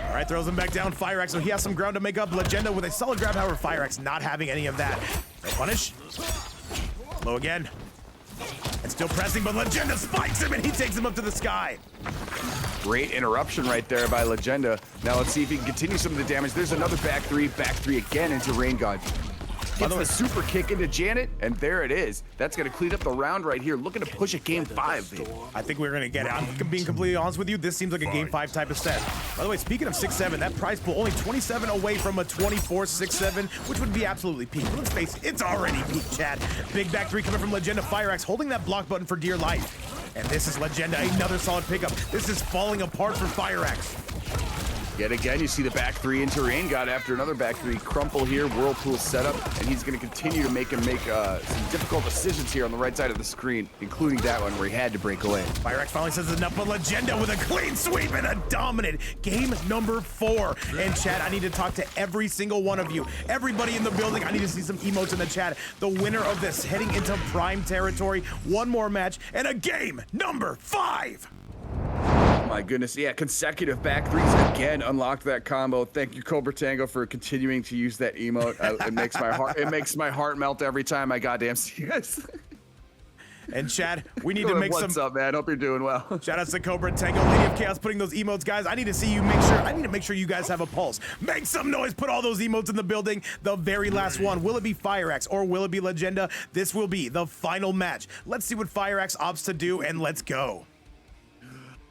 All right, throws him back down. FireAxe, so he has some ground to make up. Legenda with a solid grab. However, FireAxe not having any of that. No punish. Low again. And still pressing, but Legenda spikes him and he takes him up to the sky. Great interruption right there by Legenda. Now let's see if he can continue some of the damage. There's another back three again into Rain God. Gets the super kick into Janet, and there it is. That's gonna clean up the round right here. Looking to push a game 5, baby. I think we're gonna get it. I'm being completely honest with you. This seems like a game 5 type of set. By the way, speaking of 6-7, that prize pool only 27 away from a 24-6-7, which would be absolutely peak. Let's face it, it's already peak, Chad. Big back 3 coming from Legenda. FireAxe holding that block button for dear life. And this is Legenda, another solid pickup. This is falling apart for FireAxe. Yet again, you see the back 3 into Rain God after another back 3 crumple here. Whirlpool setup, and he's going to continue to make him make some difficult decisions here on the right side of the screen, including that one where he had to break away. FireAxe finally says enough, but Legenda with a clean sweep and a dominant game number 4. And Chad, I need to talk to every single one of you. Everybody in the building, I need to see some emotes in the chat. The winner of this heading into prime territory. One more match and a game number 5. My goodness, yeah, consecutive back 3s again unlocked that combo. Thank you, Cobra Tango, for continuing to use that emote. It makes my heart melt every time I goddamn see it. And Chad, we need to make What's up, man? Hope you're doing well. Shout outs to Cobra Tango, Lady of Chaos, putting those emotes, guys. I need to see you I need to make sure you guys have a pulse. Make some noise, put all those emotes in the building. The very last one. Will it be FireAxe or will it be Legenda? This will be the final match. Let's see what FireAxe opts to do, and let's go.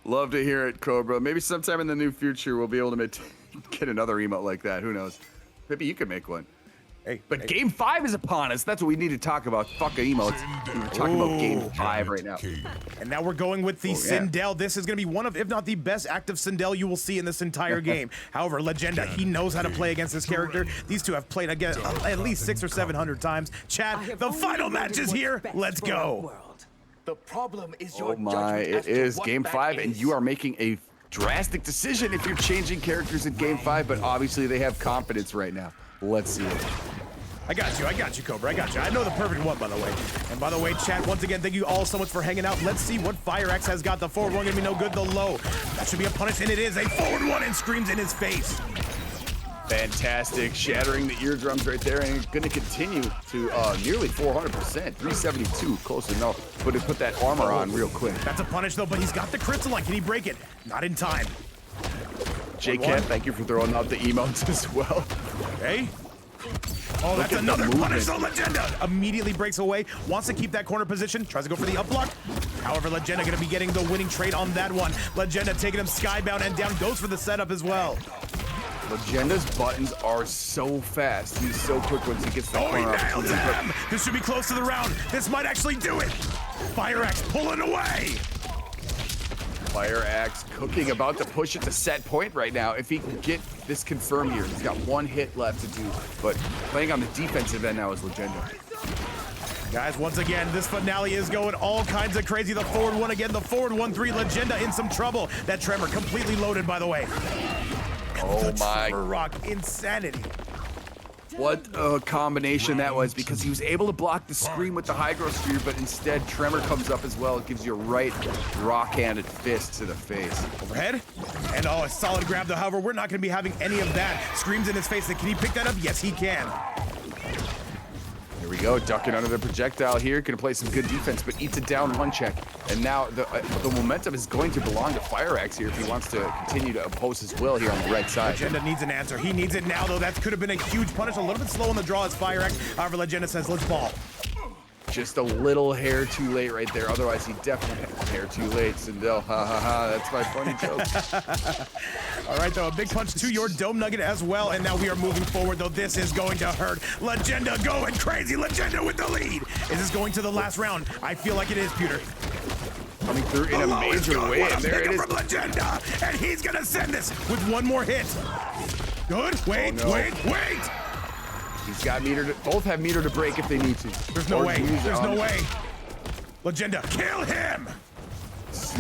Love to hear it, Cobra. Maybe sometime in the near future we'll be able to get another emote like that. Who knows? Maybe you could make one. Hey, but game 5 is upon us. That's what we need to talk about. Fuck emotes. We're talking about game 5 right now. And now we're going with the Sindel. This is going to be one of, if not the best active Sindel you will see in this entire game. However, Legenda, he knows how to play against this character. These two have played again at least 600 or 700 times. Chad, the final match is here. Let's go. The problem is your Oh my, it is game 5, and you are making a drastic decision if you're changing characters in game 5, but obviously they have confidence right now. Let's see it. I got you, Cobra, I got you. I know the perfect one, by the way. And by the way, chat, once again, thank you all so much for hanging out. Let's see what FireAxe has got. The forward one gonna be no good, the low. That should be a punish, and it is a forward one and screams in his face. Fantastic, shattering the eardrums right there, and going to continue to nearly 400%, 372, close enough. But put that armor on real quick. That's a punish though, but he's got the crystalline. Can he break it? Not in time. J-Cat, thank you for throwing out the emotes as well. Hey. Oh, that's another punish. So Legenda immediately breaks away, wants to keep that corner position, tries to go for the up block. However, Legenda going to be getting the winning trade on that one. Legenda taking him skybound and down, goes for the setup as well. Legenda's buttons are so fast. He's so quick once he gets the corner. He nailed him! This should be close to the round. This might actually do it. FireAxe pulling away. FireAxe cooking, about to push it to set point right now. If he can get this confirmed here, he's got 1 hit left to do. But playing on the defensive end now is Legenda. Guys, once again, this finale is going all kinds of crazy. The forward one again, the forward 1-3. Legenda in some trouble. That tremor completely loaded, by the way. Oh my. Rock insanity. What a combination that was, because he was able to block the screen with the Hydro Sphere, but instead Tremor comes up as well. It gives you a right rock-handed fist to the face. Overhead. And oh, a solid grab though. However, we're not going to be having any of that. Screams in his face. Can he pick that up? Yes, he can. Here we go, ducking under the projectile here. Gonna play some good defense, but eats a down 1 check. And now the momentum is going to belong to FireAxe here if he wants to continue to oppose his will here on the right side. Legenda needs an answer. He needs it now, though. That could have been a huge punish. A little bit slow on the draw as FireAxe. However, Legenda says, let's ball. Just a little hair too late right there. Otherwise, he definitely had hair too late. Sindel, ha ha ha. That's my funny joke. All right, though, a big punch to your Dome Nugget as well. And now we are moving forward, though. This is going to hurt. Legenda going crazy. Legenda with the lead. Is this going to the last round? I feel like it is, Pewter. Coming through in a major way, and there it is. From Legenda, and he's going to send this with 1 more hit. Good. Wait, oh, no. wait. He's got meter to, both have meter to break if they need to. There's no way. There's no way. Legenda, kill him!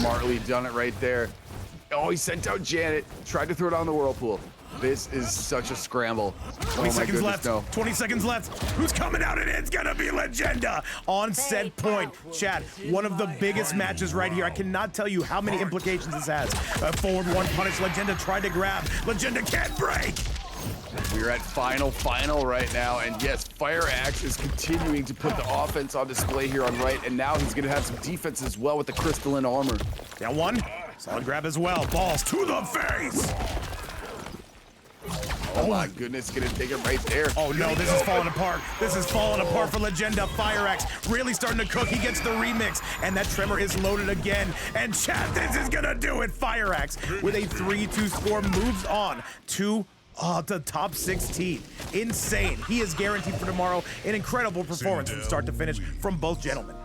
smartly done it right there. Oh, he sent out Janet, tried to throw it on the whirlpool. This is such a scramble. 20 seconds goodness, left. no. 20 seconds left. Who's coming out? And it's gonna be Legenda on set point. Chat, one of the biggest matches right here. I cannot tell you how many implications this has. A forward one punish. Legenda tried to grab. Legenda can't break. We're at final right now, and yes, FireAxe is continuing to put the offense on display here on right, and now he's gonna have some defense as well with the crystalline armor. Down one. Solid grab as well. Balls to the face. Oh my goodness, gonna take it right there. Oh no, this is falling apart. This is falling apart for Legenda. FireAxe really starting to cook. He gets the remix, and that tremor is loaded again. And chat, this is gonna do it. FireAxe with a 3-2 score moves on to the top 16. Insane. He is guaranteed for tomorrow. An incredible performance from start to finish from both gentlemen.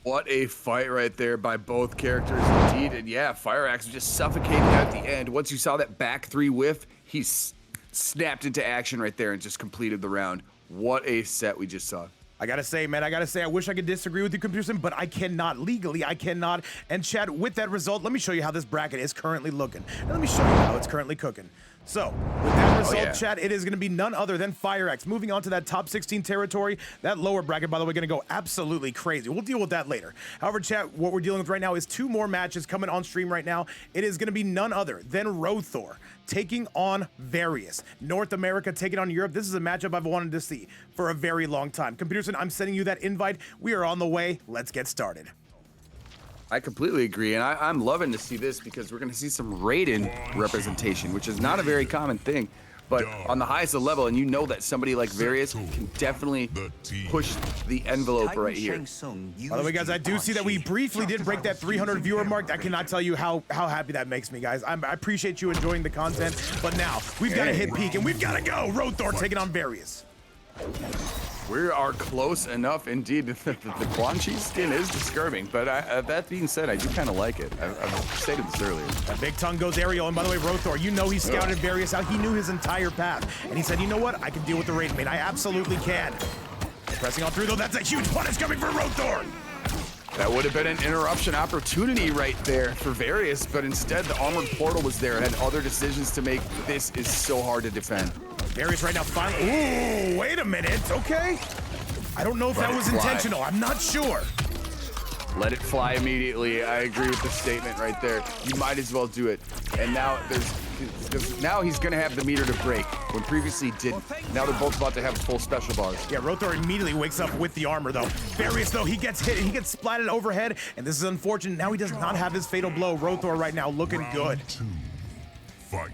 What a fight right there by both characters indeed. And yeah, FireAxe was just suffocating at the end. Once you saw that back 3 whiff, he snapped into action right there and just completed the round. What a set we just saw. I gotta say, man, I wish I could disagree with you, Computer, but I cannot. Legally, I cannot. And Chad, with that result, let me show you how this bracket is currently looking. And let me show you how it's currently cooking. So, with that result, Chad, it is going to be none other than FireAxe. Moving on to that top 16 territory. That lower bracket, by the way, going to go absolutely crazy. We'll deal with that later. However, Chad, what we're dealing with right now is 2 more matches coming on stream right now. It is going to be none other than Roethor taking on Various. North America taking on Europe. This is a matchup I've wanted to see for a very long time. Computerson, I'm sending you that invite. We are on the way. Let's get started. I completely agree, and I'm loving to see this because we're going to see some Raiden representation, which is not a very common thing, but on the highest level, and you know that somebody like Various can definitely push the envelope right here. By the way, guys, I do see that we briefly did break that 300 viewer mark. I cannot tell you how happy that makes me, guys. I appreciate you enjoying the content, but now we've got to hit peak, and we've got to go. Roethor taking on Various. We are close enough indeed. The Quan Chi skin is disturbing, but that being said, I do kind of like it. I've stated this earlier. That big tongue goes aerial, and by the way, Roethor, you know he scouted Various out. He knew his entire path, and he said, you know what? I can deal with the Raiden, mate. I absolutely can. Pressing on through, though. That's a huge punish coming for Roethor. That would have been an interruption opportunity right there for Various, but instead the armored portal was there and had other decisions to make. This is so hard to defend. Various right now finally. Ooh, wait a minute. Okay. I don't know if that was intentional. I'm not sure. Let it fly immediately. I agree with the statement right there. You might as well do it. And now now he's gonna have the meter to break when previously he didn't. Now they're both about to have full special bars. Yeah, Roethor immediately wakes up with the armor though. Various though, he gets hit, he gets splatted overhead, and this is unfortunate. Now he does not have his fatal blow. Roethor right now looking good. Fight.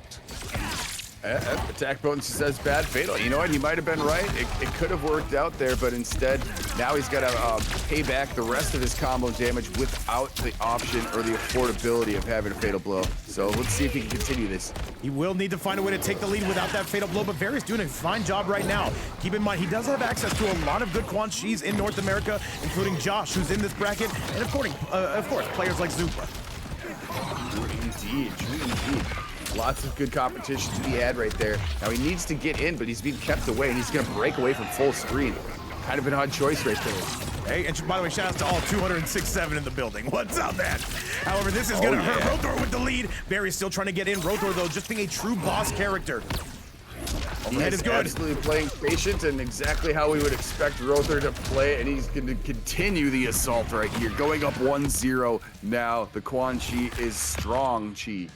AttackPotency says bad fatal. You know what? He might have been right. It could have worked out there, but instead, now he's got to pay back the rest of his combo damage without the option or the affordability of having a fatal blow. So let's see if he can continue this. He will need to find a way to take the lead without that fatal blow, but Various doing a fine job right now. Keep in mind, he does have access to a lot of good Quan Chis in North America, including Josh, who's in this bracket, and of course, players like Zupra. Indeed. Lots of good competition to be had right there. Now he needs to get in, but he's being kept away, and he's going to break away from full screen. Kind of an odd choice right there. Hey, and by the way, shout out to all 206.7 in the building. What's up, man? However, this is going to hurt Roethor with the lead. Various still trying to get in. Roethor, though, just being a true boss character. The head is good. Absolutely playing patient and exactly how we would expect Roethor to play, and he's going to continue the assault right here. Going up 1-0 now. The Quan Chi is strong Chi.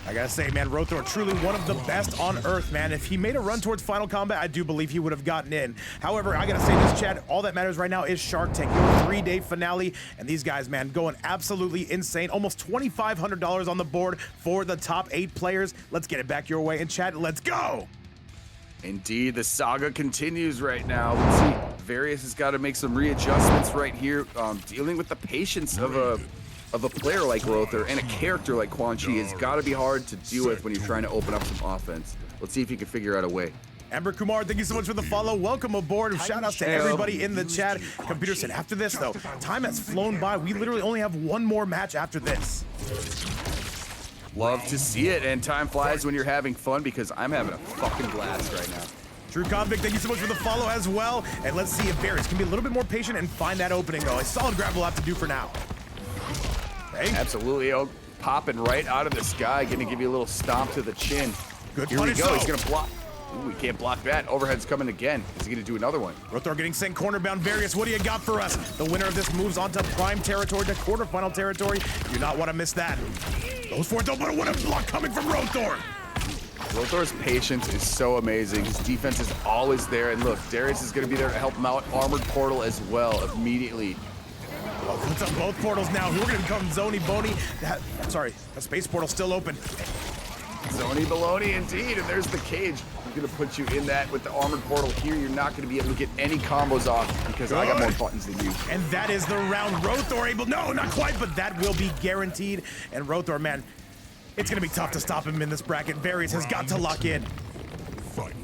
I gotta say, man, Roethor truly one of the best on earth, man. If he made a run towards Final Combat, I do believe he would have gotten in. However, I gotta say this, Chad, all that matters right now is Shark Tank, your 3-day finale, and these guys, man, going absolutely insane. Almost $2,500 on the board for the top 8 players. Let's get it back your way, and Chad, let's go! Indeed, the saga continues right now. Let's see, Various has got to make some readjustments right here, dealing with the patience of a player like Roethor and a character like Quan Chi has got to be hard to deal with when you're trying to open up some offense. Let's see if he can figure out a way. Amber Kumar, thank you so much for the follow. Welcome aboard. Shout outs to everybody in the chat. Computer said after this, though, time has flown by. We literally only have one more match after this. Love to see it, and time flies when you're having fun because I'm having a fucking blast right now. True Convict, thank you so much for the follow as well. And let's see if Various can be a little bit more patient and find that opening, though. A solid grab will have to do for now. Hey. Absolutely. Oh, popping right out of the sky. Going to give you a little stomp to the chin. Good Here we punish, go. though. He's going to block. Ooh, he can't block that. Overhead's coming again. Is he going to do another one? Roethor getting sent corner bound. Various, what do you got for us? The winner of this moves on to prime territory, to quarterfinal territory. You do not want to miss that. Goes for it though, but what a block coming from Roethor. Roethor's patience is so amazing. His defense is always there. And look, Darius is going to be there to help him out. Armored portal as well immediately. Oh, puts up both portals now. We're going to become Zony Boney. Sorry, the space portal's still open. Zony baloney indeed. And there's the cage. I'm going to put you in that with the armored portal here. You're not going to be able to get any combos off because I got more buttons than you. And that is the round. Roethor able, no, not quite, but that will be guaranteed. And Roethor, man, it's going to be tough to stop him in this bracket. Various has got to lock in.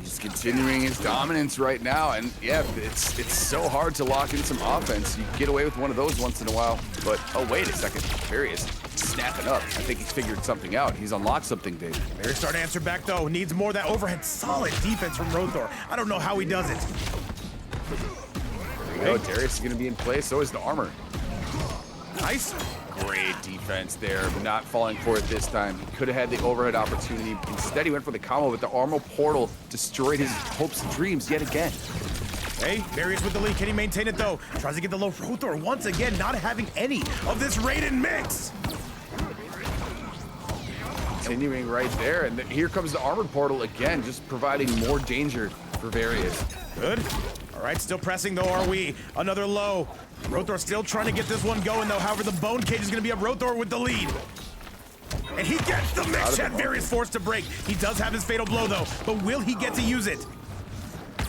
He's continuing his dominance right now, and yeah, it's so hard to lock in some offense. You get away with one of those once in a while, but oh wait a second, Various snapping up. I think he figured something out. He's unlocked something big. Various starting to answer back though. Needs more of that overhead. Solid defense from Roethor. I don't know how he does it. There we go. Darius is going to be in play. So is the armor. Nice. Great defense there, but not falling for it this time. He could have had the overhead opportunity. Instead, he went for the combo, but the armor portal destroyed his hopes and dreams yet again. Hey, Various with the lead. Can he maintain it though? Tries to get the low. Roethor once again not having any of this Raiden mix. Continuing right there, and here comes the armored portal again, just providing more danger for Various. Good. All right, still pressing though, are we? Another low. Roethor still trying to get this one going though. However, the bone cage is going to be up. Roethor with the lead. And he gets the mix shot. Various forced to break. He does have his fatal blow though, but will he get to use it?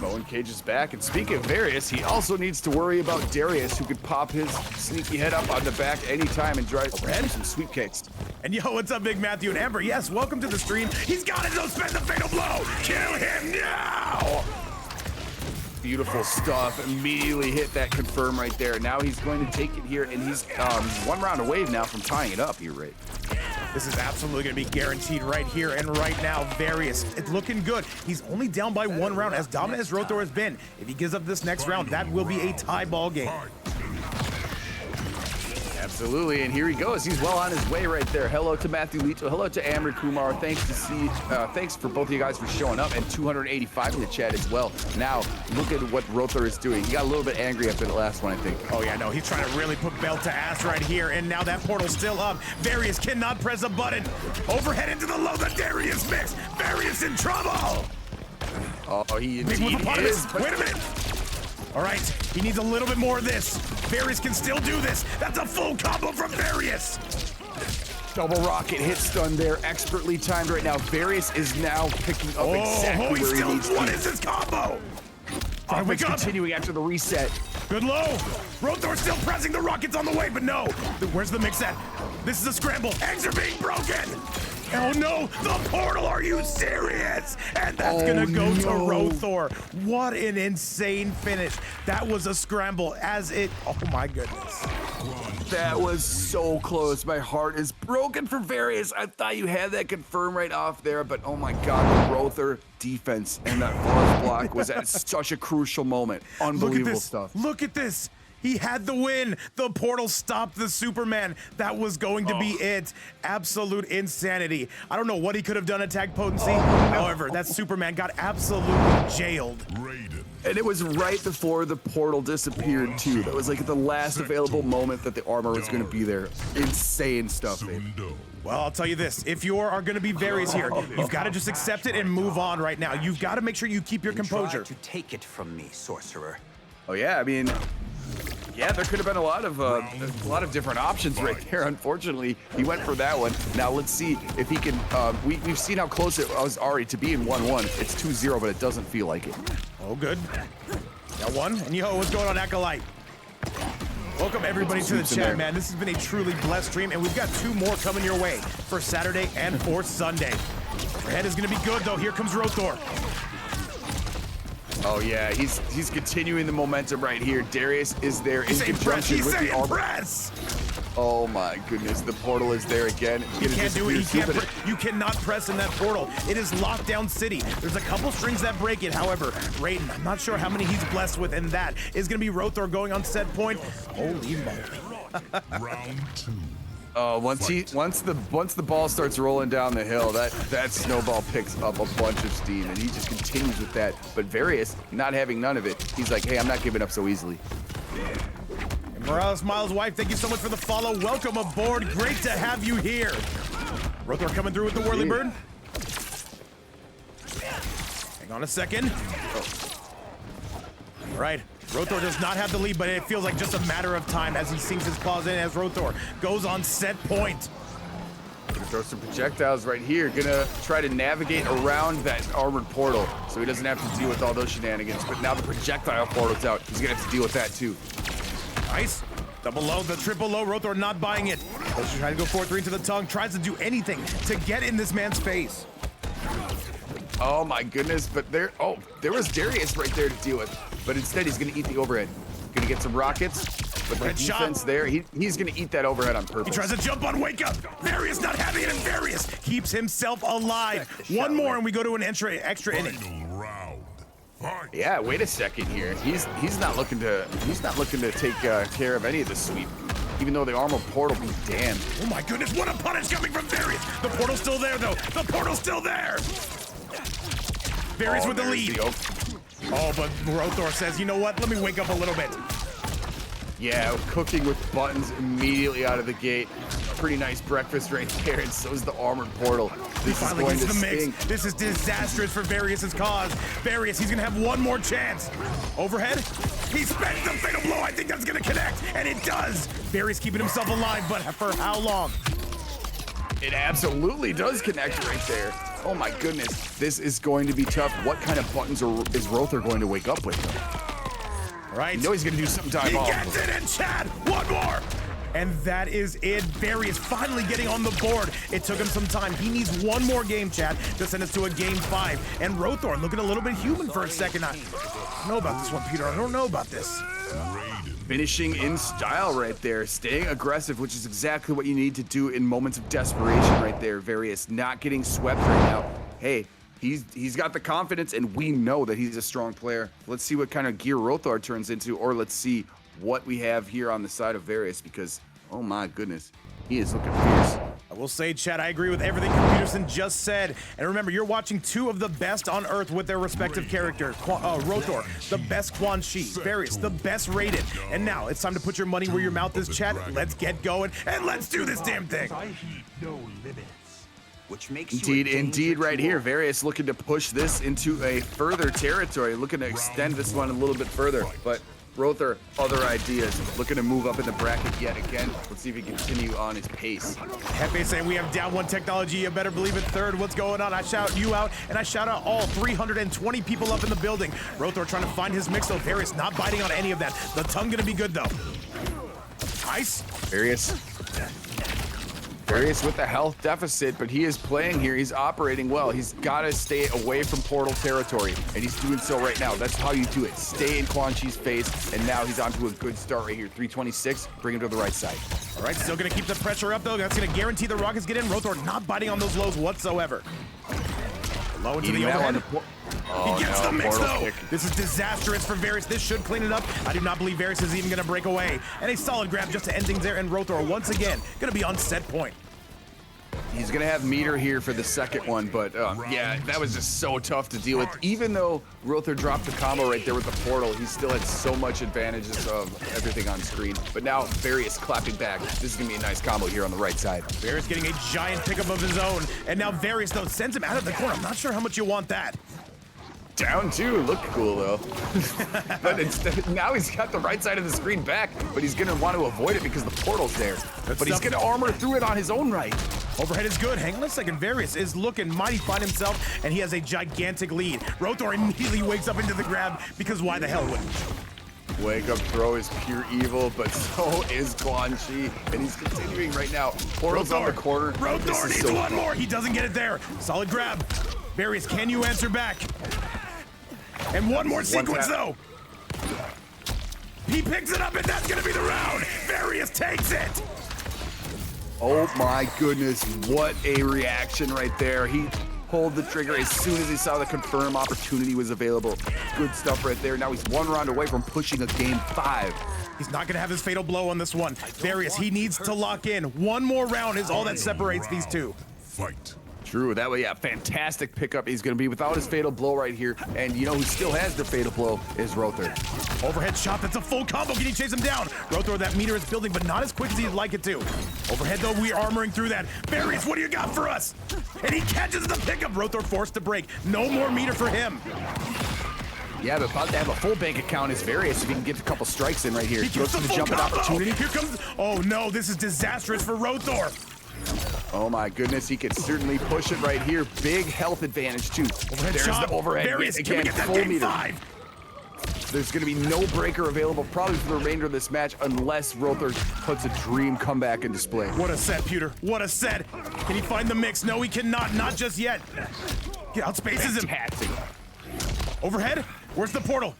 Bone cage is back, and speaking of Various, he also needs to worry about Darius, who could pop his sneaky head up on the back anytime and drive some sweep kicks. And yo, what's up, Big Matthew and Amber? Yes, welcome to the stream. He's got it, don't spend the fatal blow. Kill him now. Beautiful stuff. Immediately hit that confirm right there. Now he's going to take it here, and he's one round away now from tying it up here, right? This is absolutely going to be guaranteed right here and right now. Various, it's looking good. He's only down by one round, as dominant as Roethor has been. If he gives up this next round, that will be a tie ball game. Absolutely, and here he goes. He's well on his way right there. Hello to Matthew Lito. Hello to Amber Kumar. Thanks for both of you guys for showing up, and 285 in the chat as well. Now, look at what Roethor is doing. He got a little bit angry after the last one, I think. Oh yeah, no, he's trying to really put belt to ass right here, and now that portal's still up. Various cannot press a button. Overhead into the low, the Darius mix. Various in trouble. Oh, he indeed is. Wait a minute. All right, he needs a little bit more of this. Various can still do this. That's a full combo from Various. Double rocket hit stun there, expertly timed right now. Various is now picking up exactly where he needs to. What is this combo? Offense continuing after the reset. Good low. Roethor still pressing the rockets on the way, but no. Where's the mix at? This is a scramble. Eggs are being broken. Oh no, the portal, are you serious? And that's gonna go to Roethor. What an insane finish. That was a scramble oh my goodness. That was so close. My heart is broken for Various. I thought you had that confirm right off there, but oh my God, the Roethor defense and that force block was at such a crucial moment. Unbelievable stuff. Look at this. He had the win. The portal stopped the Superman. That was going to be it. Absolute insanity. I don't know what he could have done attack potency. However, that Superman got absolutely jailed. And it was right before the portal disappeared too. That was like the last available moment that the armor was going to be there. Insane stuff, baby. Well, I'll tell you this. If you are going to be Various here, you've got to just accept it and move on right now. You've got to make sure you keep your composure. Try to take it from me, sorcerer. Oh yeah, I mean, yeah, there could have been a lot of different options right there. Unfortunately, he went for that one. Now let's see if he can. We've seen how close it was already to being 1-1. It's 2-0, but it doesn't feel like it. Oh, good. Got one. And yo, what's going on, Acolyte? Welcome everybody to the chat, man. This has been a truly blessed stream, and we've got 2 more coming your way for Saturday and for Sunday. Overhead is going to be good though. Here comes Roethor. Oh yeah, he's continuing the momentum right here. Darius is there in conjunction with the armor. Oh my goodness, the portal is there again. You can't do it. You cannot press in that portal. It is lockdown city. There's a couple strings that break it. However, Raiden, I'm not sure how many he's blessed with, and that is going to be Roethor going on set point. Holy moly. Round 2. Once the ball starts rolling down the hill, that snowball picks up a bunch of steam, and he just continues with that. But Various, not having none of it, he's like, hey, I'm not giving up so easily. And Morales Miles' wife, thank you so much for the follow. Welcome aboard. Great to have you here. Roethor coming through with the whirly bird. Hang on a second. All right. Roethor does not have the lead, but it feels like just a matter of time as he sinks his claws in as Roethor goes on set point. Gonna throw some projectiles right here. Gonna try to navigate around that armored portal so he doesn't have to deal with all those shenanigans. But now the projectile portal's out. He's gonna have to deal with that too. Nice. Double low, the triple low. Roethor not buying it. He's trying to go 4-3 into the tongue. Tries to do anything to get in this man's face. Oh my goodness, but there was Darius right there to deal with. But instead he's gonna eat the overhead. Gonna get some rockets, but the Red defense shot. there, he's gonna eat that overhead on purpose. He tries to jump on Wake Up. Various not having it, and Various keeps himself alive. One more and we go to an extra inning. Final round. Fight. Yeah, wait a second here. He's not looking to take care of any of the sweep. Even though the armor portal be damned. Oh my goodness, what a punish coming from Various. The portal's still there though. The portal's still there. Various with the there's lead. Oh, but Roethor says, you know what? Let me wake up a little bit. Yeah, cooking with buttons immediately out of the gate. Pretty nice breakfast right there, and so's the armored portal. This is Finally going gets to the mix. stink. This is disastrous for Various's cause. Various, he's gonna have one more chance. Overhead. He spends the fatal blow. I think that's gonna connect, and it does. Various keeping himself alive, but for how long? It absolutely does connect right there. Oh my goodness, this is going to be tough. What kind of buttons is Roethor going to wake up with? Right. You know he's gonna do some time He off. gets it, and Chad, one more. And that is it. Various finally getting on the board. It took him some time. He needs one more game, Chad, to send us to a game 5. And Roethor looking a little bit human for a second. I don't know about this one, Peter. I don't know about this. Finishing in style right there, staying aggressive, which is exactly what you need to do in moments of desperation right there. Various not getting swept right now. Hey, he's got the confidence, and we know that he's a strong player. Let's see what kind of gear Roethor turns into, or let's see what we have here on the side of Various, because oh my goodness, he is looking fierce. I will say, Chad, I agree with everything Peterson just said. And remember, you're watching two of the best on Earth with their respective character. Roethor, the best Quan Chi. Various, the best rated. And now, it's time to put your money where your mouth is, Chad. Let's get going, and let's do this damn thing. I heed no limits. Which makes Indeed, right here. Various looking to push this into a further territory, looking to extend this one a little bit further. But Roethor, other ideas, looking to move up in the bracket yet again. Let's see if he can continue on his pace. Hefe saying we have down one technology. You better believe it. Third, what's going on? I shout you out, and I shout out all 320 people up in the building. Roethor trying to find his mix, though. Various not biting on any of that. The tongue gonna be good, though. Nice. Various with a health deficit, but he is playing here. He's operating well. He's got to stay away from portal territory, and he's doing so right now. That's how you do it. Stay in Quan Chi's face, and now he's onto a good start right here. 326, bring him to the right side. All right, still gonna keep the pressure up, though. That's gonna guarantee the Rockets get in. Roethor not biting on those lows whatsoever. Low into the overhead. He gets the mix, though. Pick. This is disastrous for Various. This should clean it up. I do not believe Various is even going to break away. And a solid grab just to end things there. And Roethor, once again, going to be on set point. He's going to have meter here for the second one, but yeah, that was just so tough to deal with. Even though Roethor dropped the combo right there with the portal, he still had so much advantages of everything on screen. But now, Various clapping back. This is going to be a nice combo here on the right side. Various getting a giant pickup of his own. And now Various, though, sends him out of the corner. I'm not sure how much you want that. Down two, look cool though. But instead, now he's got the right side of the screen back, but he's gonna want to avoid it because the portal's there. But he's gonna armor through it on his own right. Overhead is good. Hang on a second. Various is looking mighty fine himself, and he has a gigantic lead. Roethor immediately wakes up into the grab because why the hell wouldn't? Wake up throw is pure evil, but so is Quan Chi, and he's continuing right now. Portal's on the corner. Roethor needs one more. He doesn't get it there. Solid grab. Various, can you answer back? And one more sequence, though. He picks it up, and that's going to be the round. Various takes it. Oh my goodness, what a reaction right there. pulled the trigger as soon as he saw the confirm opportunity was available. Good stuff right there. Now he's 1 round away from pushing a game 5. He's not gonna have his fatal blow on this one. Various, he needs to lock in. One more round is all that separates these two. Fight. True, that way, yeah, fantastic pickup. He's gonna be without his fatal blow right here. And you know who still has their fatal blow is Roethor. Overhead shot, that's a full combo. Can he chase him down? Roethor, that meter is building, but not as quick as he'd like it to. Overhead though, we're armoring through that. Various, what do you got for us? And he catches the pickup. Roethor forced to break. No more meter for him. Yeah, but about to have a full bank account is Various if he can get a couple strikes in right here. He gets the the full jumping combo. opportunity. Here comes, oh no, this is disastrous for Roethor. Oh my goodness, he could certainly push it right here. Big health advantage too. Overhead There's shot. the overhead Various, hit can we again, get that full game meter. 5? There's gonna be no breaker available probably for the remainder of this match unless Roethor puts a dream comeback in display. What a set, Pewter. What a set. Can he find the mix? No, he cannot. Not just yet. He outspaces him. Fantastic. Overhead? Where's the portal?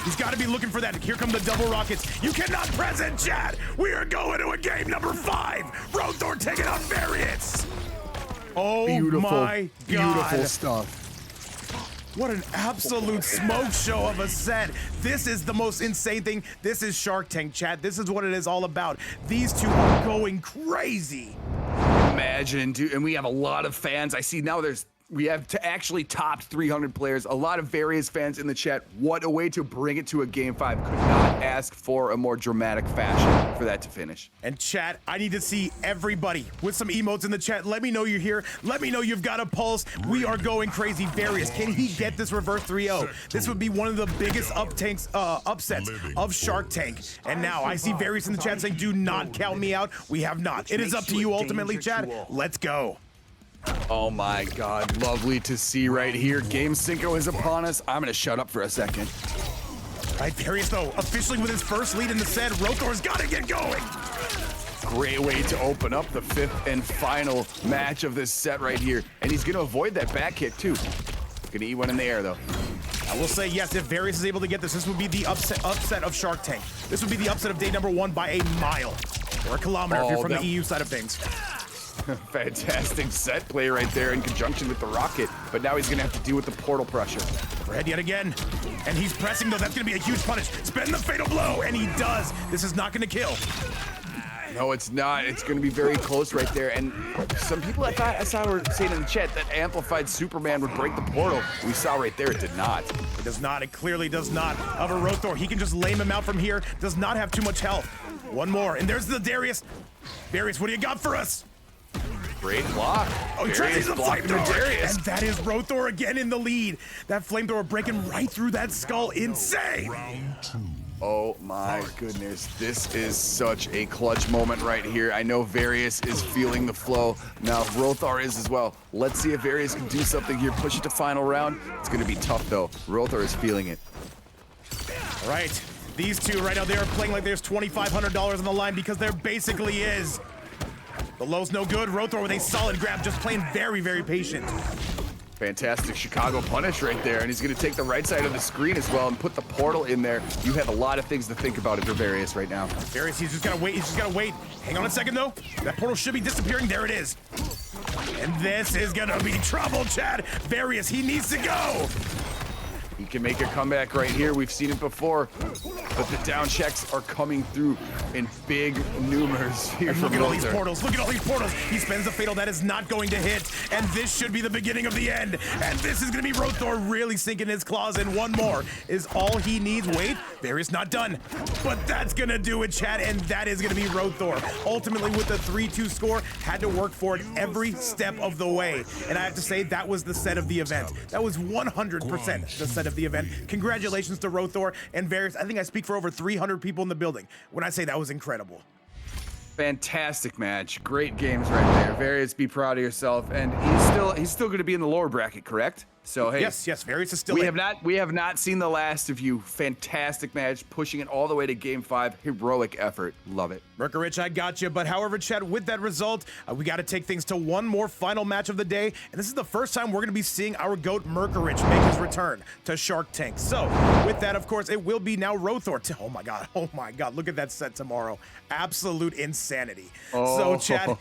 He's got to be looking for that. Here come the double rockets. You cannot press it, Chad. We are going to a game number 5. Roethor taking on Various. Oh Beautiful, my God. beautiful stuff. What an absolute smoke show of a set. This is the most insane thing. This is Shark Tank, Chad. This is what it is all about. These two are going crazy. Imagine, dude, and we have a lot of fans. I see now we have to actually topped 300 players. A lot of Various fans in the chat. What a way to bring it to a game 5. Could not ask for a more dramatic fashion for that to finish. And chat, I need to see everybody with some emotes in the chat. Let me know you're here. Let me know you've got a pulse. We are going crazy. Various, can he get this reverse 3-0? This would be one of the biggest upsets of Shark Tank. And now I see Various in the chat saying, do not count me out. We have not. It is up to you ultimately, chat. Let's go. Oh my God, lovely to see right here. Game 5 is upon us. I'm gonna shut up for a second. Right, Various though, officially with his first lead in the set. Roethor's gotta get going. Great way to open up the 5th and final match of this set right here. And he's gonna avoid that back kick too. Gonna eat one in the air though. I will say, yes, if Various is able to get this, this would be the upset of Shark Tank. This would be the upset of day number 1 by a mile. Or a kilometer if you're from the EU side of things. Fantastic set play right there in conjunction with the rocket, but now he's gonna have to deal with the portal pressure. Red yet again, and he's pressing though. That's gonna be a huge punish. Spend the fatal blow, and he does. This is not gonna kill. No, it's not. It's gonna be very close right there. And some people I saw were saying in the chat that amplified Superman would break the portal. We saw right there it did not. It does not. It clearly does not. However, Roethor, he can just lame him out from here. Does not have too much health. One more, and there's the Darius. Darius, what do you got for us? Great block. Oh, he tries to use the blocking flamethrower, Darius. and that is Roethor again in the lead. That flamethrower breaking right through that skull. Insane. Round 2. Oh my goodness, this is such a clutch moment right here. I know Various is feeling the flow. Now Roethor is as well. Let's see if Various can do something here. Push it to final round. It's gonna be tough though. Roethor is feeling it. All right, these two right now, they are playing like there's $2,500 on the line because there basically is. The low's no good. Roethor with a solid grab, just playing very, very patient. Fantastic Chicago punish right there, and he's gonna take the right side of the screen as well and put the portal in there. You have a lot of things to think about if you're Various right now. Various, he's just gotta wait. He's just gotta wait. Hang on a second though. That portal should be disappearing. There it is. And this is gonna be trouble, Chad. Various, he needs to go. He can make a comeback right here. We've seen it before, but the down checks are coming through in big numbers here from Look at all these Roethor. portals. Look at all these portals. He spends the fatal. That is not going to hit. And this should be the beginning of the end. And this is going to be Roethor really sinking his claws in. One more is all he needs. Wait, Various not done. But that's going to do it, chat. And that is going to be Roethor. Ultimately, with the 3-2 score, had to work for it every step of the way. And I have to say, that was the set of the event. That was 100% the set of the event. Congratulations to Roethor and Various. I think I speak for over 300 people in the building when I say that was incredible. Fantastic match. Great games right there. Various, be proud of yourself. And he's still going to be in the lower bracket, correct? So hey, yes, Various is still we in. have not seen the last of you. Fantastic match, pushing it all the way to game 5. Heroic effort. Love it. Merkerich, I got you. But however, Chad, with that result, we got to take things to one more final match of the day. And this is the first time we're going to be seeing our GOAT Merkerich make his return to Shark Tank. So with that, of course, it will be now Roethor. Oh my God. Look at that set tomorrow. Absolute insanity. So Chad,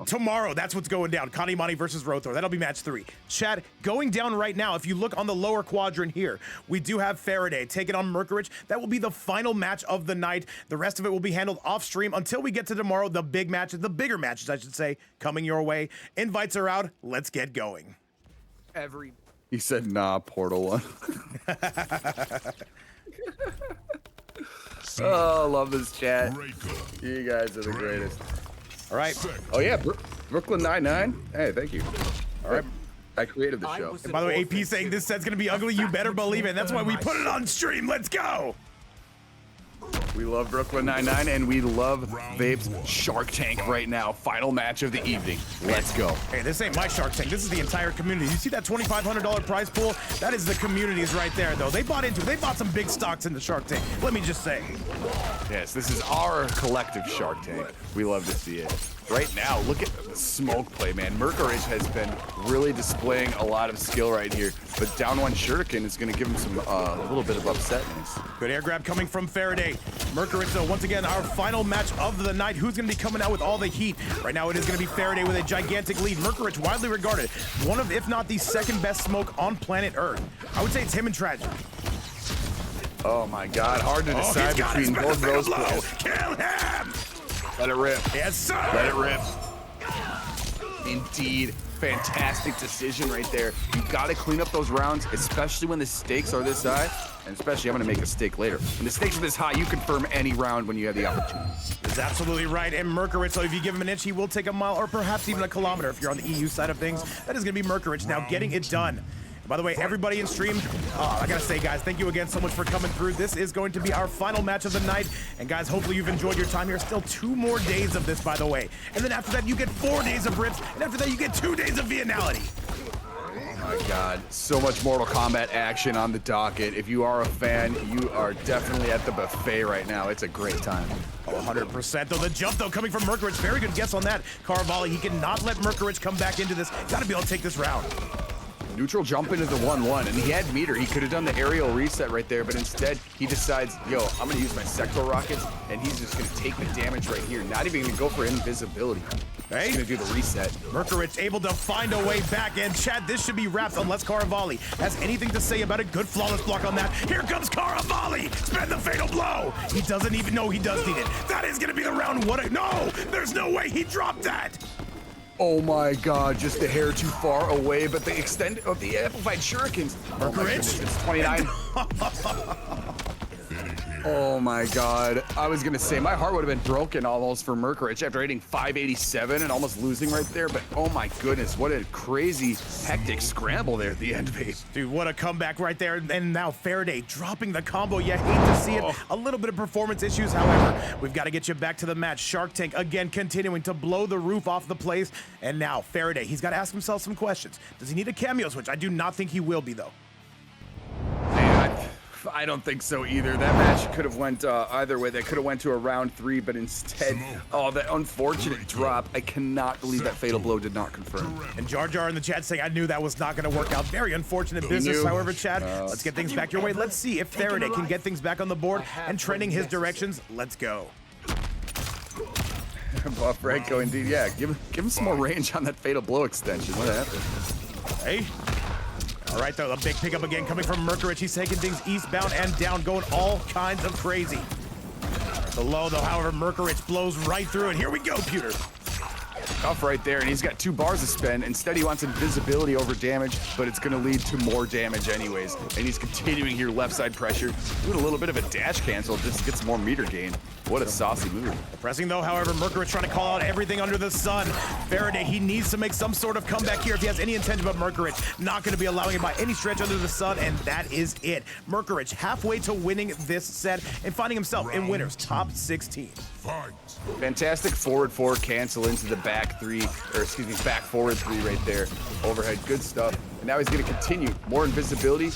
tomorrow, that's what's going down. KANIMANI versus Roethor. That'll be match 3. Chad, going down right now, if you look on the lower quadrant here, we do have Faraday taking on Merkerich. That will be the final match of the night. The rest of it will be handled off stream until we get to tomorrow. The big matches, the bigger matches, I should say, coming your way. Invites are out. Let's get going. He said, nah, Portal 1. Oh, love this chat. You guys are the greatest. All right. Oh, yeah, Brooklyn 99. Hey, thank you. All right. I created the show. And by the way, AP saying this set's going to be ugly. You better believe it. That's why we put it on stream. Let's go. We love Brooklyn 99 and we love Vape's Shark Tank right now. Final match of the evening. Let's go. Hey, this ain't my Shark Tank. This is the entire community. You see that $2,500 prize pool? That is the community's right there, though. They bought some big stocks in the Shark Tank. Let me just say. Yes, this is our collective Shark Tank. We love to see it. Right now, look at the smoke play, man. Merkerich has been really displaying a lot of skill right here, but down one shuriken is going to give him some a little bit of upsetness. Good air grab coming from Faraday. Merkerich, though, once again, our final match of the night. Who's going to be coming out with all the heat? Right now, it is going to be Faraday with a gigantic lead. Merkerich, widely regarded, one of, if not the second best smoke on planet Earth. I would say it's him and Tragedy. Oh my God, hard to decide between both of those players. Kill him! Let it rip. Yes, sir! Let it rip. Indeed. Fantastic decision right there. You got to clean up those rounds, especially when the stakes are this high. And especially, I'm going to make a stake later. When the stakes are this high, you confirm any round when you have the opportunity. That's absolutely right. And Merkerich, so if you give him an inch, he will take a mile or perhaps even a kilometer if you're on the EU side of things. That is going to be Merkerich now getting it done. By the way, everybody in stream, I gotta say, guys, thank you again so much for coming through. This is going to be our final match of the night. And guys, hopefully you've enjoyed your time here. Still 2 more days of this, by the way. And then after that, you get 4 days of rips. And after that, you get 2 days of Vianality. Oh my God, so much Mortal Kombat action on the docket. If you are a fan, you are definitely at the buffet right now. It's a great time. Oh, 100%. Though the jump, though, coming from Merkerich. Very good guess on that. Caravali, he cannot let Merkerich come back into this. Gotta be able to take this round. Neutral jump into the 1-1, and he had meter. He could have done the aerial reset right there, but instead he decides, yo, I'm gonna use my sector rockets, and he's just gonna take the damage right here. Not even gonna go for invisibility. Hey, he's gonna do the reset. Merkerich able to find a way back, and Chad, this should be wrapped unless Caravali has anything to say about it. Good flawless block on that. Here comes Caravali. Spend the fatal blow. He doesn't even know he does need it. That is gonna be the round. No, there's no way he dropped that. Oh my God, just a hair too far away, but the extent of the amplified shurikens. Oh my goodness, it's 29. Oh my God. I was gonna say, my heart would have been broken almost for Merkerich after hitting 587 and almost losing right there, but oh my goodness, what a crazy, hectic scramble there at the end, Vape. Dude, what a comeback right there. And now Faraday dropping the combo. You hate to see it. A little bit of performance issues, however. We've got to get you back to the match. Shark Tank, again, continuing to blow the roof off the place. And now Faraday, he's got to ask himself some questions. Does he need a cameo switch? I do not think he will be, though. I don't think so either. That match could have went either way. They could have went to a round 3, but instead, oh, that unfortunate drop. I cannot believe that fatal blow did not confirm. And Jar Jar in the chat saying, I knew that was not going to work out. Very unfortunate business. However, Chad, let's get things back your way. Let's see if Faraday can get things back on the board and trending his directions. Let's go. Buff Franco, indeed. Yeah, give him some more range on that fatal blow extension. What happened? Hey. All right, though, the big pickup again coming from Merkerich. He's taking things eastbound and down, going all kinds of crazy. The low, though, however, Merkerich blows right through it. Here we go, Pewter. Tough right there, and he's got 2 bars to spend. Instead, he wants invisibility over damage, but it's going to lead to more damage anyways. And he's continuing here, left side pressure, doing a little bit of a dash cancel just to get some more meter gain. What a saucy move. Pressing, though, however, Merkerich trying to call out everything under the sun. Faraday, he needs to make some sort of comeback here if he has any intention, but Merkerich not going to be allowing it by any stretch under the sun, and that is it. Merkerich halfway to winning this set and finding himself in winners top 16. Fantastic forward 4 cancel into the back 3, or excuse me, back forward 3 right there. Overhead, good stuff. And now he's going to continue. More invisibility.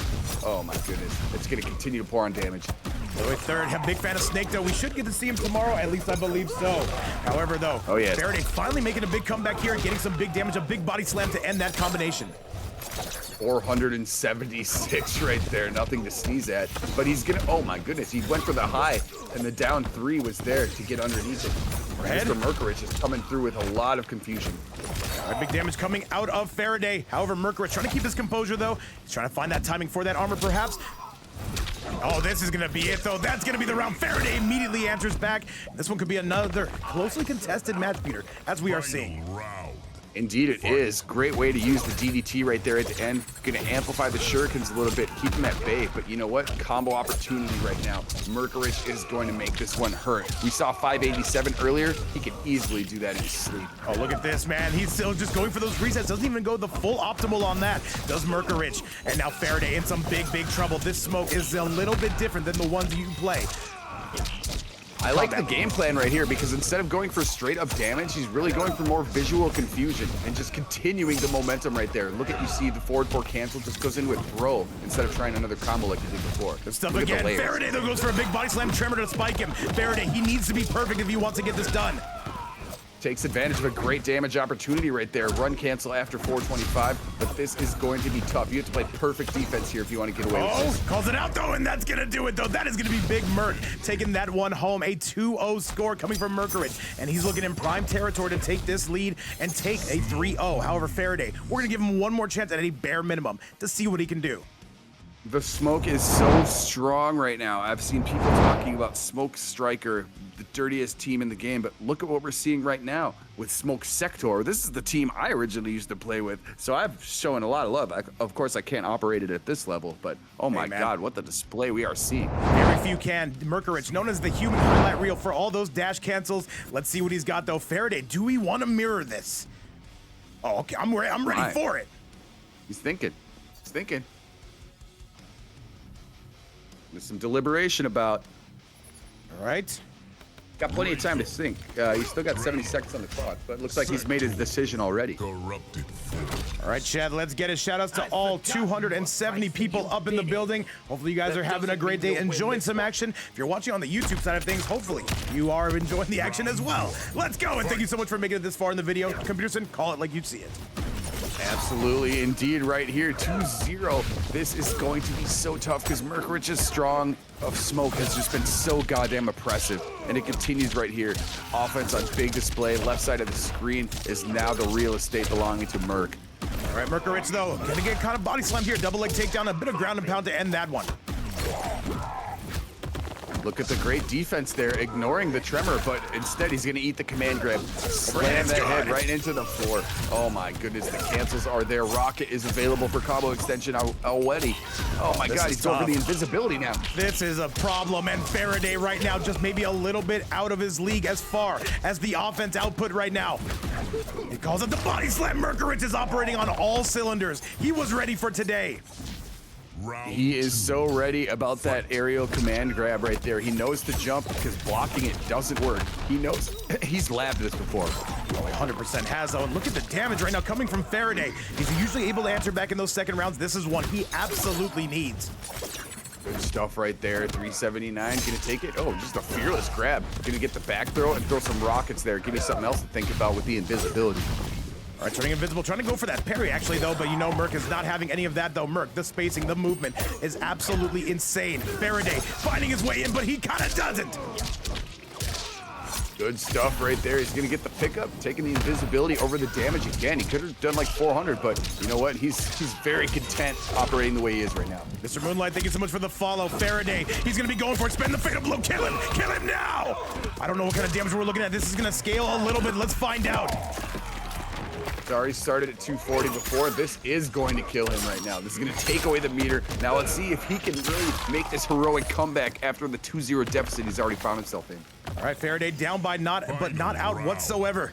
Oh my goodness. It's going to continue to pour on damage. By the way, third, I'm a big fan of SnakeDoe. We should get to see him tomorrow, at least I believe so. However, though, Faraday finally making a big comeback here, getting some big damage, a big body slam to end that combination. 476 right there, nothing to sneeze at. But he's gonna, oh my goodness, he went for the high, and the down 3 was there to get underneath it. Mr. Merkurich is coming through with a lot of confusion. All right, big damage coming out of Faraday. However, Merkurich trying to keep his composure, though. He's trying to find that timing for that armor, perhaps. Oh, this is gonna be it, though. That's gonna be the round. Faraday immediately answers back. This one could be another closely contested match, Peter, as we are seeing. Indeed it is. Great way to use the DDT right there at the end. Gonna amplify the shurikens a little bit, keep him at bay, but you know what? Combo opportunity right now. Merkurich is going to make this one hurt. We saw 587 earlier. He can easily do that in his sleep. Oh, look at this, man. He's still just going for those resets. Doesn't even go the full optimal on that. Does Merkurich. And now Faraday in some big, big trouble. This smoke is a little bit different than the ones you play. I like the game plan right here because instead of going for straight up damage, he's really going for more visual confusion and just continuing the momentum right there. Look at, you see the forward 4 cancel just goes in with throw instead of trying another combo like he did before. Good stuff again. Faraday though goes for a big body slam tremor to spike him. Faraday, he needs to be perfect if he wants to get this done. Takes advantage of a great damage opportunity right there. Run cancel after 425, but this is going to be tough. You have to play perfect defense here if you want to get away with this. Calls it out though, and that's gonna do it though. That is gonna be big Merc taking that one home. A 2-0 score coming from Merkurich, and he's looking in prime territory to take this lead and take a 3-0. However, Faraday, we're gonna give him one more chance at any bare minimum to see what he can do. The smoke is so strong right now. I've seen people talking about Smoke Striker, the dirtiest team in the game, but look at what we're seeing right now with Smoke Sector. This is the team I originally used to play with, so I've shown a lot of love. Of course, I can't operate it at this level, but oh my God, what the display we are seeing. Very few can. Merkurich, known as the human highlight reel for all those dash cancels. Let's see what he's got though. Faraday, do we want to mirror this? Oh, okay, I'm ready for it. He's thinking. He's thinking. There's some deliberation about. All right. Got plenty of time to think. He's still got 70 seconds on the clock, but it looks like he's made his decision already. All right, Chad, let's get it. Shout outs to all 270 people up in the building. Hopefully you guys are having a great day, enjoying some action. If you're watching on the YouTube side of things, hopefully you are enjoying the action as well. Let's go, and thank you so much for making it this far in the video. Computerson, call it like you see it. Absolutely, indeed, right here, 2-0. This is going to be so tough because Merkurich's strong of smoke has just been so goddamn oppressive, and it continues right here. Offense on big display, left side of the screen is now the real estate belonging to Merc. All right, Merkurich though, gonna get kind of body slammed here. Double leg takedown, a bit of ground and pound to end that one. Look at the great defense there, ignoring the tremor, but instead he's gonna eat the command grab. Slam that head right into the floor. Oh my goodness, the cancels are there. Rocket is available for combo extension already. Oh my God, he's over the invisibility now. This is a problem, and Faraday right now just maybe a little bit out of his league as far as the offense output right now. He calls it the body slam. Merkurich is operating on all cylinders. He was ready for today. He is so ready about that aerial command grab right there. He knows to jump because blocking it doesn't work. He knows. He's labbed this before. Oh, 100% has though. And look at the damage right now coming from Faraday. He's usually able to answer back in those second rounds. This is one he absolutely needs. Good stuff right there. 379. Gonna take it. Oh, just a fearless grab. Gonna get the back throw and throw some rockets there. Give me something else to think about with the invisibility. All right, turning invisible, trying to go for that parry actually though, but you know Merc is not having any of that though. Merc, the spacing, the movement is absolutely insane. Faraday finding his way in, but he kind of doesn't. Good stuff right there. He's gonna get the pickup, taking the invisibility over the damage again. He could have done like 400, but you know what? He's very content operating the way he is right now. Mr. Moonlight, thank you so much for the follow. Faraday, he's gonna be going for it. Spend the fatal blow, kill him now! I don't know what kind of damage we're looking at. This is gonna scale a little bit. Let's find out. It's already started at 240 before. This is going to kill him right now. This is going to take away the meter. Now let's see if he can really make this heroic comeback after the 2-0 deficit he's already found himself in. All right, Faraday down by not out whatsoever.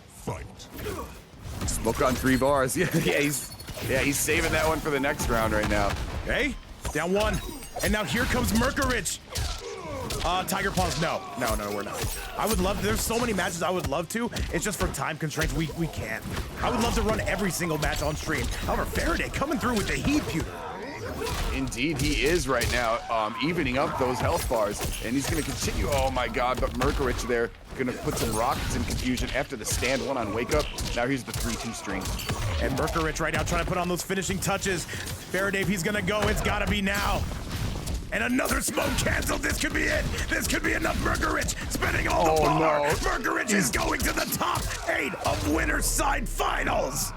Smoke on 3 bars. Yeah, he's saving that one for the next round right now. Okay, down 1. And now here comes Merkurich. Tiger Paws, no, we're not. I would love, there's so many matches I would love to. It's just for time constraints, we can't. I would love to run every single match on stream. However, Faraday coming through with the heat, Pewter. Indeed, he is right now, evening up those health bars, and he's going to continue. Oh my God, but Merkurich there going to put some rockets in confusion after the stand one on Wake Up. Now here's the 3-2 string. And Merkurich right now trying to put on those finishing touches. Faraday, if he's going to go, it's got to be now. And another smoke canceled. This could be it. This could be enough. Merkurich spending all the bar. No. Merkurich is going to the top 8 of Winner's Side Finals.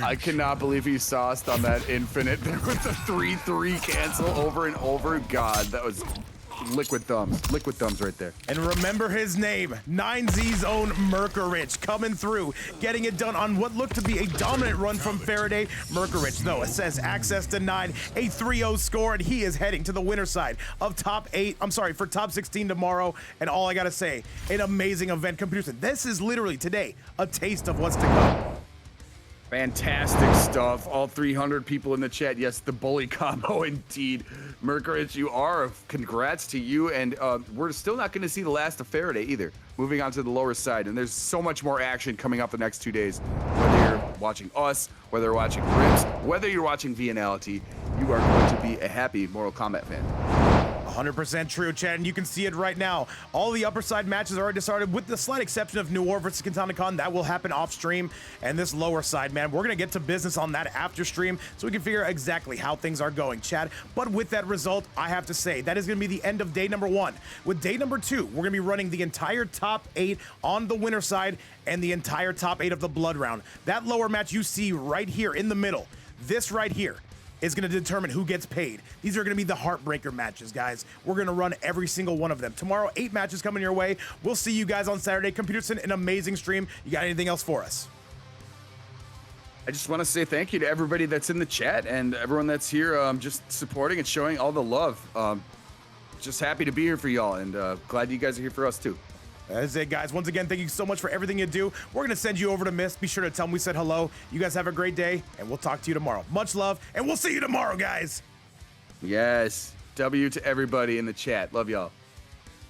I cannot believe he sauced on that infinite. There was a 3-3 cancel over and over. God, that was liquid thumbs. Liquid thumbs right there. And remember his name, 9Z's own Merkurich, coming through, getting it done on what looked to be a dominant run from Faraday. Merkurich, though, it says access denied, a 3-0 score, and he is heading to the winner side of top 8. I'm sorry, for top 16 tomorrow. And all I gotta say, an amazing event. Computer, this is literally today a taste of what's to come. Fantastic stuff. All 300 people in the chat. Yes, the bully combo indeed. Merkurich, you are. Congrats to you. And we're still not going to see the last of Faraday either. Moving on to the lower side. And there's so much more action coming up the next 2 days. Whether you're watching us, whether you're watching Ribs, whether you're watching Vianality, you are going to be a happy Mortal Kombat fan. 100% true, Chad, and you can see it right now. All the upper side matches are already started, with the slight exception of New War versus Kitana. That will happen off stream. And this lower side, man, we're gonna get to business on that after stream, so we can figure out exactly how things are going, Chad. But with that result, I have to say that is gonna be the end of day number 1. With day number 2, we're gonna be running the entire top 8 on the winner side and the entire top 8 of the blood round. That lower match you see right here in the middle, this right here, is going to determine who gets paid. These are going to be the heartbreaker matches, guys. We're going to run every single one of them. Tomorrow, 8 matches coming your way. We'll see you guys on Saturday. Computerson, an amazing stream. You got anything else for us? I just want to say thank you to everybody that's in the chat and everyone that's here just supporting and showing all the love. Just happy to be here for y'all, and glad you guys are here for us too. That's it, guys. Once again, thank you so much for everything you do. We're going to send you over to Mist. Be sure to tell them we said hello. You guys have a great day, and we'll talk to you tomorrow. Much love, and we'll see you tomorrow, guys. Yes. W to everybody in the chat. Love y'all.